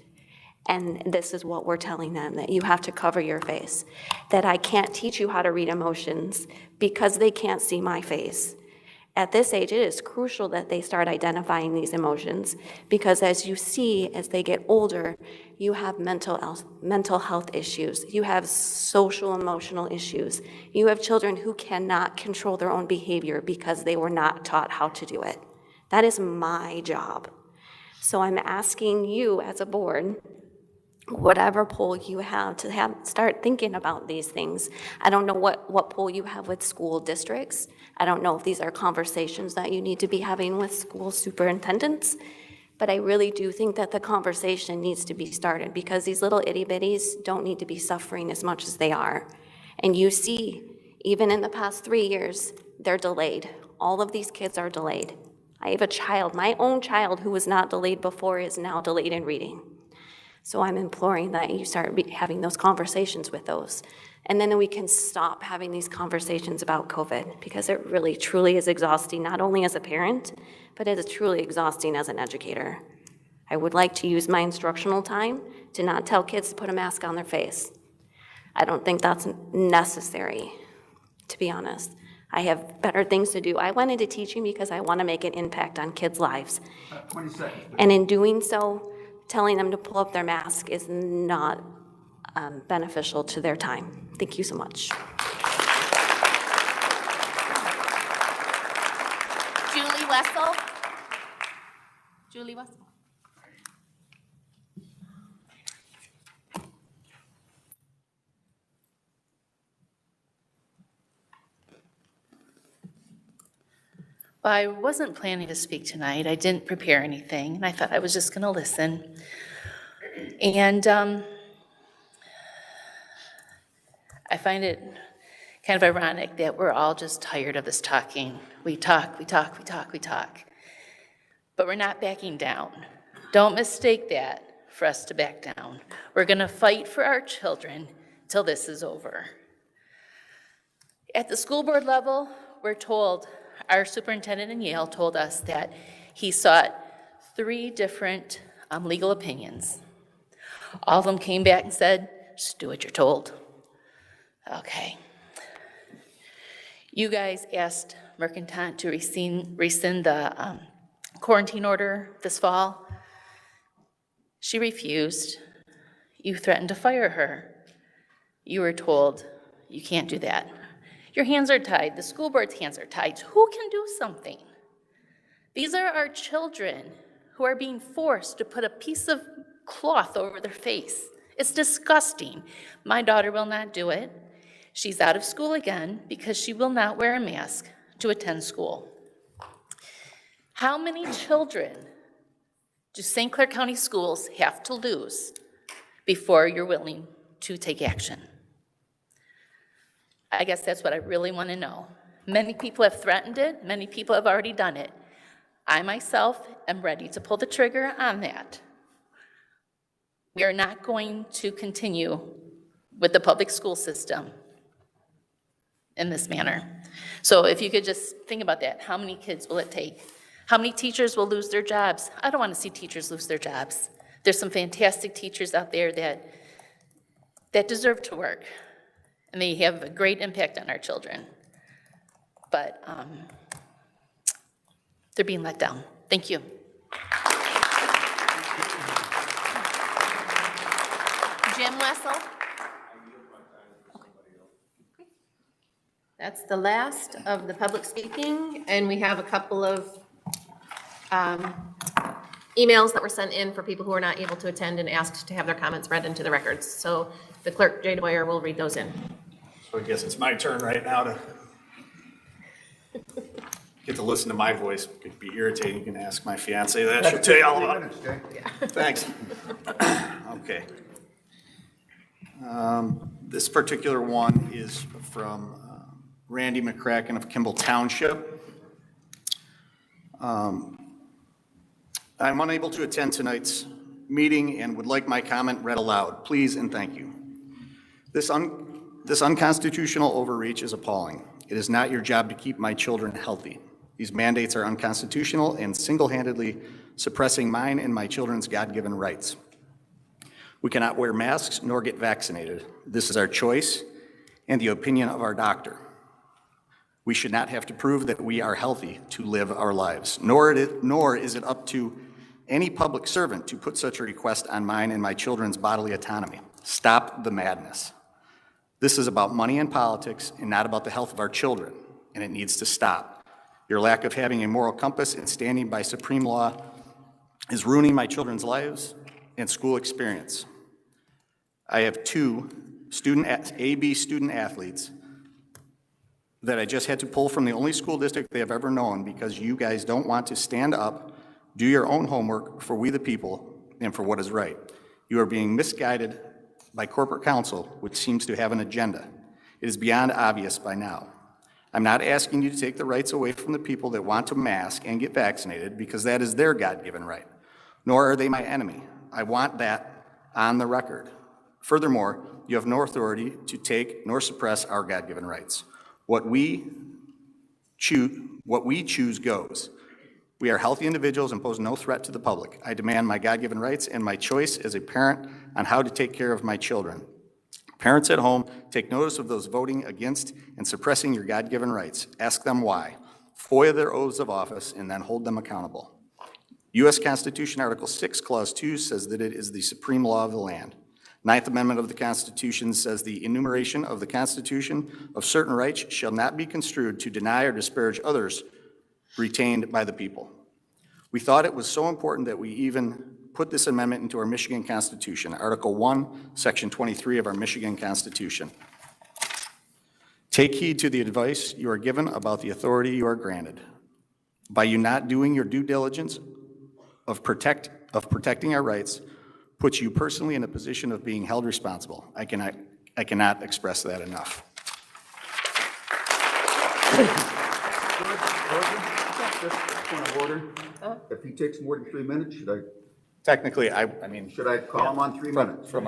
Speaker 14: And this is what we're telling them, that you have to cover your face, that I can't teach you how to read emotions because they can't see my face. At this age, it is crucial that they start identifying these emotions because as you see, as they get older, you have mental health issues. You have social emotional issues. You have children who cannot control their own behavior because they were not taught how to do it. That is my job. So I'm asking you as a board, whatever poll you have, to start thinking about these things. I don't know what poll you have with school districts. I don't know if these are conversations that you need to be having with school superintendents, but I really do think that the conversation needs to be started because these little itty bitties don't need to be suffering as much as they are. And you see, even in the past 3 years, they're delayed. All of these kids are delayed. I have a child, my own child, who was not delayed before is now delayed in reading. So I'm imploring that you start having those conversations with those. And then we can stop having these conversations about COVID because it really, truly is exhausting, not only as a parent, but it is truly exhausting as an educator. I would like to use my instructional time to not tell kids to put a mask on their face. I don't think that's necessary, to be honest. I have better things to do. I went into teaching because I want to make an impact on kids' lives.
Speaker 7: 20 seconds.
Speaker 14: And in doing so, telling them to pull up their mask is not beneficial to their time. Thank you so much.
Speaker 3: Julie Wessel? Julie Wessel?
Speaker 15: Well, I wasn't planning to speak tonight. I didn't prepare anything, and I thought I was just going to listen. And I find it kind of ironic that we're all just tired of this talking. We talk. But we're not backing down. Don't mistake that for us to back down. We're going to fight for our children till this is over. At the school board level, we're told, our superintendent in Yale told us that he sought 3 different legal opinions. All of them came back and said, just do what you're told. Okay. You guys asked Mercantile to rescind the quarantine order this fall. She refused. You threatened to fire her. You were told, you can't do that. Your hands are tied. The school board's hands are tied. Who can do something? These are our children who are being forced to put a piece of cloth over their face. It's disgusting. My daughter will not do it. She's out of school again because she will not wear a mask to attend school. How many children do St. Clair County schools have to lose before you're willing to take action? I guess that's what I really want to know. Many people have threatened it. Many people have already done it. I myself am ready to pull the trigger on that. We are not going to continue with the public school system in this manner. So if you could just think about that, how many kids will it take? How many teachers will lose their jobs? I don't want to see teachers lose their jobs. There's some fantastic teachers out there that deserve to work, and they have a great impact on our children. But they're being let down. Thank you.
Speaker 3: Jim Wessel? That's the last of the public speaking, and we have a couple of emails that were sent in for people who are not able to attend and asked to have their comments read into the records. So the clerk, Jay Dwyer, will read those in.
Speaker 5: So I guess it's my turn right now to get to listen to my voice. It could be irritating. You can ask my fiance that. She'll tell you all about it. Thanks. Okay. This particular one is from Randy McCracken of Kimball Township. I'm unable to attend tonight's meeting and would like my comment read aloud. Please and thank you. This unconstitutional overreach is appalling. It is not your job to keep my children healthy. These mandates are unconstitutional and single-handedly suppressing mine and my children's God-given rights. We cannot wear masks nor get vaccinated. This is our choice and the opinion of our doctor. We should not have to prove that we are healthy to live our lives, nor is it up to any public servant to put such a request on mine and my children's bodily autonomy. Stop the madness. This is about money and politics and not about the health of our children, and it needs to stop. Your lack of having a moral compass and standing by supreme law is ruining my children's lives and school experience. I have two AB student athletes that I just had to pull from the only school district they have ever known because you guys don't want to stand up, do your own homework for we the people and for what is right. You are being misguided by corporate counsel, which seems to have an agenda. It is beyond obvious by now. I'm not asking you to take the rights away from the people that want to mask and get vaccinated because that is their God-given right, nor are they my enemy. I want that on the record. Furthermore, you have no authority to take nor suppress our God-given rights. What we choose goes. We are healthy individuals and pose no threat to the public. I demand my God-given rights and my choice as a parent on how to take care of my children. Parents at home, take notice of those voting against and suppressing your God-given rights. Ask them why. FOIA their oaths of office and then hold them accountable. U.S. Constitution Article 6, Clause 2 says that it is the supreme law of the land. Ninth Amendment of the Constitution says the enumeration of the Constitution of certain rights shall not be construed to deny or disparage others retained by the people. We thought it was so important that we even put this amendment into our Michigan Constitution, Article 1, Section 23 of our Michigan Constitution. Take heed to the advice you are given about the authority you are granted. By you not doing your due diligence of protecting our rights, puts you personally in a position of being held responsible. I cannot express that enough.
Speaker 7: Just point of order. If he takes more than 3 minutes, should I?
Speaker 5: Technically, I mean.
Speaker 7: Should I call him on 3 minutes?
Speaker 5: From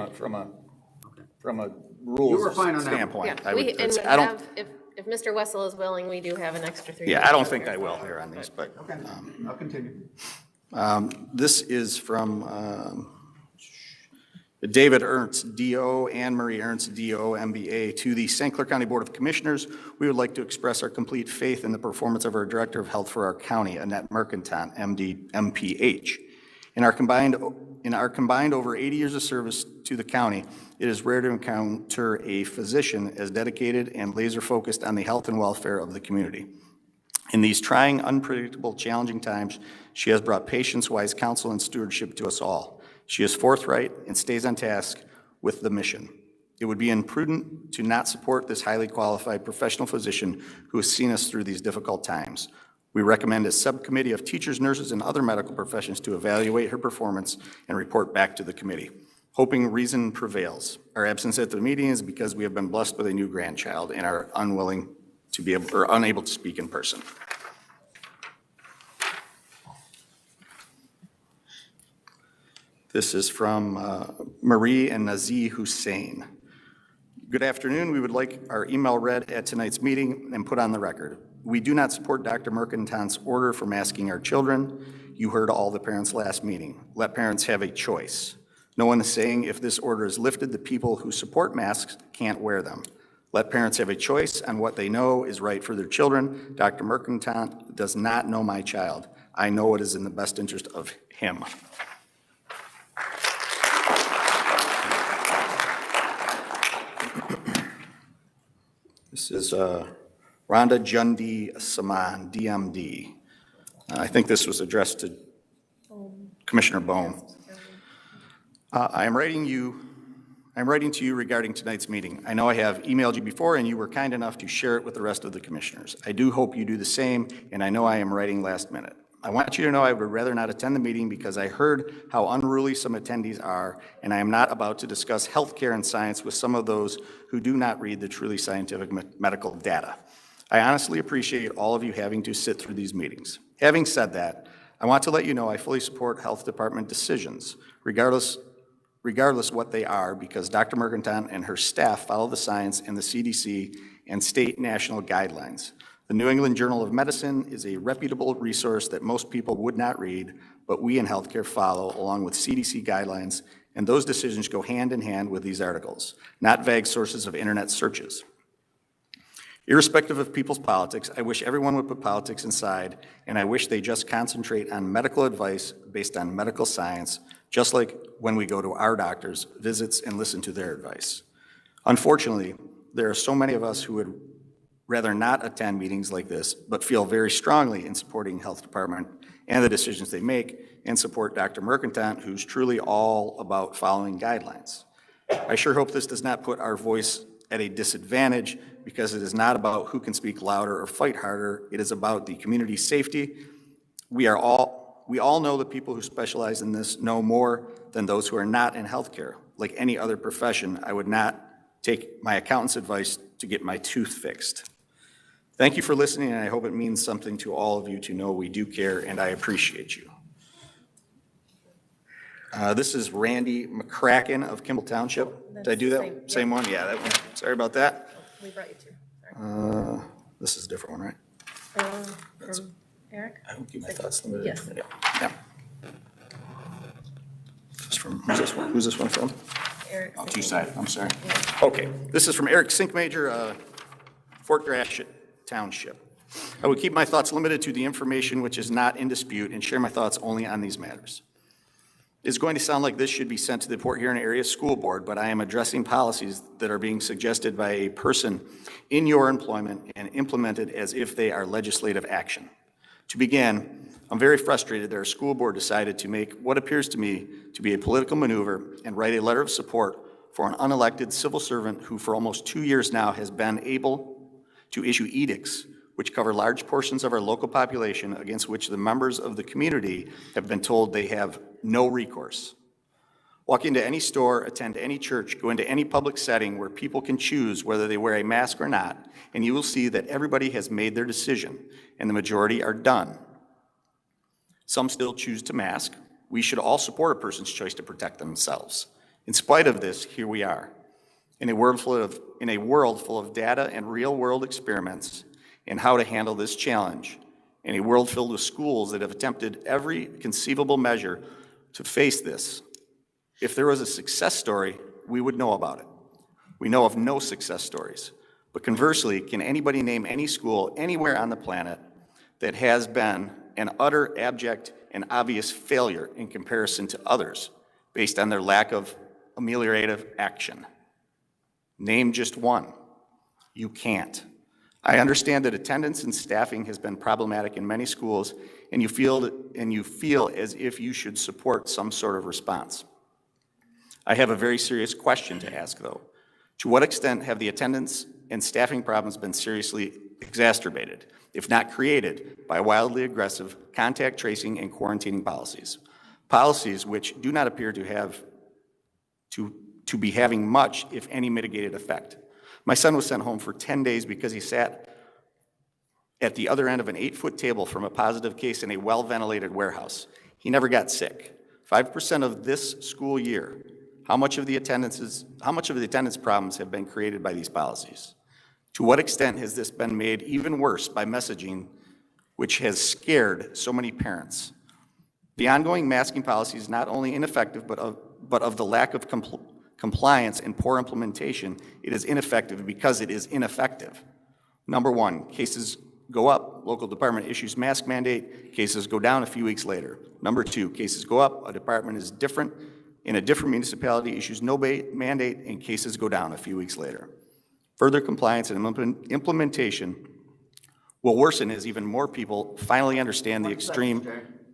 Speaker 5: a rules standpoint. I don't.
Speaker 3: If Mr. Wessel is willing, we do have an extra 3 minutes.
Speaker 5: Yeah, I don't think I will here on these, but.
Speaker 7: Okay, I'll continue.
Speaker 5: This is from David Ernst, DO, Anne Marie Ernst, DO, MBA. To the St. Clair County Board of Commissioners, we would like to express our complete faith in the performance of our Director of Health for our county, Annette Mercantant, MD, MPH. In our combined over 80 years of service to the county, it is rare to encounter a physician as dedicated and laser-focused on the health and welfare of the community. In these trying, unpredictable, challenging times, she has brought patience, wise counsel, and stewardship to us all. She is forthright and stays on task with the mission. It would be imprudent to not support this highly qualified professional physician who has seen us through these difficult times. We recommend a subcommittee of teachers, nurses, and other medical professions to evaluate her performance and report back to the committee. Hoping reason prevails. Our absence at the meeting is because we have been blessed with a new grandchild and are unable to speak in person. This is from Marie and Nazee Hussein. Good afternoon. We would like our email read at tonight's meeting and put on the record. We do not support Dr. Mercantant's order for masking our children. You heard all the parents last meeting. Let parents have a choice. No one is saying if this order is lifted, the people who support masks can't wear them. Let parents have a choice on what they know is right for their children. Dr. Mercantant does not know my child. I know what is in the best interest of him. This is Rhonda Jundi Saman, DMD. I think this was addressed to Commissioner Bohm. I'm writing to you regarding tonight's meeting. I know I have emailed you before, and you were kind enough to share it with the rest of the commissioners. I do hope you do the same, and I know I am writing last minute. I want you to know I would rather not attend the meeting because I heard how unruly some attendees are, and I am not about to discuss healthcare and science with some of those who do not read the truly scientific medical data. I honestly appreciate all of you having to sit through these meetings. Having said that, I want to let you know I fully support health department decisions, regardless what they are, because Dr. Mercantant and her staff follow the science and the CDC and state national guidelines. The New England Journal of Medicine is a reputable resource that most people would not read, but we in healthcare follow, along with CDC guidelines, and those decisions go hand in hand with these articles, not vague sources of internet searches. Irrespective of people's politics, I wish everyone would put politics aside, and I wish they just concentrate on medical advice based on medical science, just like when we go to our doctors' visits and listen to their advice. Unfortunately, there are so many of us who would rather not attend meetings like this, but feel very strongly in supporting health department and the decisions they make, and support Dr. Mercantant, who's truly all about following guidelines. I sure hope this does not put our voice at a disadvantage, because it is not about who can speak louder or fight harder. It is about the community's safety. We all know the people who specialize in this know more than those who are not in healthcare. Like any other profession, I would not take my accountant's advice to get my tooth fixed. Thank you for listening, and I hope it means something to all of you to know we do care, and I appreciate you. This is Randy McCracken of Kimball Township. Did I do that? Same one? Yeah, that one. Sorry about that.
Speaker 3: We brought you two.
Speaker 5: This is a different one, right?
Speaker 3: From Eric?
Speaker 5: I will keep my thoughts limited.
Speaker 3: Yes.
Speaker 5: Yeah. This is from, who's this one from?
Speaker 3: Eric.
Speaker 5: Oh, two-sided, I'm sorry. Okay, this is from Eric Sinkmajor, Fort Gratiot Township. I will keep my thoughts limited to the information which is not in dispute and share my thoughts only on these matters. It's going to sound like this should be sent to the Port Huron Area School Board, but I am addressing policies that are being suggested by a person in your employment and implemented as if they are legislative action. To begin, I'm very frustrated that our school board decided to make what appears to me to be a political maneuver and write a letter of support for an unelected civil servant who for almost 2 years now has been able to issue edicts which cover large portions of our local population against which the members of the community have been told they have no recourse. Walk into any store, attend any church, go into any public setting where people can choose whether they wear a mask or not, and you will see that everybody has made their decision, and the majority are done. Some still choose to mask. We should all support a person's choice to protect themselves. In spite of this, here we are, in a world full of data and real-world experiments in how to handle this challenge, in a world filled with schools that have attempted every conceivable measure to face this. If there was a success story, we would know about it. We know of no success stories. But conversely, can anybody name any school anywhere on the planet that has been an utter, abject, and obvious failure in comparison to others based on their lack of ameliorative action? Name just one. You can't. I understand that attendance and staffing has been problematic in many schools, and you feel as if you should support some sort of response. I have a very serious question to ask, though. To what extent have the attendance and staffing problems been seriously exacerbated, if not created, by wildly aggressive contact tracing and quarantining policies? Policies which do not appear to be having much, if any, mitigated effect. My son was sent home for 10 days because he sat at the other end of an 8-foot table from a positive case in a well-ventilated warehouse. He never got sick. 5% of this school year, how much of the attendance problems have been created by these policies? To what extent has this been made even worse by messaging which has scared so many parents? The ongoing masking policy is not only ineffective, but of the lack of compliance and poor implementation, it is ineffective because it is ineffective. Number one, cases go up, local department issues mask mandate, cases go down a few weeks later. Number two, cases go up, a department is different, in a different municipality issues no mandate, and cases go down a few weeks later. Further compliance and implementation will worsen as even more people finally understand the extreme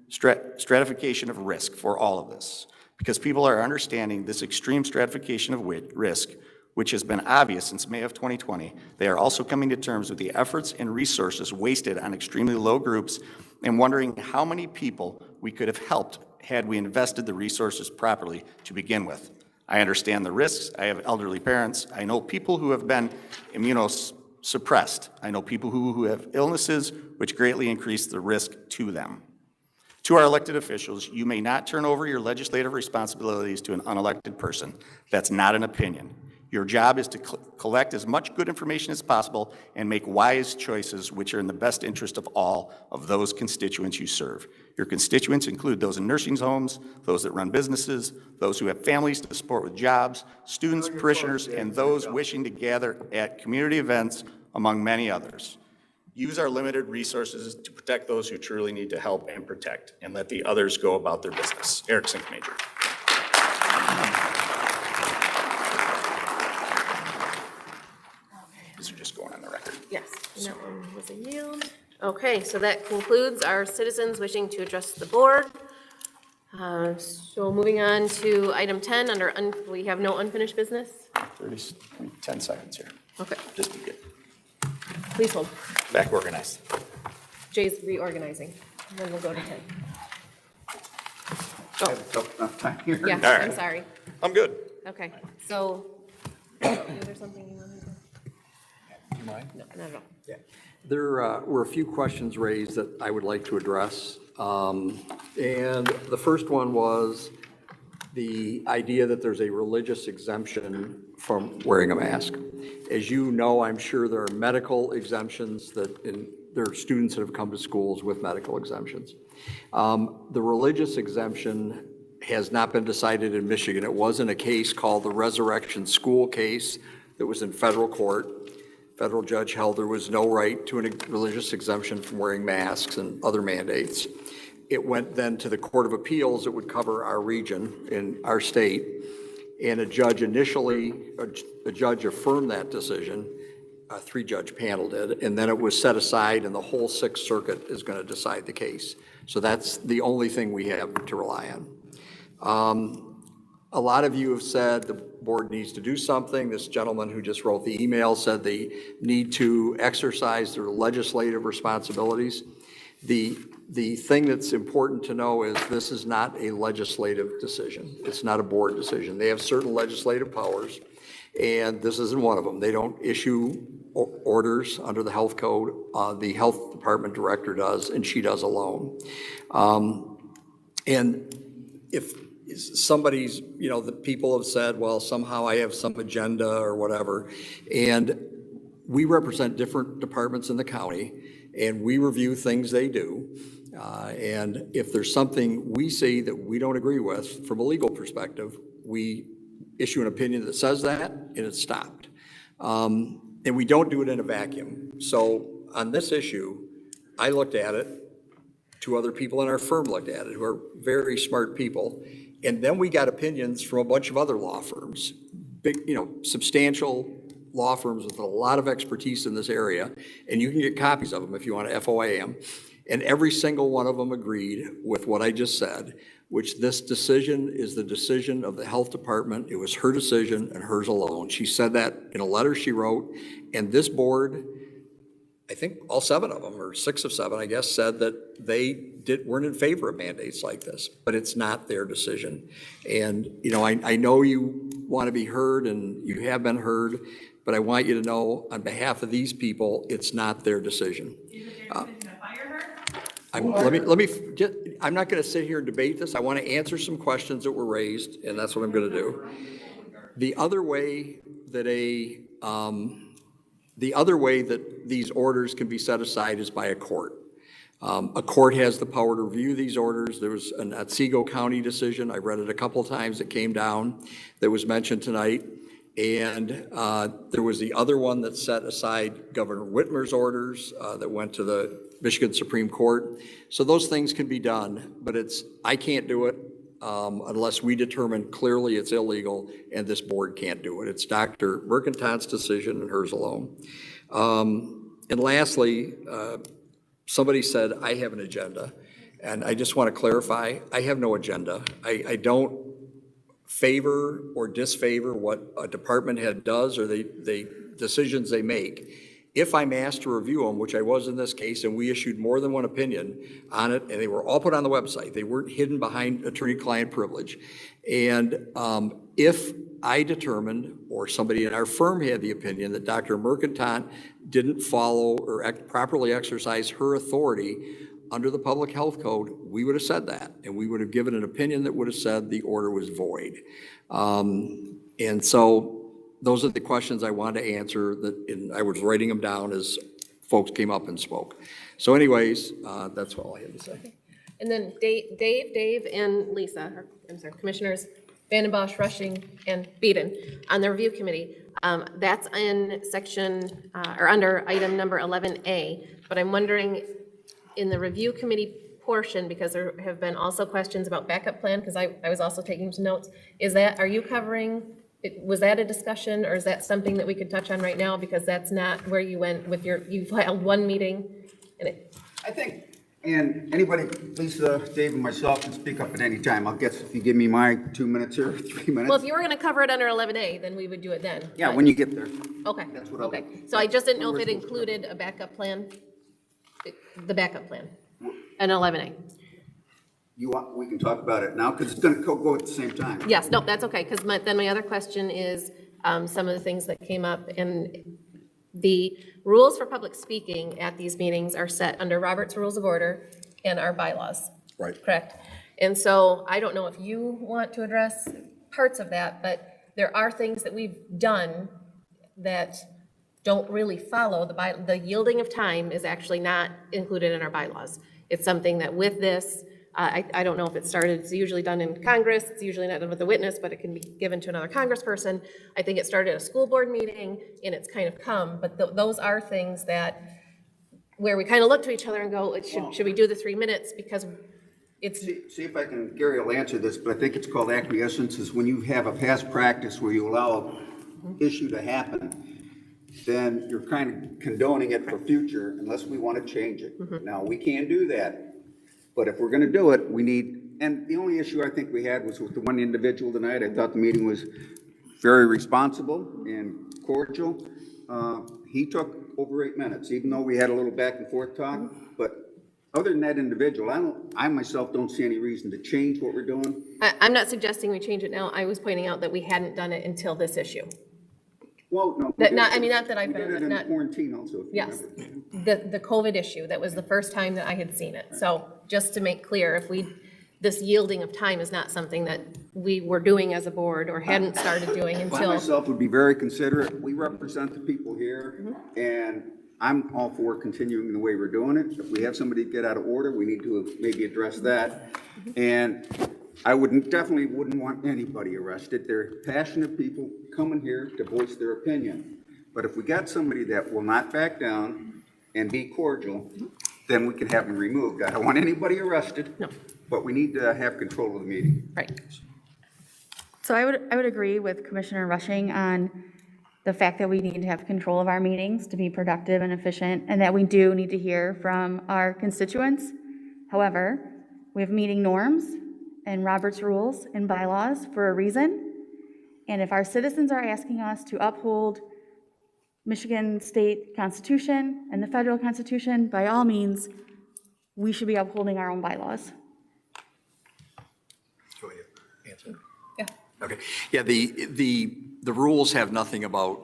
Speaker 5: stratification of risk for all of this. Because people are understanding this extreme stratification of risk, which has been obvious since May of 2020, they are also coming to terms with the efforts and resources wasted on extremely low groups and wondering how many people we could have helped had we invested the resources properly to begin with. I understand the risks. I have elderly parents. I know people who have been immunosuppressed. I know people who have illnesses which greatly increase the risk to them. To our elected officials, you may not turn over your legislative responsibilities to an unelected person. That's not an opinion. Your job is to collect as much good information as possible and make wise choices which are in the best interest of all of those constituents you serve. Your constituents include those in nursing homes, those that run businesses, those who have families to support with jobs, students, parishioners, and those wishing to gather at community events, among many others. Use our limited resources to protect those who truly need to help and protect, and let the others go about their business. Eric Sinkmajor. These are just going on the record.
Speaker 3: Yes, and that one was a yield. Okay, so that concludes our citizens wishing to address the board. So moving on to item 10, we have no unfinished business?
Speaker 5: 10 seconds here.
Speaker 3: Okay.
Speaker 5: Just to get
Speaker 3: Please hold.
Speaker 5: back organized.
Speaker 3: Jay's reorganizing, and then we'll go to 10.
Speaker 7: I have a tough enough time here.
Speaker 3: Yeah,
Speaker 5: All right.
Speaker 3: I'm sorry.
Speaker 5: I'm good.
Speaker 3: Okay, so, is there something you wanted to?
Speaker 8: Do you mind?
Speaker 3: No, not at all.
Speaker 8: Yeah. There were a few questions raised that I would like to address. And the first one was the idea that there's a religious exemption from wearing a mask. As you know, I'm sure there are medical exemptions there are students that have come to schools with medical exemptions. The religious exemption has not been decided in Michigan. It was in a case called the Resurrection School case that was in federal court. Federal judge held there was no right to a religious exemption from wearing masks and other mandates. It went then to the Court of Appeals that would cover our region in our state. And a judge affirmed that decision. A 3-judge panel did, and then it was set aside, and the whole Sixth Circuit is going to decide the case. So that's the only thing we have to rely on. A lot of you have said the board needs to do something. This gentleman who just wrote the email said they need to exercise their legislative responsibilities. The thing that's important to know is this is not a legislative decision. It's not a board decision. They have certain legislative powers, and this isn't one of them. They don't issue orders under the health code. The health department director does, and she does alone. And if somebody's, the people have said, well, somehow I have some agenda or whatever, and we represent different departments in the county, and we review things they do. And if there's something we see that we don't agree with from a legal perspective, we issue an opinion that says that, and it's stopped. And we don't do it in a vacuum. So on this issue, I looked at it, 2 other people in our firm looked at it, who are very smart people, and then we got opinions from a bunch of other law firms, big, substantial law firms with a lot of expertise in this area, and you can get copies of them if you want to FOIA them. And every single one of them agreed with what I just said, which this decision is the decision of the health department. It was her decision and hers alone. She said that in a letter she wrote, and this board, I think all 7 of them, or 6 of 7, I guess, said that they weren't in favor of mandates like this, but it's not their decision. And, I know you want to be heard, and you have been heard, but I want you to know, on behalf of these people, it's not their decision. I'm not going to sit here and debate this. I want to answer some questions that were raised, and that's what I'm going to do. The other way that these orders can be set aside is by a court. A court has the power to review these orders. There was an Otsego County decision. I read it a couple of times. It came down that was mentioned tonight. And there was the other one that set aside Governor Whitmer's orders that went to the Michigan Supreme Court. So those things can be done, but I can't do it unless we determine clearly it's illegal, and this board can't do it. It's Dr. Mercantant's decision and hers alone. And lastly, somebody said, I have an agenda, and I just want to clarify, I have no agenda. I don't favor or disfavor what a department head does or the decisions they make. If I'm asked to review them, which I was in this case, and we issued more than one opinion on it, and they were all put on the website. They weren't hidden behind attorney-client privilege. And if I determined, or somebody in our firm had the opinion that Dr. Mercantant didn't follow or properly exercise her authority under the public health code, we would have said that, and we would have given an opinion that would have said the order was void. And so those are the questions I wanted to answer, and I was writing them down as folks came up and spoke. So anyways, that's all I had to say.
Speaker 3: Okay. And then Dave, and Lisa, Commissioners Vanden Bosch, Rushing, and Beeden on the review committee. That's in section, or under item number 11A, but I'm wondering in the review committee portion, because there have been also questions about backup plan, because I was also taking some notes. Are you covering, was that a discussion, or is that something that we could touch on right now? Because that's not where you went with you've held one meeting.
Speaker 7: I think, and anybody, Lisa, Dave, and myself can speak up at any time. I'll guess if you give me my 2 minutes or 3 minutes.
Speaker 3: Well, if you were gonna cover it under 11A, then we would do it then.
Speaker 7: Yeah, when you get there.
Speaker 3: Okay,
Speaker 7: That's what
Speaker 3: okay. So I just didn't know if it included a backup plan, the backup plan, an 11A.
Speaker 7: We can talk about it now, because it's gonna go at the same time.
Speaker 3: Yes, no, that's okay, because then my other question is some of the things that came up, and the rules for public speaking at these meetings are set under Robert's Rules of Order and our bylaws.
Speaker 8: Right.
Speaker 3: Correct? And so I don't know if you want to address parts of that, but there are things that we've done that don't really follow the yielding of time is actually not included in our bylaws. It's something that with this, I don't know if it started, it's usually done in Congress, it's usually not done with the witness, but it can be given to another congressperson. I think it started at a school board meeting and it's kind of come, but those are things that, where we kind of look to each other and go, should we do the 3 minutes? Because it's.
Speaker 7: See if I can, Gary will answer this, but I think it's called acquiescence, is when you have a past practice where you allow an issue to happen, then you're kind of condoning it for future unless we want to change it. Now, we can't do that. But if we're going to do it, we need, and the only issue I think we had was with the one individual tonight. I thought the meeting was very responsible and cordial. He took over 8 minutes, even though we had a little back and forth talk. But other than that individual, I myself don't see any reason to change what we're doing.
Speaker 3: I'm not suggesting we change it now. I was pointing out that we hadn't done it until this issue.
Speaker 7: Well, no.
Speaker 3: Not that I've
Speaker 7: we did it in
Speaker 3: not
Speaker 7: quarantine also. If
Speaker 3: yes,
Speaker 7: you remember.
Speaker 3: the COVID issue, that was the first time that I had seen it. So just to make clear, this yielding of time is not something that we were doing as a board or hadn't started doing until.
Speaker 7: I myself would be very considerate. We represent the people here, and I'm all for continuing the way we're doing it. If we have somebody get out of order, we need to maybe address that. And I definitely wouldn't want anybody arrested. They're passionate people coming here to voice their opinion. But if we got somebody that will not back down and be cordial, then we can have them removed. I don't want anybody arrested, but we need to have control of the meeting.
Speaker 3: Right.
Speaker 16: So I would agree with Commissioner Rushing on the fact that we need to have control of our meetings to be productive and efficient, and that we do need to hear from our constituents. However, we have meeting norms and Robert's rules and bylaws for a reason. And if our citizens are asking us to uphold Michigan State Constitution and the federal Constitution, by all means, we should be upholding our own bylaws.
Speaker 8: Go ahead, answer.
Speaker 3: Yeah.
Speaker 8: Okay. Yeah, the rules have nothing about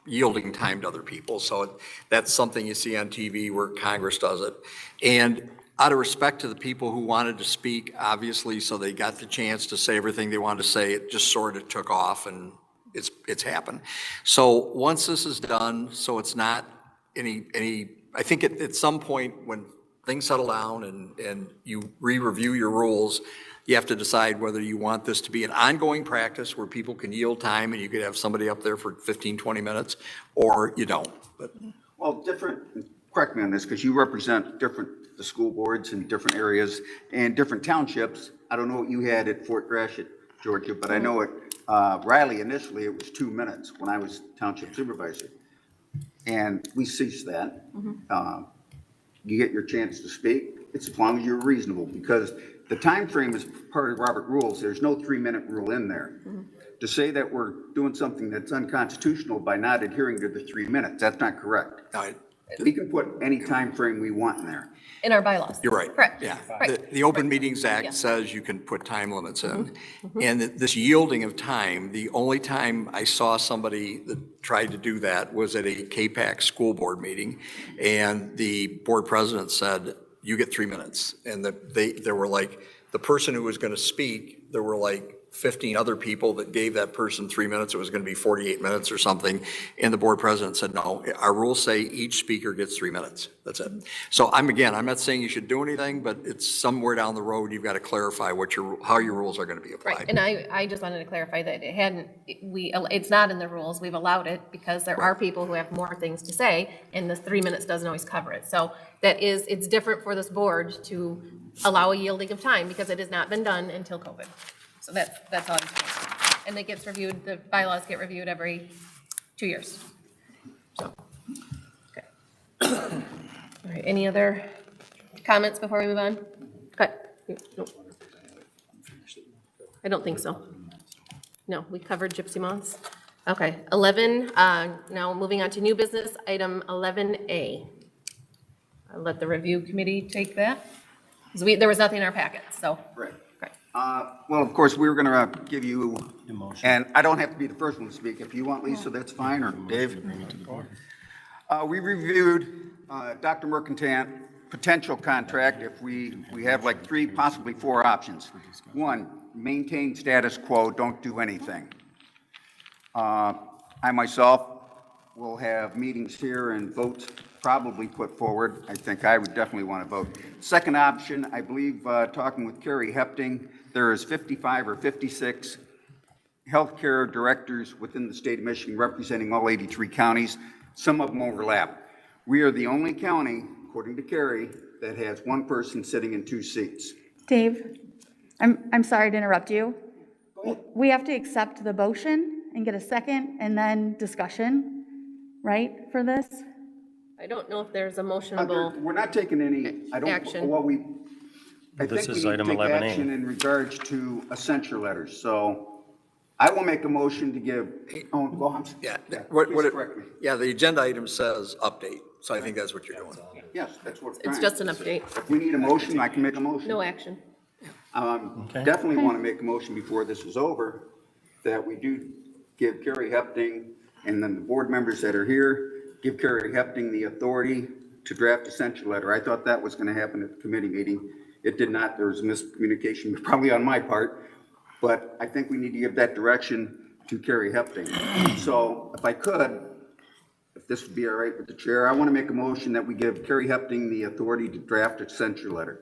Speaker 8: yielding time to other people. So that's something you see on TV where Congress does it. And out of respect to the people who wanted to speak, obviously, so they got the chance to say everything they wanted to say, it just sort of took off and it's happened. So once this is done, so it's not any, I think at some point when things settle down and you re-review your rules, you have to decide whether you want this to be an ongoing practice where people can yield time and you could have somebody up there for 15, 20 minutes, or you don't. But
Speaker 7: Well, correct me on this, because you represent the school boards in different areas and different townships. I don't know what you had at Fort Gratiot, Georgia, but I know at Riley initially it was 2 minutes when I was township supervisor. And we ceased that. You get your chance to speak, it's as long as you're reasonable, because the time frame is part of Robert rules. There's no 3-minute rule in there. To say that we're doing something that's unconstitutional by not adhering to the 3 minutes, that's not correct. We can put any time frame we want in there.
Speaker 3: In our bylaws.
Speaker 8: You're right.
Speaker 3: Correct.
Speaker 8: Yeah.
Speaker 3: Right.
Speaker 8: The Open Meetings Act
Speaker 3: Yeah.
Speaker 8: says you can put time limits in. And this yielding of time, the only time I saw somebody that tried to do that was at a KPAC school board meeting. And the board president said, you get 3 minutes. And there were like, the person who was going to speak, there were like 15 other people that gave that person 3 minutes. It was going to be 48 minutes or something. And the board president said, no, our rules say each speaker gets 3 minutes. That's it. So I'm not saying you should do anything, but it's somewhere down the road, you've got to clarify how your rules are going to be applied.
Speaker 3: Right, and I just wanted to clarify that it's not in the rules, we've allowed it because there are people who have more things to say, and the 3 minutes doesn't always cover it. So it's different for this board to allow a yielding of time because it has not been done until COVID. So that's all I'm saying. And it gets reviewed, the bylaws get reviewed every 2 years. So, okay. All right, any other comments before we move on? Cut. Nope. I don't think so. No, we covered gypsy moths. Okay, 11, now moving on to new business, item 11A. I'll let the review committee take that. Because there was nothing in our packet, so.
Speaker 7: Right. Well, of course, we were going to give you, and I don't have to be the first one to speak. If you want, Lisa, that's fine, or Dave. We reviewed Dr. Mercantant potential contract if we have like 3, possibly 4 options. 1, maintain status quo, don't do anything. I myself will have meetings here and votes probably put forward. I think I would definitely want to vote. Second option, I believe, talking with Carrie Hepting, there is 55 or 56 healthcare directors within the state of Michigan representing all 83 counties. Some of them overlap. We are the only county, according to Carrie, that has 1 person sitting in 2 seats.
Speaker 16: Dave, I'm sorry to interrupt you. We have to accept the motion and get a second and then discussion, right, for this?
Speaker 3: I don't know if there's a motionable.
Speaker 7: We're not taking any,
Speaker 3: action.
Speaker 7: I think we need to take action in regards to a censure letter. So I will make a motion to give,
Speaker 5: the agenda item says update, so I think that's what you're doing.
Speaker 7: Yes, that's what.
Speaker 3: It's just an update.
Speaker 7: If we need a motion, I can make a motion.
Speaker 3: No action.
Speaker 7: Definitely want to make a motion before this is over, that we do give Carrie Hepting and then the board members that are here, give Carrie Hepting the authority to draft a censure letter. I thought that was going to happen at the committee meeting. It did not. There was miscommunication, probably on my part, but I think we need to give that direction to Carrie Hepting. So if I could, if this would be all right with the chair, I want to make a motion that we give Carrie Hepting the authority to draft a censure letter.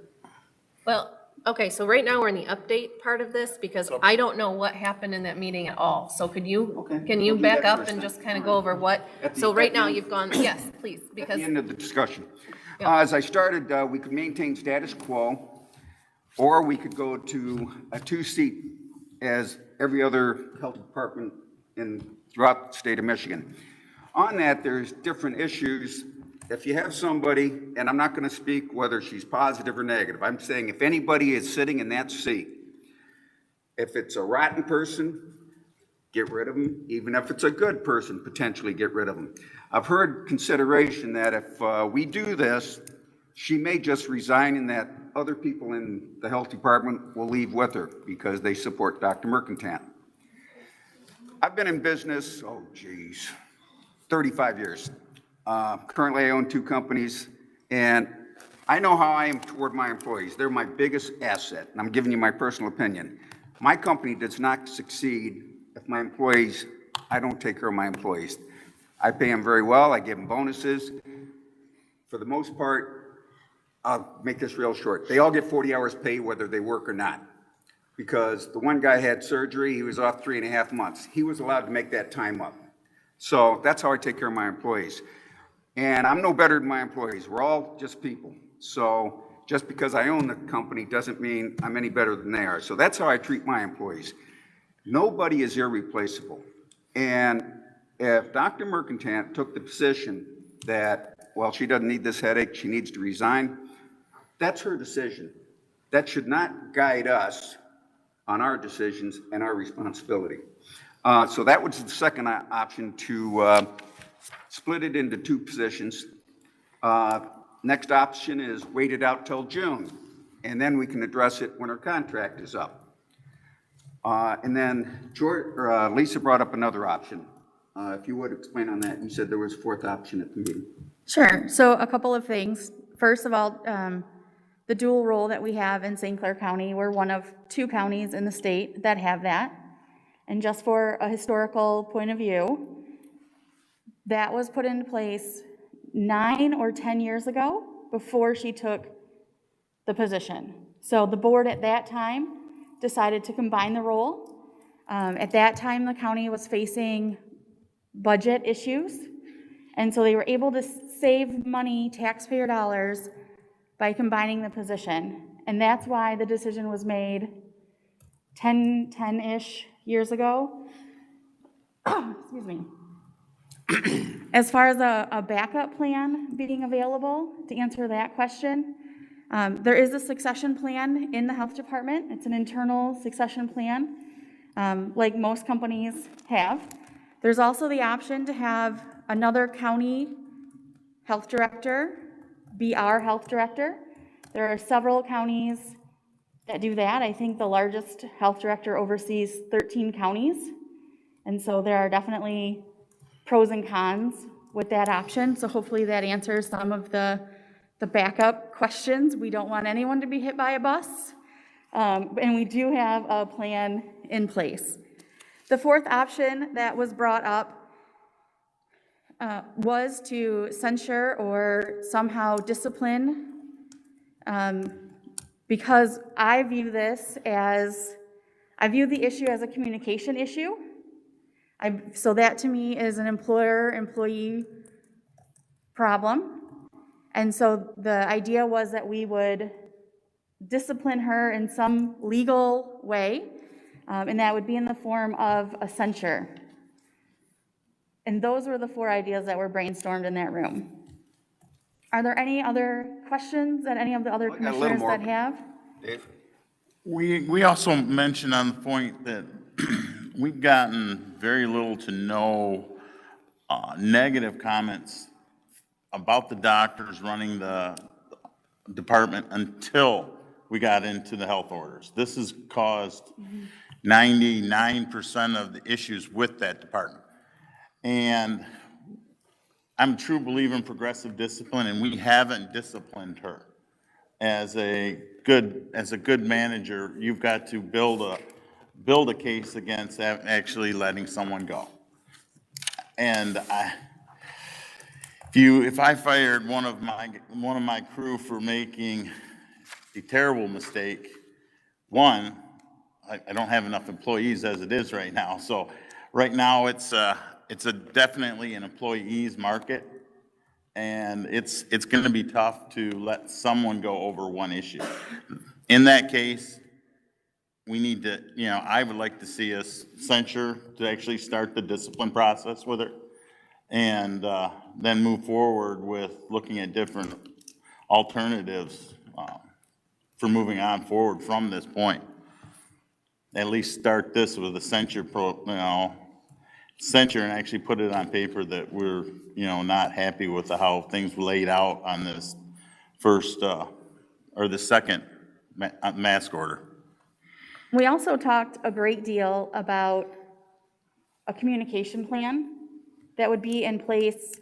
Speaker 3: Well, okay, so right now we're in the update part of this because I don't know what happened in that meeting at all. So can you back up and just kind of go over what? So right now you've gone, yes, please, because. At
Speaker 7: the end of the discussion. As I started, we could maintain status quo, or we could go to a 2-seat as every other health department throughout the state of Michigan. On that, there's different issues. If you have somebody, and I'm not going to speak whether she's positive or negative, I'm saying if anybody is sitting in that seat, if it's a rotten person, get rid of them. Even if it's a good person, potentially get rid of them. I've heard consideration that if we do this, she may just resign and that other people in the health department will leave with her because they support Dr. Mercantant. I've been in business, 35 years. Currently I own 2 companies, and I know how I am toward my employees. They're my biggest asset, and I'm giving you my personal opinion. My company does not succeed if my employees, I don't take care of my employees. I pay them very well, I give them bonuses. For the most part, I'll make this real short. They all get 40 hours pay whether they work or not. Because the one guy had surgery, he was off 3.5 months. He was allowed to make that time up. So that's how I take care of my employees. And I'm no better than my employees. We're all just people. So just because I own the company doesn't mean I'm any better than they are. So that's how I treat my employees. Nobody is irreplaceable. And if Dr. Mercantant took the position that, well, she doesn't need this headache, she needs to resign, that's her decision. That should not guide us on our decisions and our responsibility. So that was the second option, to split it into 2 positions. Next option is wait it out till June, and then we can address it when our contract is up. And then Lisa brought up another option. If you would explain on that, you said there was a 4th option at the meeting.
Speaker 16: Sure. So a couple of things. First of all, the dual role that we have in St. Clair County, we're one of 2 counties in the state that have that. And just for a historical point of view, that was put into place 9 or 10 years ago before she took the position. So the board at that time decided to combine the role. At that time, the county was facing budget issues, and so they were able to save money, taxpayer dollars, by combining the position. And that's why the decision was made 10-ish years ago. Excuse me. As far as a backup plan being available, to answer that question, there is a succession plan in the health department. It's an internal succession plan, like most companies have. There's also the option to have another county health director be our health director. There are several counties that do that. I think the largest health director oversees 13 counties. And so there are definitely pros and cons with that option. So hopefully that answers some of the backup questions. We don't want anyone to be hit by a bus. And we do have a plan in place. The 4th option that was brought up was to censure or somehow discipline, because I view the issue as a communication issue. So that to me is an employer-employee problem. And so the idea was that we would discipline her in some legal way, and that would be in the form of a censure. And those were the 4 ideas that were brainstormed in that room. Are there any other questions that any of the other commissioners that have?
Speaker 7: Dave?
Speaker 17: We also mentioned on the point that we've gotten very little to no negative comments about the doctors running the department until we got into the health orders. This has caused 99% of the issues with that department. And I'm a true believer in progressive discipline, and we haven't disciplined her. As a good manager, you've got to build a case against actually letting someone go. And if I fired one of my crew for making a terrible mistake, one, I don't have enough employees as it is right now. So right now it's definitely an employees market, and it's going to be tough to let someone go over one issue. In that case, we need to, I would like to see us censure to actually start the discipline process with her, and then move forward with looking at different alternatives for moving on forward from this point. At least start this with a censure censure and actually put it on paper that we're, not happy with how things laid out on this first, or the second mask order.
Speaker 16: We also talked a great deal about a communication plan that would be in place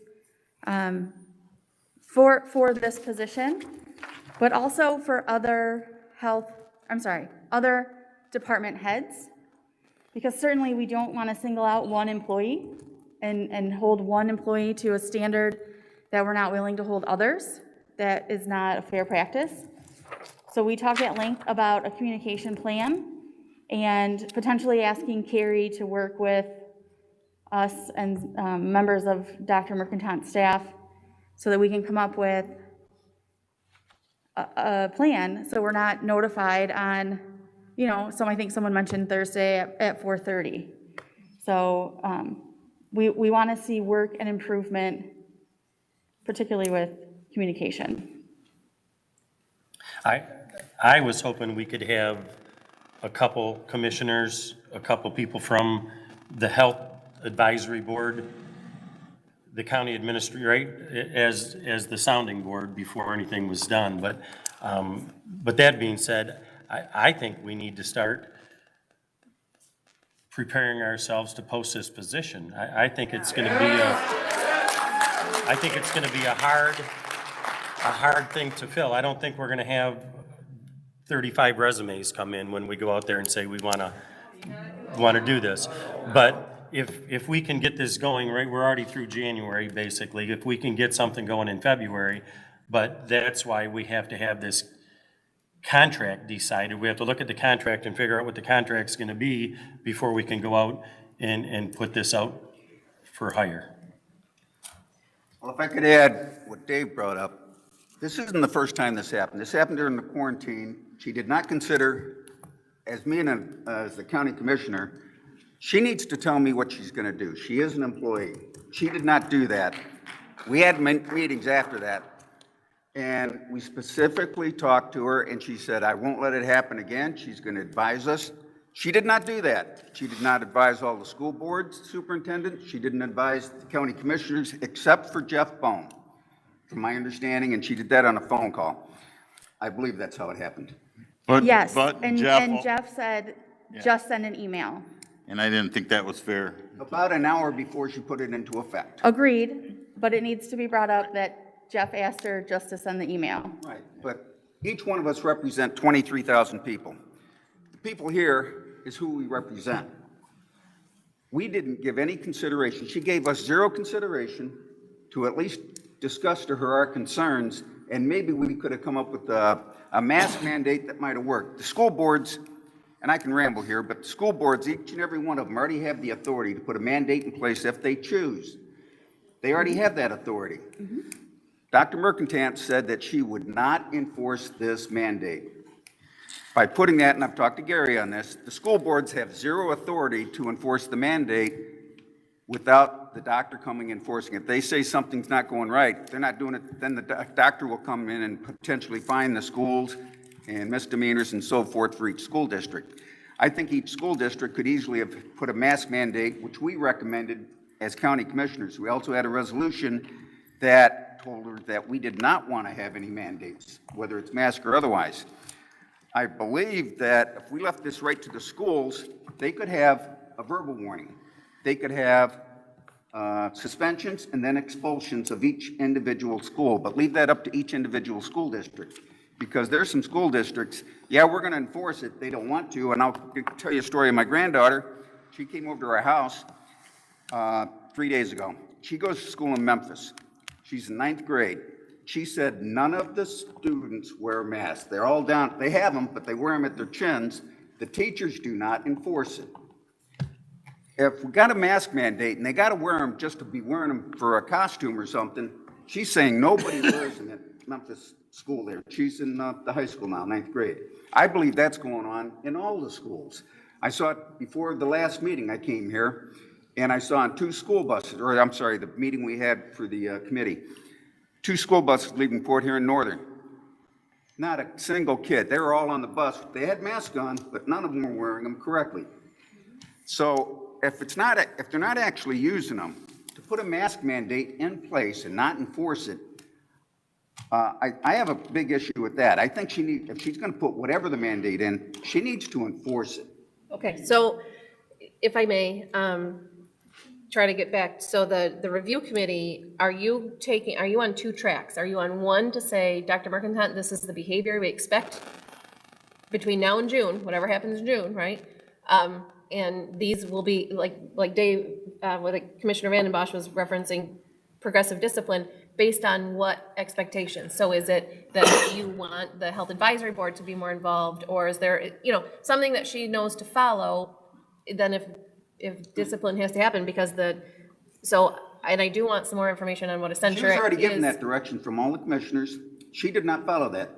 Speaker 16: for this position. but also for other other department heads, because certainly we don't want to single out one employee and hold one employee to a standard that we're not willing to hold others. That is not a fair practice. So we talked at length about a communication plan and potentially asking Carrie to work with us and members of Dr. Mercantant's staff so that we can come up with a plan, so we're not notified on, I think someone mentioned Thursday at 4:30. So we want to see work and improvement, particularly with communication.
Speaker 20: I was hoping we could have a couple commissioners, a couple people from the Health Advisory Board, the county administrator, right, as the sounding board before anything was done. But that being said, I think we need to start preparing ourselves to post this position. I think it's going to be a hard thing to fill. I don't think we're going to have 35 resumes come in when we go out there and say we want to do this. But if we can get this going, right, we're already through January, basically. If we can get something going in February, but that's why we have to have this contract decided. We have to look at the contract and figure out what the contract's going to be before we can go out and put this out for hire.
Speaker 7: Well, if I could add what Dave brought up, this isn't the first time this happened. This happened during the quarantine. She did not consider, as me and as the county commissioner, she needs to tell me what she's going to do. She is an employee. She did not do that. We had meetings after that, and we specifically talked to her, and she said, I won't let it happen again. She's going to advise us. She did not do that. She did not advise all the school boards superintendents. She didn't advise the county commissioners, except for Jeff Bone, from my understanding, and she did that on a phone call. I believe that's how it happened.
Speaker 16: Yes, and Jeff said, just send an email.
Speaker 17: And I didn't think that was fair.
Speaker 7: About an hour before she put it into effect.
Speaker 16: Agreed, but it needs to be brought up that Jeff asked her just to send the email.
Speaker 7: Right, but each one of us represent 23,000 people. The people here is who we represent. We didn't give any consideration. She gave us zero consideration to at least discuss to her our concerns, and maybe we could have come up with a mask mandate that might have worked. The school boards, and I can ramble here, but the school boards, each and every one of them already have the authority to put a mandate in place if they choose. They already have that authority. Dr. Mercantant said that she would not enforce this mandate. By putting that, and I've talked to Gary on this, the school boards have zero authority to enforce the mandate without the doctor coming and enforcing it. They say something's not going right, they're not doing it, then the doctor will come in and potentially fine the schools and misdemeanors and so forth for each school district. I think each school district could easily have put a mask mandate, which we recommended as county commissioners. We also had a resolution that told her that we did not want to have any mandates, whether it's mask or otherwise. I believe that if we left this right to the schools, they could have a verbal warning. They could have suspensions and then expulsions of each individual school, but leave that up to each individual school district. Because there's some school districts, yeah, we're going to enforce it. They don't want to, and I'll tell you a story of my granddaughter. She came over to our house 3 days ago. She goes to school in Memphis. She's in 9th grade. She said none of the students wear masks. They're all down, they have them, but they wear them at their chins. The teachers do not enforce it. If we got a mask mandate and they got to wear them just to be wearing them for a costume or something, she's saying nobody wears them at Memphis school there. She's in the high school now, 9th grade. I believe that's going on in all the schools. I saw it before the last meeting I came here, and I saw on 2 school buses, or I'm sorry, the meeting we had for the committee, 2 school buses leaving Port Huron Northern. Not a single kid. They were all on the bus. They had masks on, but none of them were wearing them correctly. So if they're not actually using them, to put a mask mandate in place and not enforce it, I have a big issue with that. I think if she's going to put whatever the mandate in, she needs to enforce it.
Speaker 3: Okay, so if I may, try to get back, so the review committee, are you on two tracks? Are you on one to say, Dr. Mercantile, this is the behavior we expect between now and June, whatever happens in June, right? And these will be, like Dave, what Commissioner Vanden Bosch was referencing, progressive discipline, based on what expectations? So is it that you want the health advisory board to be more involved, or is there, something that she knows to follow, then if discipline has to happen, because and I do want some more information on what a censure
Speaker 7: She was already given
Speaker 3: is.
Speaker 7: that direction from all the commissioners. She did not follow that.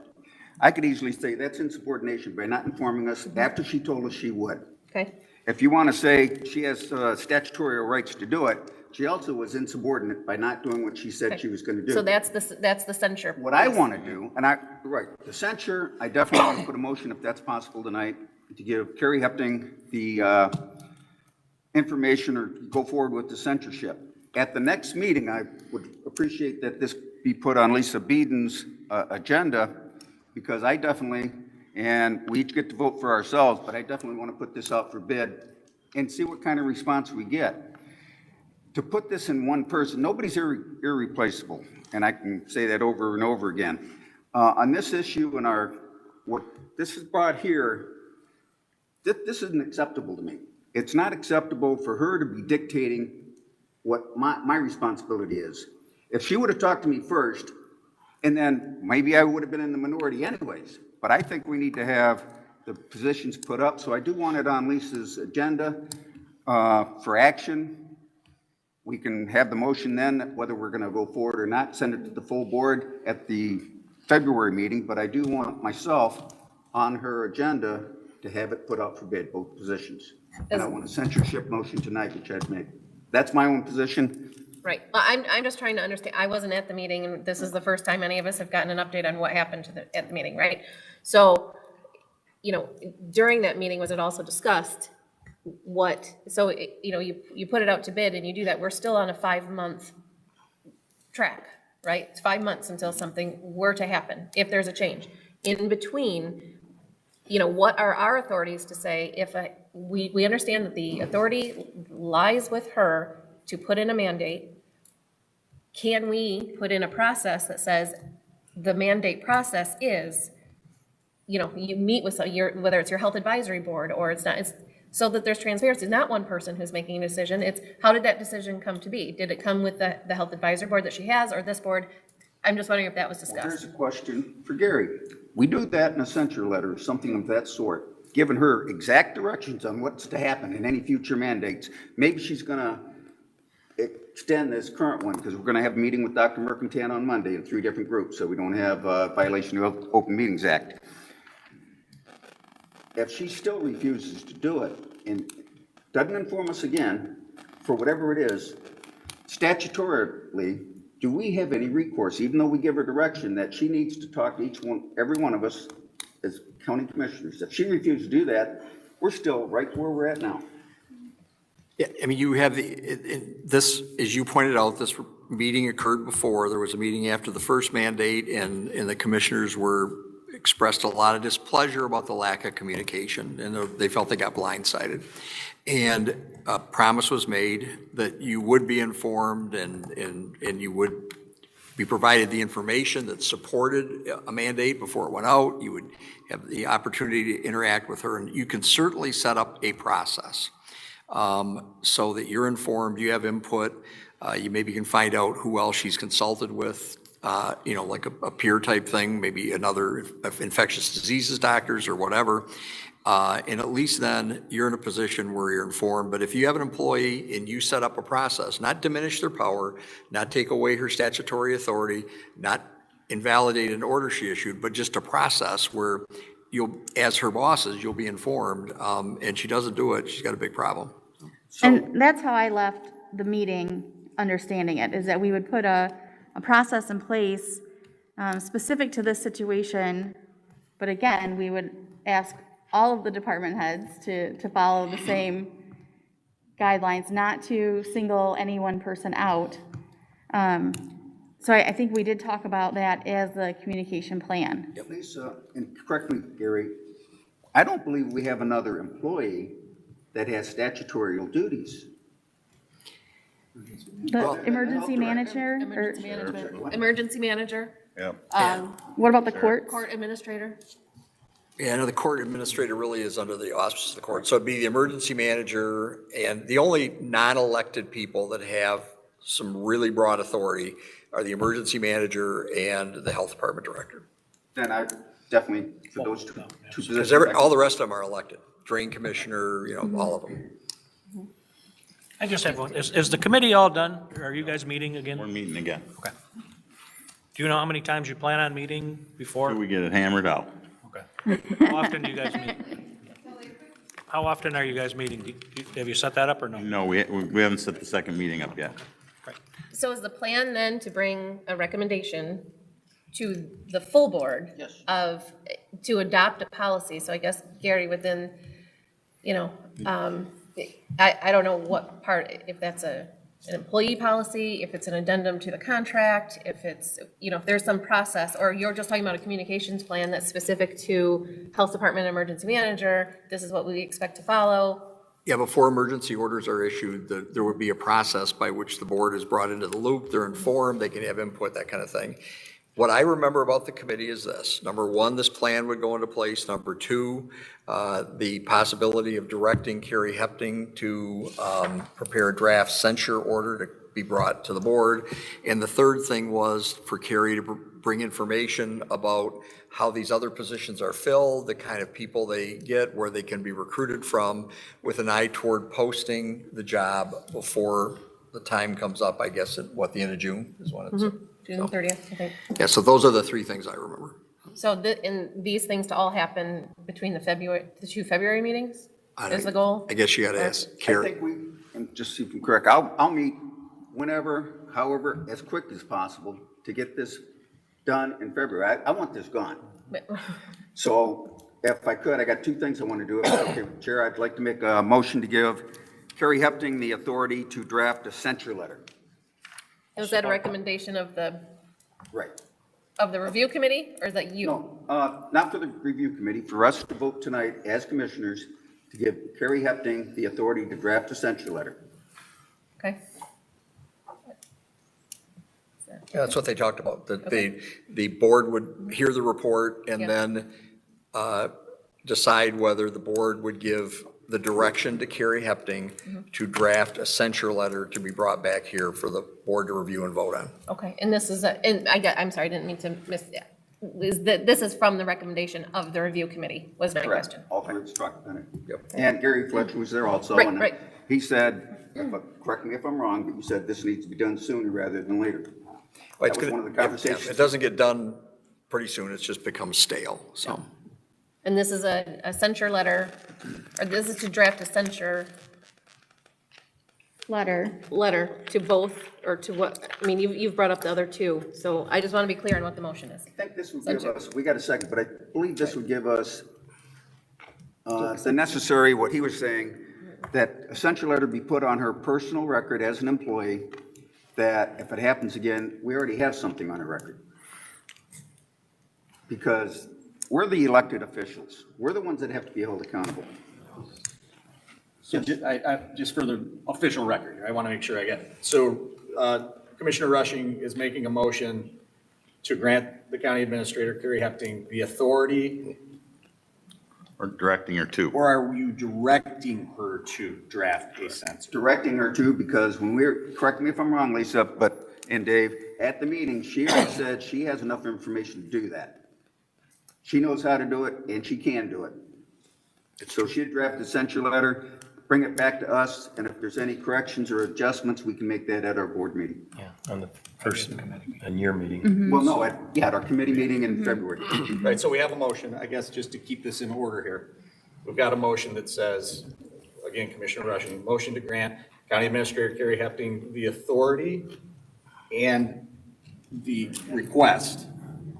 Speaker 7: I could easily say that's insubordination by not informing us after she told us she would.
Speaker 3: Okay.
Speaker 7: If you want to say she has statutory rights to do it, she also was insubordinate by not doing what she said she was going to do.
Speaker 3: So that's the censure.
Speaker 7: What I want to do, the censure, I definitely want to put a motion, if that's possible tonight, to give Carrie Hepting the information or go forward with the censorship. At the next meeting, I would appreciate that this be put on Lisa Beeden's agenda, because I definitely, and we each get to vote for ourselves, but I definitely want to put this out for bid and see what kind of response we get. To put this in one person, nobody's irreplaceable, and I can say that over and over again. On this issue and what this is brought here, this isn't acceptable to me. It's not acceptable for her to be dictating what my responsibility is. If she would have talked to me first, and then maybe I would have been in the minority anyways, but I think we need to have the positions put up, so I do want it on Lisa's agenda for action. We can have the motion then, whether we're going to go forward or not, send it to the full board at the February meeting, but I do want myself on her agenda to have it put out for bid, both positions. And I want a censorship motion tonight, which I'd make. That's my own position.
Speaker 3: Right. Well, I'm just trying to understand. I wasn't at the meeting, and this is the first time any of us have gotten an update on what happened at the meeting, right? So, during that meeting, was it also discussed you put it out to bid and you do that. We're still on a 5-month track, right? It's 5 months until something were to happen, if there's a change. In between, what are our authorities to say if we understand that the authority lies with her to put in a mandate? Can we put in a process that says the mandate process is, you meet with whether it's your health advisory board or it's not, it's so that there's transparency. It's not one person who's making a decision. It's how did that decision come to be? Did it come with the health advisory board that she has, or this board? I'm just wondering if that was discussed.
Speaker 7: Well, here's a question for Gary. We do that in a censure letter, something of that sort, giving her exact directions on what's to happen in any future mandates. Maybe she's going to extend this current one, because we're going to have a meeting with Dr. Mercantile on Monday in 3 different groups, so we don't have a violation of the Open Meetings Act. If she still refuses to do it and doesn't inform us again, for whatever it is, statutorily, do we have any recourse, even though we give her direction that she needs to talk to every one of us as county commissioners? If she refuses to do that, we're still right where we're at now.
Speaker 8: Yeah, I mean, you have this, as you pointed out, this meeting occurred before. There was a meeting after the first mandate, and the commissioners expressed a lot of displeasure about the lack of communication, and they felt they got blindsided. And a promise was made that you would be informed and you would be provided the information that supported a mandate before it went out. You would have the opportunity to interact with her, and you can certainly set up a process so that you're informed, you have input, you maybe can find out who else she's consulted with, like a peer type thing, maybe another infectious diseases doctors or whatever. And at least then you're in a position where you're informed. But if you have an employee and you set up a process, not diminish their power, not take away her statutory authority, not invalidate an order she issued, but just a process where as her bosses, you'll be informed, and she doesn't do it, she's got a big problem.
Speaker 16: And that's how I left the meeting understanding it, is that we would put a process in place specific to this situation. But again, we would ask all of the department heads to follow the same guidelines, not to single any one person out. So I think we did talk about that as the communication plan.
Speaker 7: Lisa, and correct me, Gary, I don't believe we have another employee that has statutorial duties.
Speaker 16: The emergency manager, or
Speaker 3: Emergency manager,
Speaker 17: Yep.
Speaker 16: what about the courts?
Speaker 3: court administrator.
Speaker 8: Yeah, no, the court administrator really is under the auspices of the court. So it'd be the emergency manager, and the only non-elected people that have some really broad authority are the emergency manager and the health department director.
Speaker 7: Then I definitely, for those two
Speaker 8: Because
Speaker 7: positions.
Speaker 8: all the rest of them are elected. Drain commissioner, all of them.
Speaker 2: I just have one. Is the committee all done? Are you guys meeting again?
Speaker 17: We're meeting again.
Speaker 2: Okay. Do you know how many times you plan on meeting before?
Speaker 17: Till we get it hammered out.
Speaker 2: Okay. How often do you guys meet? How often are you guys meeting? Have you set that up or no?
Speaker 17: No, we haven't set the second meeting up yet.
Speaker 3: So is the plan then to bring a recommendation to the full board?
Speaker 2: Yes.
Speaker 3: To adopt a policy? So I guess, Gary, within, I don't know what part, if that's an employee policy, if it's an addendum to the contract, if it's, if there's some process, or you're just talking about a communications plan that's specific to health department and emergency manager, this is what we expect to follow.
Speaker 8: Yeah, before emergency orders are issued, there would be a process by which the board is brought into the loop. They're informed, they can have input, that kind of thing. What I remember about the committee is this. Number one, this plan would go into place. Number two, the possibility of directing Carrie Hepting to prepare a draft censure order to be brought to the board. And the third thing was for Carrie to bring information about how these other positions are filled, the kind of people they get, where they can be recruited from, with an eye toward posting the job before the time comes up, I guess, at the end of June is when it's.
Speaker 3: June 30th, I think.
Speaker 8: Yeah, so those are the three things I remember.
Speaker 3: So in these things to all happen between the two February meetings is the goal?
Speaker 8: I guess you got to ask
Speaker 7: I
Speaker 8: Carrie.
Speaker 7: think and just see if I'm correct, I'll meet whenever, however, as quick as possible to get this done in February. I want this gone. So if I could, I got two things I want to do. Okay, Chair, I'd like to make a motion to give Carrie Hepting the authority to draft a censure letter.
Speaker 3: Was that a recommendation of the
Speaker 7: Right.
Speaker 3: review committee, or is that you?
Speaker 7: No, not for the review committee, for us to vote tonight as commissioners to give Carrie Hepting the authority to draft a censure letter.
Speaker 3: Okay.
Speaker 8: Yeah, that's what they talked about, that the board would hear the report and then decide whether the board would give the direction to Carrie Hepting to draft a censure letter to be brought back here for the board to review and vote on.
Speaker 3: Okay, and this is, I'm sorry, I didn't mean to miss, this is from the recommendation of the review committee, was my question.
Speaker 7: Alternate struck on it. Yep. And Gary Fletcher was there also.
Speaker 3: Right,
Speaker 7: and
Speaker 3: right.
Speaker 7: He said, correct me if I'm wrong, but you said this needs to be done sooner rather than later.
Speaker 8: Well,
Speaker 7: That was one of the conversations.
Speaker 8: It doesn't get done pretty soon, it's just becomes stale, so.
Speaker 3: And this is a censure letter, or this is to draft a censure
Speaker 16: Letter.
Speaker 3: to both, or to what, I mean, you've brought up the other two, so I just want to be clear on what the motion is.
Speaker 7: I think this would give us, we got a second, but I believe this would give us the necessary, what he was saying, that a censure letter be put on her personal record as an employee, that if it happens again, we already have something on her record. Because we're the elected officials. We're the ones that have to be held accountable.
Speaker 5: So just for the official record here, I want to make sure I get it. So Commissioner Rushing is making a motion to grant the county administrator, Carrie Hepting, the authority.
Speaker 17: Or directing her to.
Speaker 5: Or are you directing her to draft a censure?
Speaker 7: Directing her to, because when we're, correct me if I'm wrong, Lisa, and Dave, at the meeting, she already said she has enough information to do that. She knows how to do it, and she can do it. So she'd draft a censure letter, bring it back to us, and if there's any corrections or adjustments, we can make that at our board meeting.
Speaker 20: Yeah, on the first, on your meeting.
Speaker 7: Well, no, at our committee meeting in February.
Speaker 5: Right, so we have a motion, I guess, just to keep this in order here. We've got a motion that says, again, Commissioner Rushing, motion to grant County Administrator Carrie Hepting the authority and the request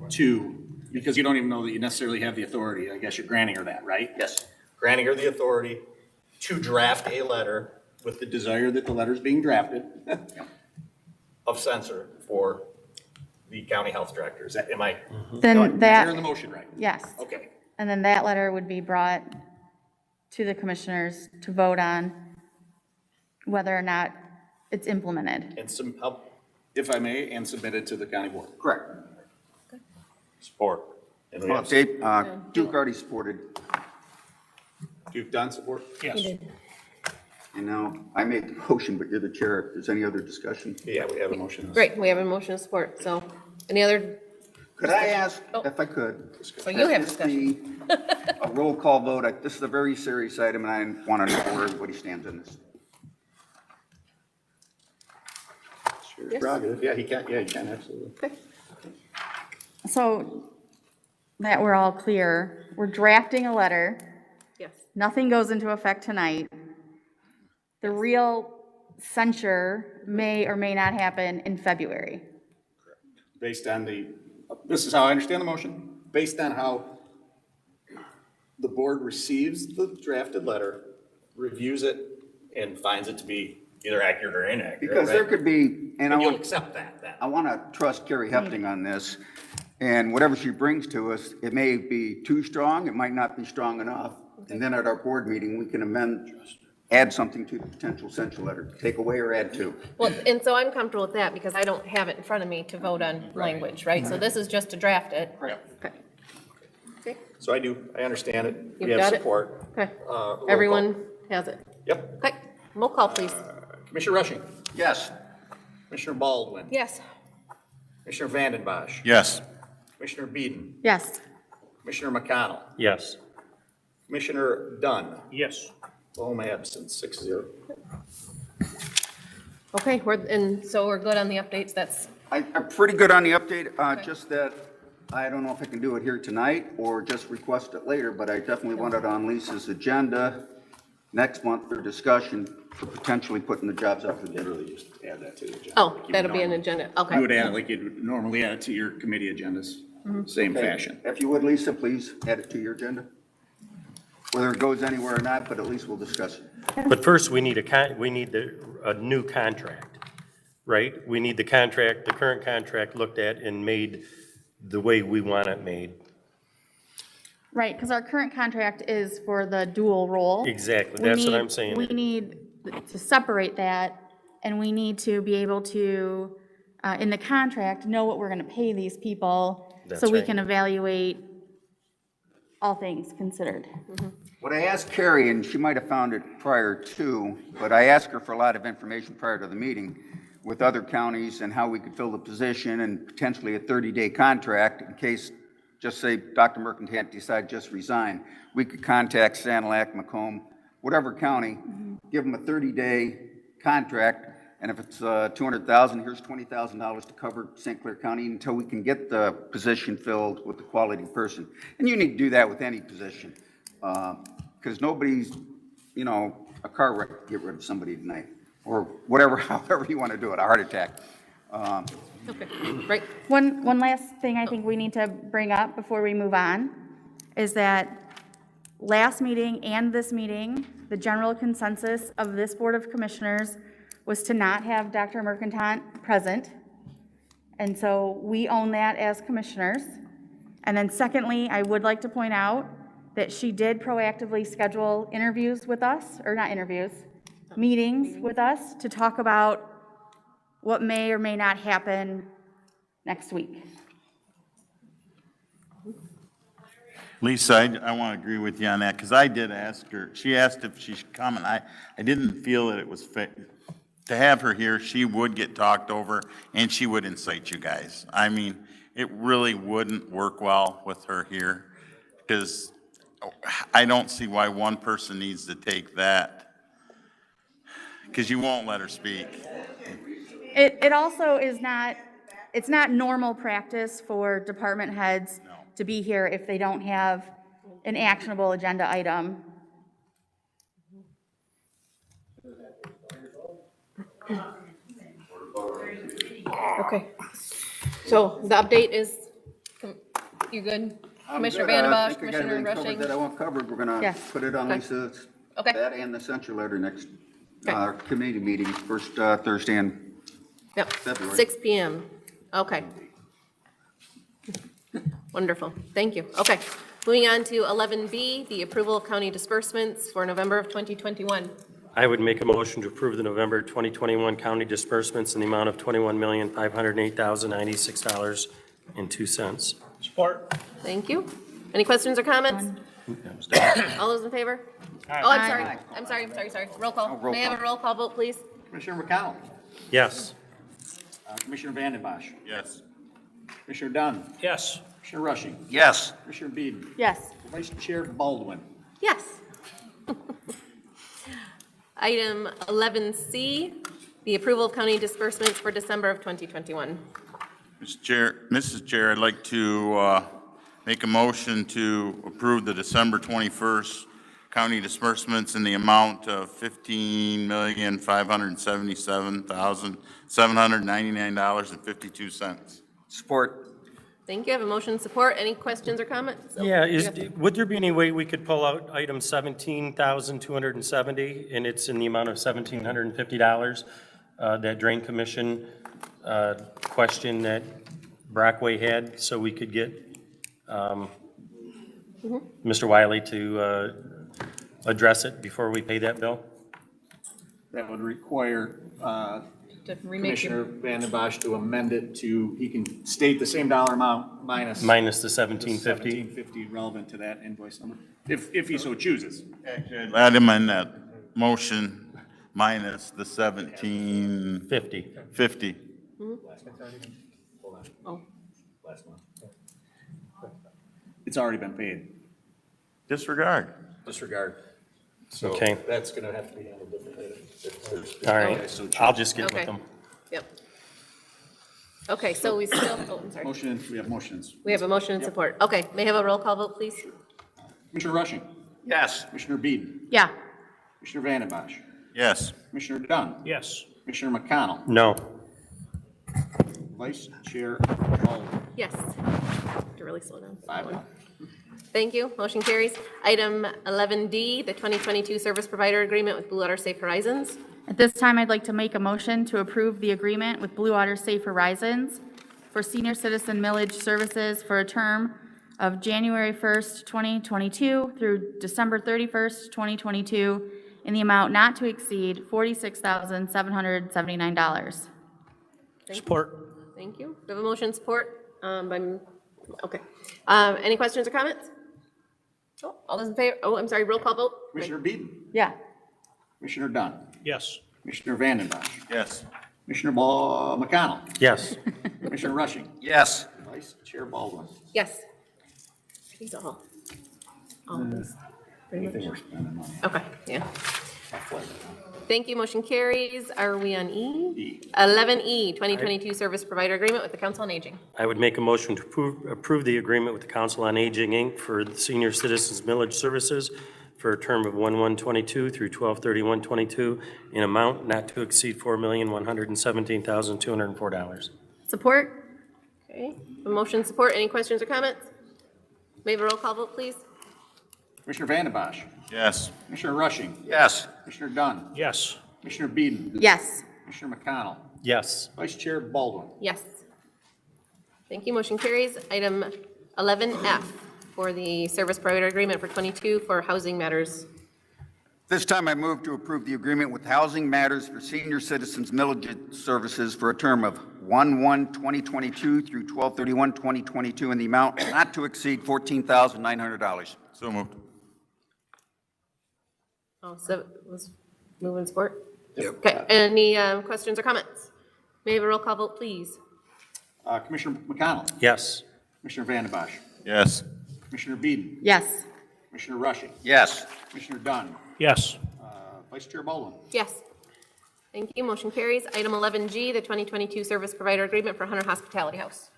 Speaker 5: to, because you don't even know that you necessarily have the authority, I guess you're granting her that, right? Yes. Granting her the authority to draft a letter with the desire that the letter's being drafted of censure for the county health director. Is that, am I?
Speaker 16: Then that.
Speaker 5: You're in the motion, right?
Speaker 16: Yes.
Speaker 5: Okay.
Speaker 16: And then that letter would be brought to the commissioners to vote on whether or not it's implemented.
Speaker 5: And some help, if I may, and submitted to the county board.
Speaker 7: Correct.
Speaker 5: Support. And we
Speaker 7: Well,
Speaker 5: have
Speaker 7: Dave, Duke already supported,
Speaker 5: Duke done support?
Speaker 2: Yes.
Speaker 7: and now I made the motion, but you're the chair. If there's any other discussion?
Speaker 5: Yeah, we have a motion.
Speaker 3: Great, we have a motion of support, so any other?
Speaker 7: Could I ask, if I could?
Speaker 3: So you have
Speaker 7: this be a roll call vote? This is a very serious item, and I want to know where everybody stands in this.
Speaker 5: Sure, prerogative. Yeah, he can, absolutely.
Speaker 3: Okay.
Speaker 16: So that we're all clear, we're drafting a letter.
Speaker 3: Yes.
Speaker 16: Nothing goes into effect tonight. The real censure may or may not happen in February.
Speaker 5: Based on this is how I understand the motion, based on how the board receives the drafted letter, reviews it, and finds it to be either accurate or inaccurate.
Speaker 7: Because there could be,
Speaker 5: and you'll accept that.
Speaker 7: I want to trust Carrie Hefting on this, and whatever she brings to us, it may be too strong, it might not be strong enough, and then at our board meeting, we can amend, add something to the potential censure letter, take away or add to.
Speaker 3: Well, and so I'm comfortable with that because I don't have it in front of me to vote on language, right? So this is just to draft it.
Speaker 5: Right.
Speaker 3: Okay. Okay.
Speaker 5: So I understand it.
Speaker 3: You've
Speaker 5: We have
Speaker 3: got it?
Speaker 5: support.
Speaker 3: Okay.
Speaker 5: Roll
Speaker 3: Everyone has it?
Speaker 5: Yep.
Speaker 3: Okay, roll call, please.
Speaker 5: Commissioner Rushing.
Speaker 7: Yes.
Speaker 5: Commissioner Baldwin.
Speaker 3: Yes.
Speaker 5: Commissioner Vanden Bosch.
Speaker 17: Yes.
Speaker 5: Commissioner Beeden.
Speaker 16: Yes.
Speaker 5: Commissioner McConnell.
Speaker 20: Yes.
Speaker 5: Commissioner Dunn.
Speaker 2: Yes.
Speaker 5: Home absence, 6-0.
Speaker 3: Okay, so we're good on the updates, that's,
Speaker 7: I'm pretty good on the update, just that I don't know if I can do it here tonight or just request it later, but I definitely want it on Lisa's agenda next month for discussion for potentially putting the jobs up for bid.
Speaker 5: Literally just add that to the agenda.
Speaker 3: oh, that'll be an agenda, okay.
Speaker 5: You would add it like you'd normally add it to your committee agendas, same
Speaker 7: Okay.
Speaker 5: fashion.
Speaker 7: If you would, Lisa, please add it to your agenda. Whether it goes anywhere or not, but at least we'll discuss it.
Speaker 20: But first, we need a new contract, right? We need the current contract looked at and made the way we want it made.
Speaker 16: Right, because our current contract is for the dual role.
Speaker 20: Exactly, that's what I'm saying.
Speaker 16: We need to separate that, and we need to be able to, in the contract, know what we're going to pay these people,
Speaker 20: That's
Speaker 16: so we
Speaker 20: right.
Speaker 16: can evaluate all things considered.
Speaker 7: What I asked Carrie, and she might have found it prior to, but I asked her for a lot of information prior to the meeting with other counties and how we could fill the position and potentially a 30-day contract in case, just say Dr. Mercantile decided just resign. We could contact Sanilac, Macomb, whatever county, give them a 30-day contract, and if it's $200,000, here's $20,000 to cover St. Clair County until we can get the position filled with the quality person. And you need to do that with any position, because nobody's, a car wreck can get rid of somebody tonight, or whatever, however you want to do it, a heart attack.
Speaker 3: Okay, right.
Speaker 16: One last thing I think we need to bring up before we move on is that last meeting and this meeting, the general consensus of this Board of Commissioners was to not have Dr. Mercantile present. And so we own that as commissioners. And then secondly, I would like to point out that she did proactively schedule interviews with us, or not interviews, meetings with us to talk about what may or may not happen next week.
Speaker 17: Lisa, I want to agree with you on that, because I did ask her, she asked if she should come, and I didn't feel that it was fit. To have her here, she would get talked over, and she would incite you guys. I mean, it really wouldn't work well with her here, because I don't see why one person needs to take that, because you won't let her speak.
Speaker 16: It also is not, it's not normal practice for department heads to be here if they don't have an actionable agenda item.
Speaker 3: Okay, so the update is, you good? Commissioner Vanden Bosch, Commissioner Rushing?
Speaker 7: That I want covered, we're gonna
Speaker 3: Yes.
Speaker 7: put it on
Speaker 3: Okay.
Speaker 7: Lisa's,
Speaker 3: Okay.
Speaker 7: that and the censure letter next,
Speaker 3: Okay.
Speaker 7: committee meeting, first Thursday in
Speaker 3: Yep,
Speaker 7: February.
Speaker 3: 6 PM. Okay. Wonderful, thank you. Okay, moving on to 11B, the approval of county disbursements for November of 2021.
Speaker 20: I would make a motion to approve the November 2021 county disbursements in the amount of $21,508,096.02.
Speaker 2: Support.
Speaker 3: Thank you. Any questions or comments? All those in favor?
Speaker 2: Aye.
Speaker 3: Oh, I'm sorry. Roll call.
Speaker 5: roll
Speaker 3: May I have
Speaker 5: call.
Speaker 3: a roll call vote, please?
Speaker 5: Commissioner McConnell.
Speaker 20: Yes.
Speaker 5: Commissioner Vanden Bosch.
Speaker 17: Yes.
Speaker 5: Commissioner Dunn.
Speaker 2: Yes.
Speaker 5: Commissioner Rushing.
Speaker 7: Yes.
Speaker 5: Commissioner Beeden.
Speaker 16: Yes.
Speaker 5: Vice Chair Baldwin.
Speaker 3: Yes. Item 11C, the approval of county disbursements for December of 2021.
Speaker 17: Mrs. Chair, I'd like to make a motion to approve the December 21st county disbursements in the amount of $15,577,799.52.
Speaker 7: Support.
Speaker 3: Thank you. I have a motion and support. Any questions or comments?
Speaker 20: Yeah, would there be any way we could pull out item 17,270, and it's in the amount of $1,750? That drain commission question that Brockway had, so we could get Mr. Wiley to address it before we pay that bill?
Speaker 5: That would require
Speaker 3: To remake
Speaker 5: Commissioner Vanden Bosch to amend it to, he can state the same dollar amount minus.
Speaker 20: Minus the 1750?
Speaker 5: 1750 relevant to that invoice number, if he so chooses.
Speaker 17: I'd amend that motion minus the 1750. 50.
Speaker 3: Oh.
Speaker 5: It's already been paid.
Speaker 17: Disregard.
Speaker 5: So
Speaker 20: Okay.
Speaker 5: that's gonna have to be handled differently.
Speaker 20: All right, I'll just get with
Speaker 3: Okay.
Speaker 20: them.
Speaker 3: Yep. Okay, so we still, oh, I'm sorry.
Speaker 5: Motion, we have motions.
Speaker 3: We have a motion and support. Okay, may I have a roll call vote, please?
Speaker 5: Commissioner Rushing.
Speaker 7: Yes.
Speaker 5: Commissioner Beeden.
Speaker 16: Yeah.
Speaker 5: Commissioner Vanden Bosch.
Speaker 17: Yes.
Speaker 5: Commissioner Dunn.
Speaker 2: Yes.
Speaker 5: Commissioner McConnell.
Speaker 20: No.
Speaker 5: Vice Chair Baldwin.
Speaker 3: Yes. To really slow down.
Speaker 5: 5-1.
Speaker 3: Thank you. Motion carries. Item 11D, the 2022 service provider agreement with Blue Water Safe Horizons.
Speaker 16: At this time, I'd like to make a motion to approve the agreement with Blue Water Safe Horizons for senior citizen millage services for a term of January 1st, 2022 through December 31st, 2022, in the amount not to exceed $46,779.
Speaker 2: Support.
Speaker 3: Thank you. We have a motion support. Okay. Any questions or comments? Oh, all those in favor? Oh, I'm sorry, roll call vote?
Speaker 5: Commissioner Beeden.
Speaker 16: Yeah.
Speaker 5: Commissioner Dunn.
Speaker 2: Yes.
Speaker 5: Commissioner Vanden Bosch.
Speaker 17: Yes.
Speaker 5: Commissioner McConnell.
Speaker 20: Yes.
Speaker 5: Commissioner Rushing.
Speaker 7: Yes.
Speaker 5: Vice Chair Baldwin.
Speaker 3: Yes. These all of these. Pretty much.
Speaker 5: Anything we're spending money.
Speaker 3: Okay, yeah.
Speaker 5: I'll flag
Speaker 3: Thank you. Motion carries. Are we on E?
Speaker 5: E.
Speaker 3: 11E, 2022 service provider agreement with the Council on Aging.
Speaker 20: I would make a motion to approve the agreement with the Council on Aging, Inc. for the senior citizens millage services for a term of 1/1/22 through 12/31/22 in amount not to exceed $4,117,204.
Speaker 16: Support?
Speaker 3: Okay. A motion support. Any questions or comments? May I have a roll call vote, please?
Speaker 5: Commissioner Vanden Bosch.
Speaker 17: Yes.
Speaker 5: Commissioner Rushing.
Speaker 7: Yes.
Speaker 5: Commissioner Dunn.
Speaker 2: Yes.
Speaker 5: Commissioner Beeden.
Speaker 16: Yes.
Speaker 5: Commissioner McConnell.
Speaker 20: Yes.
Speaker 5: Vice Chair Baldwin.
Speaker 3: Yes. Thank you. Motion carries. Item 11F for the service provider agreement for 22 for housing matters.
Speaker 7: This time I move to approve the agreement with Housing Matters for Senior Citizens Millage Services for a term of 1/1/2022 through 12/31/2022 in the amount not to exceed $14,900.
Speaker 17: So moved.
Speaker 3: Oh, so was moving support? Yep. Okay. Any questions or comments? May I have a roll call vote, please?
Speaker 5: Commissioner McConnell.
Speaker 20: Yes.
Speaker 5: Commissioner Vanden Bosch.
Speaker 17: Yes.
Speaker 5: Commissioner Beeden.
Speaker 16: Yes.
Speaker 5: Commissioner Rushing.
Speaker 7: Yes.
Speaker 5: Commissioner Dunn.
Speaker 2: Yes.
Speaker 5: Vice Chair Baldwin.
Speaker 3: Yes. Thank you. Motion carries. Item 11G, the 2022 service provider agreement for Hunter Hospitality House.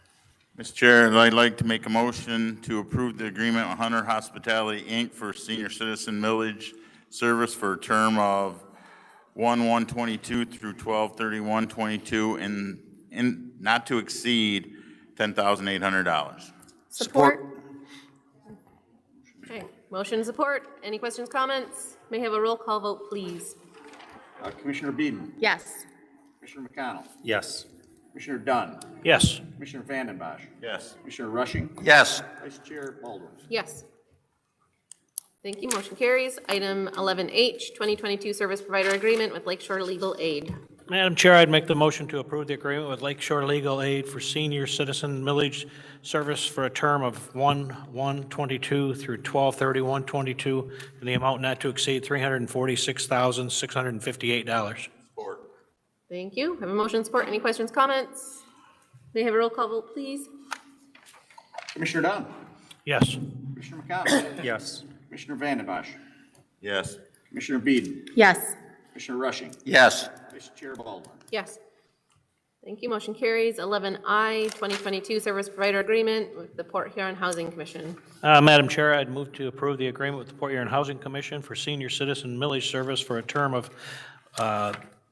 Speaker 17: Mr. Chair, I'd like to make a motion to approve the agreement with Hunter Hospitality, Inc. for senior citizen millage service for a term of 1/1/22 through 12/31/22 in not to exceed $10,800.
Speaker 16: Support?
Speaker 3: Okay. Motion support. Any questions, comments? May I have a roll call vote, please?
Speaker 5: Commissioner Beeden.
Speaker 16: Yes.
Speaker 5: Commissioner McConnell.
Speaker 20: Yes.
Speaker 5: Commissioner Dunn.
Speaker 2: Yes.
Speaker 5: Commissioner Vanden Bosch.
Speaker 17: Yes.
Speaker 5: Commissioner Rushing.
Speaker 7: Yes.
Speaker 5: Vice Chair Baldwin.
Speaker 3: Yes. Thank you, motion carries. Item 11H, 2022 Service Provider Agreement with Lakeshore Legal Aid.
Speaker 2: Madam Chair, I'd make the motion to approve the agreement with Lakeshore Legal Aid for senior citizen millage service for a term of 1/1/22 through 12/31/22 in the amount not to exceed $346,658.
Speaker 3: Thank you. Have a motion support. Any questions, comments? May I have a roll call vote, please?
Speaker 5: Commissioner Dunn.
Speaker 2: Yes.
Speaker 5: Commissioner McConnell.
Speaker 20: Yes.
Speaker 5: Commissioner Vandenbosch.
Speaker 17: Yes.
Speaker 5: Commissioner Beeden.
Speaker 16: Yes.
Speaker 5: Commissioner Rushing.
Speaker 7: Yes.
Speaker 5: Vice Chair Baldwin.
Speaker 3: Yes. Thank you. Motion carries. 11I, 2022 Service Provider Agreement with the Port Huron Housing Commission.
Speaker 2: Madam Chair, I'd move to approve the agreement with the Port Huron Housing Commission for senior citizen millage service for a term of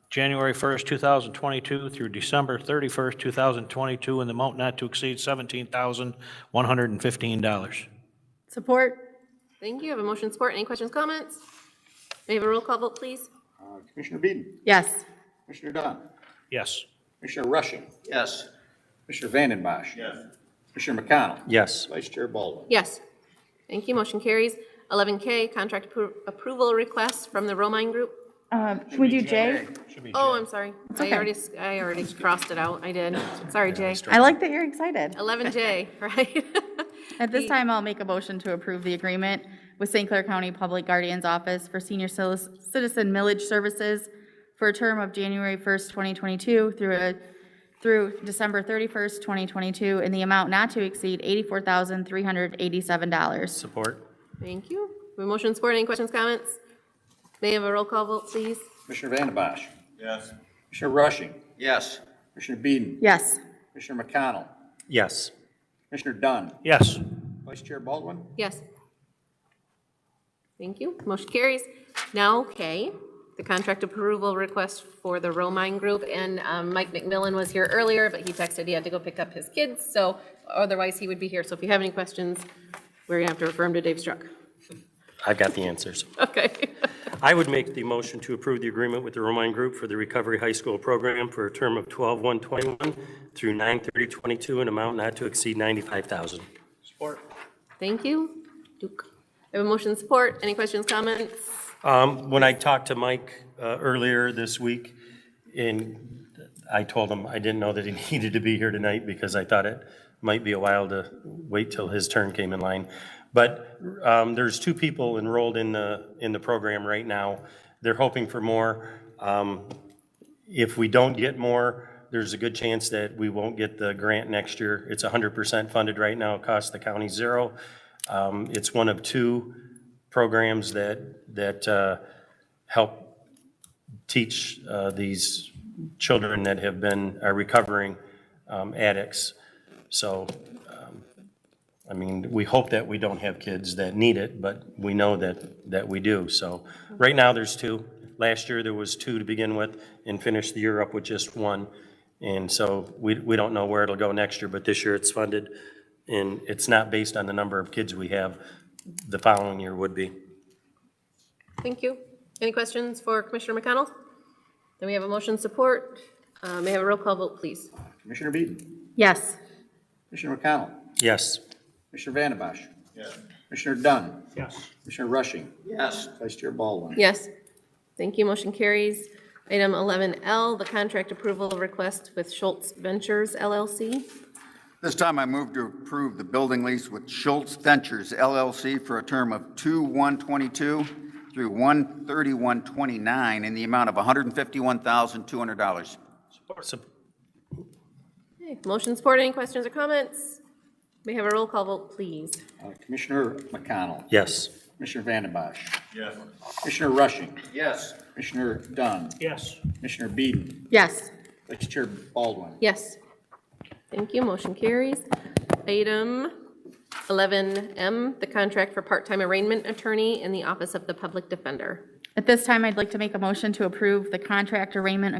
Speaker 2: January 1st, 2022 through December 31st, 2022 in the amount not to exceed $17,115.
Speaker 16: Support.
Speaker 3: Thank you. Have a motion support. Any questions, comments? May I have a roll call vote, please?
Speaker 5: Commissioner Beeden.
Speaker 16: Yes.
Speaker 5: Commissioner Dunn.
Speaker 2: Yes.
Speaker 5: Commissioner Rushing.
Speaker 7: Yes.
Speaker 5: Commissioner Vandenbosch. Yes. Commissioner McConnell.
Speaker 20: Yes.
Speaker 5: Vice Chair Baldwin.
Speaker 3: Yes. Thank you. Motion carries. 11K, contract approval request from the Romine Group.
Speaker 16: Should we do J?
Speaker 3: Oh, I'm sorry.
Speaker 16: okay.
Speaker 3: I already crossed it out. I did. Sorry, Jay.
Speaker 16: I like that you're excited.
Speaker 3: 11J, right?
Speaker 16: At this time, I'll make a motion to approve the agreement with St. Clair County Public Guardian's Office for senior citizen millage services for a term of January 1st, 2022 through December 31st, 2022 in the amount not to exceed $84,387.
Speaker 20: Support.
Speaker 3: Thank you. We have a motion support. Any questions, comments? May I have a roll call vote, please?
Speaker 5: Commissioner Vandenbosch.
Speaker 17: Yes.
Speaker 5: Commissioner Rushing.
Speaker 7: Yes.
Speaker 5: Commissioner Beeden.
Speaker 16: Yes.
Speaker 5: Commissioner McConnell.
Speaker 20: Yes.
Speaker 5: Commissioner Dunn.
Speaker 2: Yes.
Speaker 5: Vice Chair Baldwin.
Speaker 3: Yes. Thank you. Motion carries. Now, K, the contract approval request for the Romine Group. And Mike McMillan was here earlier, but he texted he had to go pick up his kids. So otherwise, he would be here. So if you have any questions, we're going to have to refer him to Dave Struck.
Speaker 20: I got the answers.
Speaker 3: Okay.
Speaker 20: I would make the motion to approve the agreement with the Romine Group for the Recovery High School program for a term of 12/1/21 through 9/30/22, an amount not to exceed $95,000.
Speaker 2: Support.
Speaker 3: Thank you. Duke. I have a motion support. Any questions, comments?
Speaker 20: When I talked to Mike earlier this week, and I told him I didn't know that he needed to be here tonight because I thought it might be a while to wait till his turn came in line. But there's 2 people enrolled in the program right now. They're hoping for more. If we don't get more, there's a good chance that we won't get the grant next year. It's 100% funded right now. It costs the county $0. It's one of 2 programs that help teach these children that have been recovering addicts. So, I mean, we hope that we don't have kids that need it, but we know that we do. So right now there's 2. Last year there was 2 to begin with and finished the year up with just 1. And so we don't know where it'll go next year, but this year it's funded and it's not based on the number of kids we have. The following year would be.
Speaker 3: Thank you. Any questions for Commissioner McConnell? Then we have a motion support. May I have a roll call vote, please?
Speaker 5: Commissioner Beeden.
Speaker 16: Yes.
Speaker 5: Commissioner McConnell.
Speaker 20: Yes.
Speaker 5: Commissioner Vandenbosch. Yes. Commissioner Dunn.
Speaker 2: Yes.
Speaker 5: Commissioner Rushing.
Speaker 7: Yes.
Speaker 5: Vice Chair Baldwin.
Speaker 3: Yes. Thank you. Motion carries. Item 11L, the contract approval request with Schultz Ventures LLC.
Speaker 7: This time I move to approve the building lease with Schultz Ventures LLC for a term of 2/1/22 through 1/31/29 in the amount of $151,200.
Speaker 20: Support.
Speaker 3: Okay. Motion support. Any questions or comments? May I have a roll call vote, please?
Speaker 5: Commissioner McConnell.
Speaker 20: Yes.
Speaker 5: Commissioner Vandenbosch.
Speaker 17: Yes.
Speaker 5: Commissioner Rushing.
Speaker 7: Yes.
Speaker 5: Commissioner Dunn.
Speaker 2: Yes.
Speaker 5: Commissioner Beeden.
Speaker 16: Yes.
Speaker 5: Vice Chair Baldwin.
Speaker 3: Yes. Thank you. Motion carries. Item 11M, the contract for part-time arraignment attorney in the Office of the Public Defender.
Speaker 16: At this time, I'd like to make a motion to approve the contract arraignment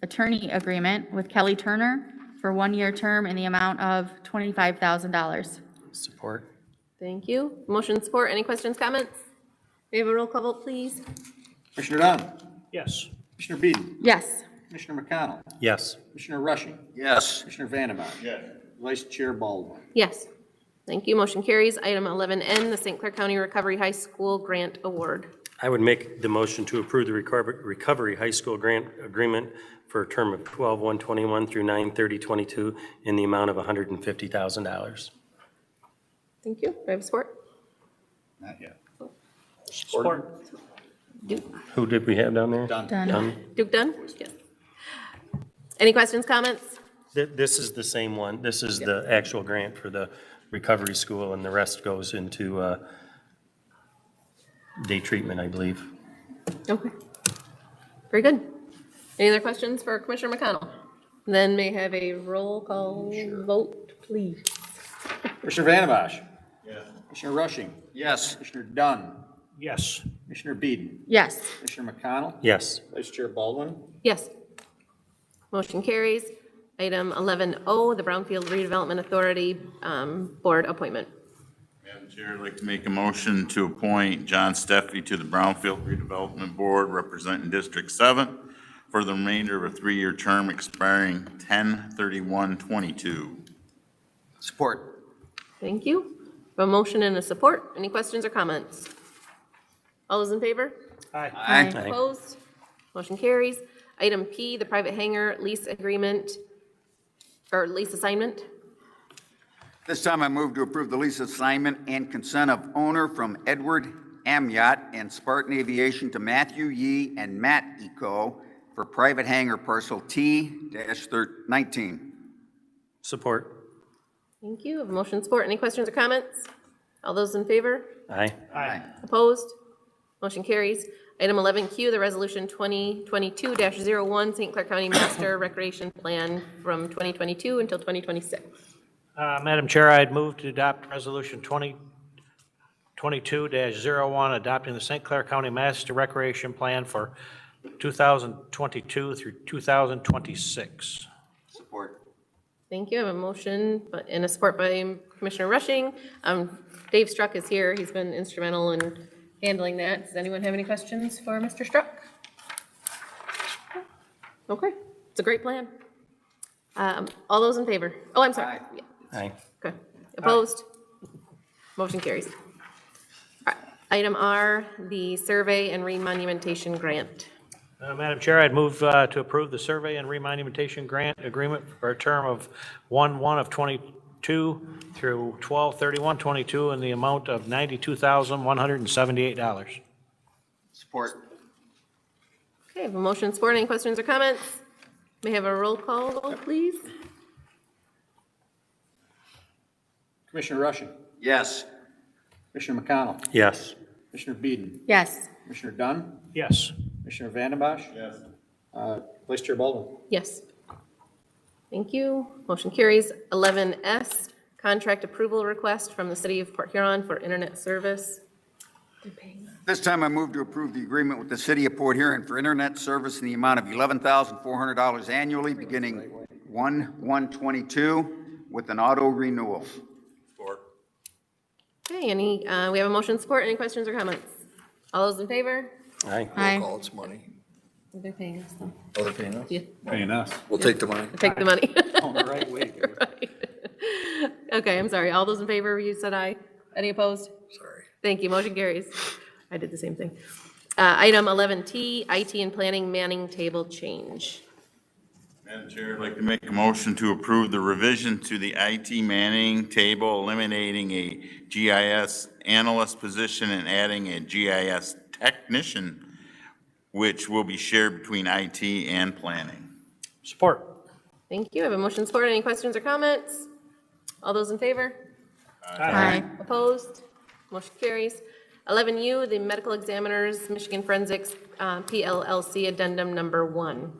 Speaker 16: attorney agreement with Kelly Turner for 1-year term in the amount of $25,000.
Speaker 20: Support.
Speaker 3: Thank you. Motion support. Any questions, comments? May I have a roll call vote, please?
Speaker 5: Commissioner Dunn.
Speaker 2: Yes.
Speaker 5: Commissioner Beeden.
Speaker 16: Yes.
Speaker 5: Commissioner McConnell.
Speaker 20: Yes.
Speaker 5: Commissioner Rushing.
Speaker 7: Yes.
Speaker 5: Commissioner Vandenbosch.
Speaker 17: Yes.
Speaker 5: Vice Chair Baldwin.
Speaker 3: Yes. Thank you. Motion carries. Item 11N, the St. Clair County Recovery High School Grant Award.
Speaker 20: I would make the motion to approve the Recovery High School Grant Agreement for a term of 12/1/21 through 9/30/22 in the amount of $150,000.
Speaker 3: Thank you. Do I have support?
Speaker 5: Not yet.
Speaker 2: Support.
Speaker 20: Who did we have down there?
Speaker 3: Done. Duke Dunn? Yes. Any questions, comments?
Speaker 20: This is the same one. This is the actual grant for the recovery school, and the rest goes into day treatment, I believe.
Speaker 3: Okay. Very good. Any other questions for Commissioner McConnell? Then may I have a roll call vote, please.
Speaker 8: Commissioner Vandenbosch? Yes. Commissioner Rushing?
Speaker 5: Yes.
Speaker 8: Commissioner Dunn?
Speaker 2: Yes.
Speaker 8: Commissioner Beeden?
Speaker 16: Yes.
Speaker 8: Commissioner McConnell?
Speaker 20: Yes.
Speaker 8: Vice Chair Baldwin?
Speaker 3: Yes. Motion carries. Item 11O, the Brownfield Redevelopment Authority Board appointment.
Speaker 17: Madam Chair, I'd like to make a motion to appoint John Steffi to the Brownfield Redevelopment Board representing District 7 for the remainder of a 3-year term expiring 10/31/22.
Speaker 7: Support.
Speaker 3: Thank you. A motion and a support. Any questions or comments? All those in favor?
Speaker 2: Aye.
Speaker 7: Aye.
Speaker 3: Opposed? Motion carries. Item P, the private hangar lease agreement, or lease assignment.
Speaker 7: This time I move to approve the lease assignment and consent of owner from Edward Amyot and Spartan Aviation to Matthew Yee and Matt Eco for private hangar parcel T-19.
Speaker 20: Support.
Speaker 3: Thank you. Have a motion and support. Any questions or comments? All those in favor?
Speaker 20: Aye.
Speaker 2: Aye.
Speaker 3: Opposed? Motion carries. Item 11Q, the Resolution 2022-01, St. Clair County Master Recreation Plan from 2022 until 2026.
Speaker 2: Madam Chair, I'd move to adopt Resolution 2022-01, adopting the St. Clair County Master Recreation Plan for 2022 through 2026.
Speaker 7: Support.
Speaker 3: Thank you. I have a motion and a support by Commissioner Rushing. Dave Struck is here. He's been instrumental in handling that. Does anyone have any questions for Mr. Struck? Okay, it's a great plan. All those in favor? Oh, I'm sorry. Yeah.
Speaker 20: Aye.
Speaker 3: Okay. Opposed? Motion carries. All right. Item R, the survey and remonumentation grant.
Speaker 2: Madam Chair, I'd move to approve the survey and remonumentation grant agreement for a term of 1/1/22 through 12/31/22 in the amount of $92,178.
Speaker 7: Support.
Speaker 3: Okay, I have a motion and support. Any questions or comments? May I have a roll call vote, please?
Speaker 8: Commissioner Rushing?
Speaker 7: Yes.
Speaker 8: Commissioner McConnell?
Speaker 20: Yes.
Speaker 8: Commissioner Beeden?
Speaker 16: Yes.
Speaker 8: Commissioner Dunn?
Speaker 2: Yes.
Speaker 8: Commissioner Vandenbosch? Yes. Vice Chair Baldwin?
Speaker 3: Yes. Thank you. Motion carries. 11S, contract approval request from the City of Port Huron for internet service.
Speaker 7: This time I move to approve the agreement with the City of Port Huron for internet service in the amount of $11,400 annually, beginning 1/1/22 with an auto renewal.
Speaker 3: Okay, we have a motion and support. Any questions or comments? All those in favor?
Speaker 20: Aye.
Speaker 16: Aye.
Speaker 8: Call, it's money.
Speaker 3: They're paying us though.
Speaker 8: Oh, they're paying us?
Speaker 3: Yeah.
Speaker 4: Paying us.
Speaker 8: We'll take the money.
Speaker 3: Take the money.
Speaker 8: On the right way.
Speaker 3: Right. Okay, I'm sorry. All those in favor, you said aye. Any opposed?
Speaker 8: Sorry.
Speaker 3: Thank you. Motion carries. I did the same thing. Item 11T, IT and planning manning table change.
Speaker 17: Madam Chair, I'd like to make a motion to approve the revision to the IT manning table, eliminating a GIS analyst position and adding a GIS technician, which will be shared between IT and planning.
Speaker 2: Support.
Speaker 3: Thank you. I have a motion and support. Any questions or comments? All those in favor?
Speaker 16: Aye.
Speaker 3: Opposed? Motion carries. 11U, the Medical Examiners Michigan Forensics PLLC Addendum Number 1.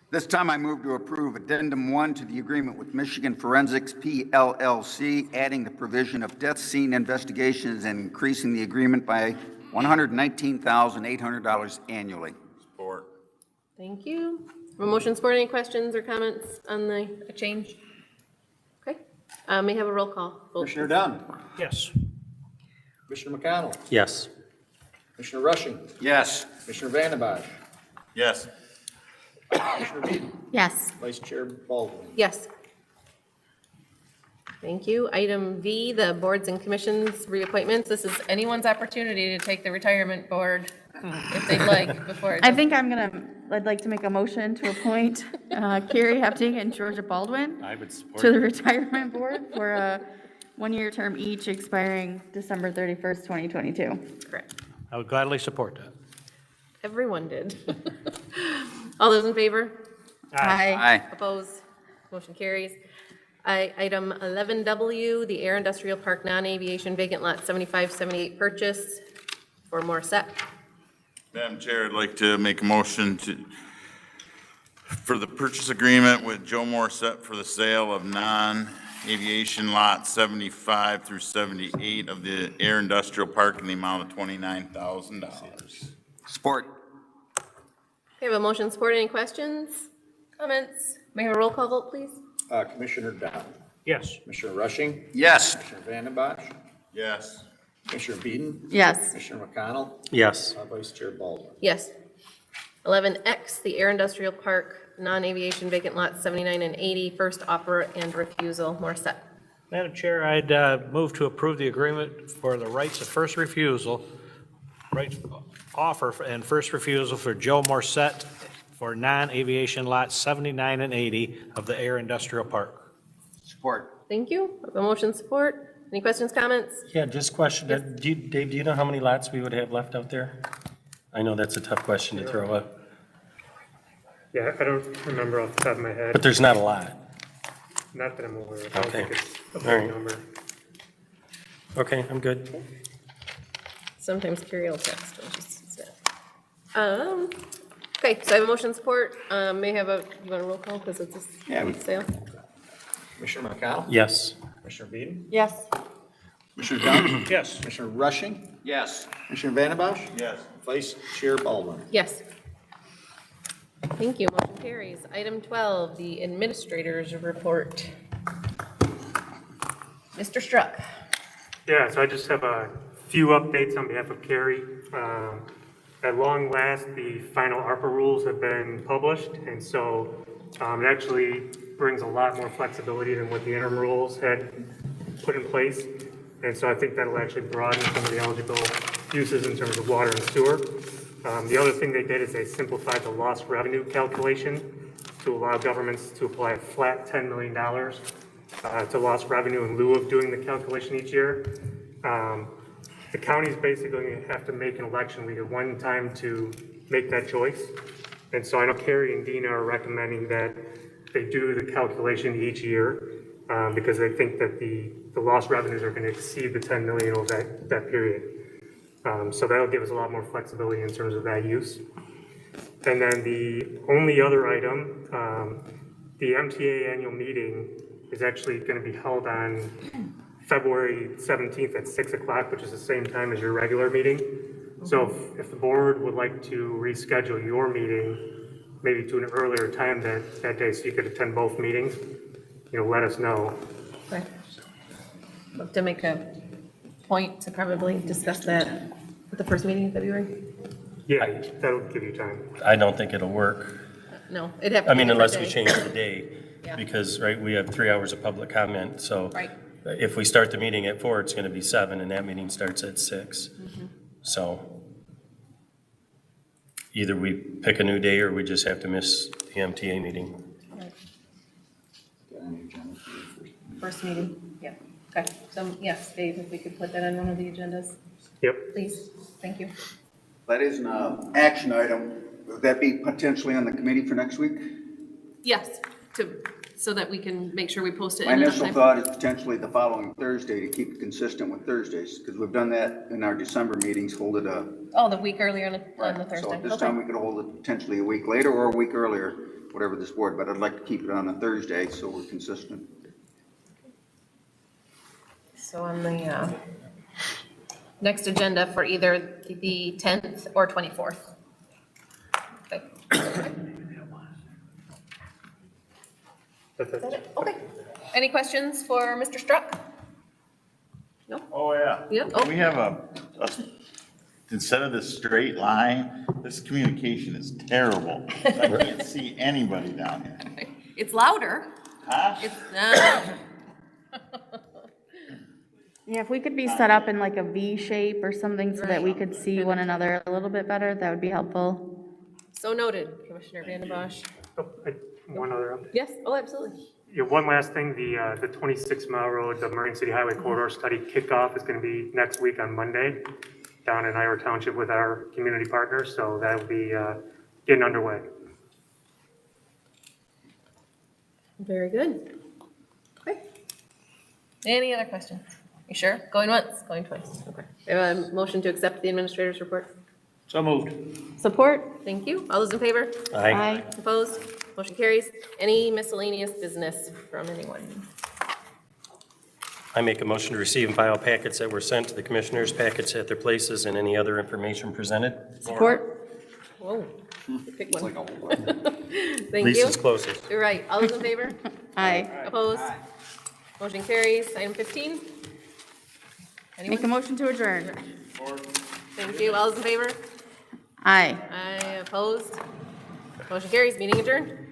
Speaker 7: This time I move to approve Addendum 1 to the agreement with Michigan Forensics PLLC, adding the provision of death scene investigations and increasing the agreement by $119,800 annually.
Speaker 17: Support.
Speaker 3: Thank you. Have a motion and support. Any questions or comments on the change? Okay. May I have a roll call vote?
Speaker 8: Commissioner Dunn?
Speaker 2: Yes.
Speaker 8: Commissioner McConnell?
Speaker 20: Yes.
Speaker 8: Commissioner Rushing?
Speaker 7: Yes.
Speaker 8: Commissioner Vandenbosch?
Speaker 17: Yes.
Speaker 8: Commissioner Beeden?
Speaker 16: Yes.
Speaker 8: Vice Chair Baldwin?
Speaker 3: Yes. Thank you. Item V, the boards and commissions reappointments. This is anyone's opportunity to take the retirement board if they'd like before.
Speaker 16: I'd like to make a motion to appoint Carrie Hefting and Georgia Baldwin
Speaker 20: I would support
Speaker 16: to the
Speaker 20: that.
Speaker 16: retirement board for a one-year term each expiring December 31st, 2022.
Speaker 3: Correct.
Speaker 2: I would gladly support that.
Speaker 3: Everyone did. All those in favor?
Speaker 16: Aye.
Speaker 3: Opposed? Motion carries. Item 11W, the Air Industrial Park Non-Aviation Vacant Lot 7578 purchase for Morissette.
Speaker 17: Madam Chair, I'd like to make a motion for the purchase agreement with Joe Morissette for the sale of non-aviation lots 75 through 78 of the Air Industrial Park in the amount of $29,000.
Speaker 7: Support.
Speaker 3: We have a motion support. Any questions, comments? May I have a roll call vote, please?
Speaker 8: Commissioner Down.
Speaker 2: Yes.
Speaker 8: Commissioner Rushing.
Speaker 7: Yes.
Speaker 8: Commissioner Vandenbosch.
Speaker 17: Yes.
Speaker 8: Commissioner Beeden.
Speaker 16: Yes.
Speaker 8: Commissioner McConnell.
Speaker 20: Yes.
Speaker 8: Vice Chair Baldwin.
Speaker 3: Yes. 11X, the Air Industrial Park Non-Aviation Vacant Lots 79 and 80, first offer and refusal. Morissette.
Speaker 2: Madam Chair, I'd move to approve the agreement for the rights of first refusal, offer and first refusal for Joe Morissette for non-aviation lots 79 and 80 of the Air Industrial Park.
Speaker 7: Support.
Speaker 3: Thank you. I have a motion support. Any questions, comments?
Speaker 20: Yeah, just question, Dave, do you know how many lots we would have left out there? I know that's a tough question to throw up,
Speaker 6: Yeah, I don't remember off the top of my head.
Speaker 20: but there's not a lot.
Speaker 6: Not that I'm aware of. I don't
Speaker 20: Okay.
Speaker 6: think it's a
Speaker 20: All
Speaker 6: big
Speaker 20: right.
Speaker 6: number.
Speaker 20: Okay, I'm good.
Speaker 3: Sometimes Carrie will text. I'll just say. Okay, so I have a motion support. May I have you want a roll call because it's a sale?
Speaker 8: Commissioner McConnell.
Speaker 20: Yes.
Speaker 8: Commissioner Beeden.
Speaker 16: Yes.
Speaker 8: Commissioner Down.
Speaker 2: Yes.
Speaker 8: Commissioner Rushing.
Speaker 7: Yes.
Speaker 8: Commissioner Vandenbosch.
Speaker 17: Yes.
Speaker 8: Vice Chair Baldwin.
Speaker 3: Yes. Thank you. Motion carries. Item 12, the administrator's report. Mr. Struck.
Speaker 6: Yeah, so I just have a few updates on behalf of Carrie. At long last, the final ARPA rules have been published, and so it actually brings a lot more flexibility than what the interim rules had put in place. And so I think that'll actually broaden some of the eligible uses in terms of water and sewer. The other thing they did is they simplified the lost revenue calculation to allow governments to apply a flat $10 million to lost revenue in lieu of doing the calculation each year. The counties basically have to make an election. We get one time to make that choice. And so I know Carrie and Dina are recommending that they do the calculation each year because they think that the lost revenues are going to exceed the 10 million over that period. So that'll give us a lot more flexibility in terms of that use. And then the only other item, the MTA annual meeting is actually going to be held on February 17th at 6 o'clock, which is the same time as your regular meeting. So if the board would like to reschedule your meeting, maybe to an earlier time that day, so you could attend both meetings, let us know.
Speaker 3: Okay. Look to make a point to probably discuss that at the first meeting in February.
Speaker 6: Yeah, that'll give you time.
Speaker 20: I don't think it'll work.
Speaker 3: No, it'd have to
Speaker 20: I
Speaker 3: be a
Speaker 20: mean,
Speaker 3: different
Speaker 20: unless we
Speaker 3: day.
Speaker 20: change the day,
Speaker 3: Yeah.
Speaker 20: because, right, we have 3 hours of public comment, so.
Speaker 3: Right.
Speaker 20: If we start the meeting at 4, it's gonna be 7, and that meeting starts at 6. So either we pick a new day, or we just have to miss the MTA meeting.
Speaker 3: First meeting, yeah. Okay, so yes, Dave, if we could put that on one of the agendas,
Speaker 6: Yep.
Speaker 3: please. Thank you.
Speaker 7: That is an action item. Would that be potentially on the committee for next week?
Speaker 3: Yes, so that we can make sure we post it
Speaker 7: My
Speaker 3: in enough
Speaker 7: initial
Speaker 3: time.
Speaker 7: thought is potentially the following Thursday to keep it consistent with Thursdays, because we've done that in our December meetings, hold it
Speaker 3: Oh, the week earlier on the Thursday.
Speaker 7: So at this
Speaker 3: Okay.
Speaker 7: time, we could hold it potentially a week later or a week earlier, whatever this board, but I'd like to keep it on a Thursday so we're consistent.
Speaker 3: So on the next agenda for either the 10th or 24th. Okay.
Speaker 6: That's
Speaker 3: Is that it? Okay. Any questions for Mr. Struck? No?
Speaker 17: Oh, yeah.
Speaker 3: Yeah. Oh.
Speaker 17: We have instead of this straight line, this communication is terrible. I can't see anybody down here.
Speaker 3: It's louder.
Speaker 17: Huh?
Speaker 3: It's
Speaker 16: Yeah, if we could be set up in like a V shape or something so that we could see one another a little bit better, that would be helpful.
Speaker 3: So noted, Commissioner Vanden Bosch.
Speaker 6: One other update.
Speaker 3: Yes, oh, absolutely.
Speaker 6: Yeah, one last thing, the 26-mile road, the Marine City Highway Corridor Study kickoff is going to be next week on Monday down in Iowa Township with our community partners, so that'll be getting underway.
Speaker 3: Very good. Okay. Any other questions? You sure? Going once, going twice. Okay. We have a motion to accept the administrator's report.
Speaker 2: So moved.
Speaker 16: Support?
Speaker 3: Thank you. All those in favor?
Speaker 2: Aye.
Speaker 3: Opposed? Motion carries. Any miscellaneous business from anyone?
Speaker 20: I make a motion to receive and file packets that were sent to the commissioners, packets at their places, and any other information presented.
Speaker 16: Support?
Speaker 3: Whoa, pick one. Thank you.
Speaker 20: Lisa's closest.
Speaker 3: You're right. All those in favor?
Speaker 16: Aye.
Speaker 3: Opposed? Motion carries. Item 15.
Speaker 16: Make a motion to adjourn.
Speaker 3: Thank you. All those in favor?
Speaker 16: Aye.
Speaker 3: Aye. Opposed? Motion carries. Meeting adjourned.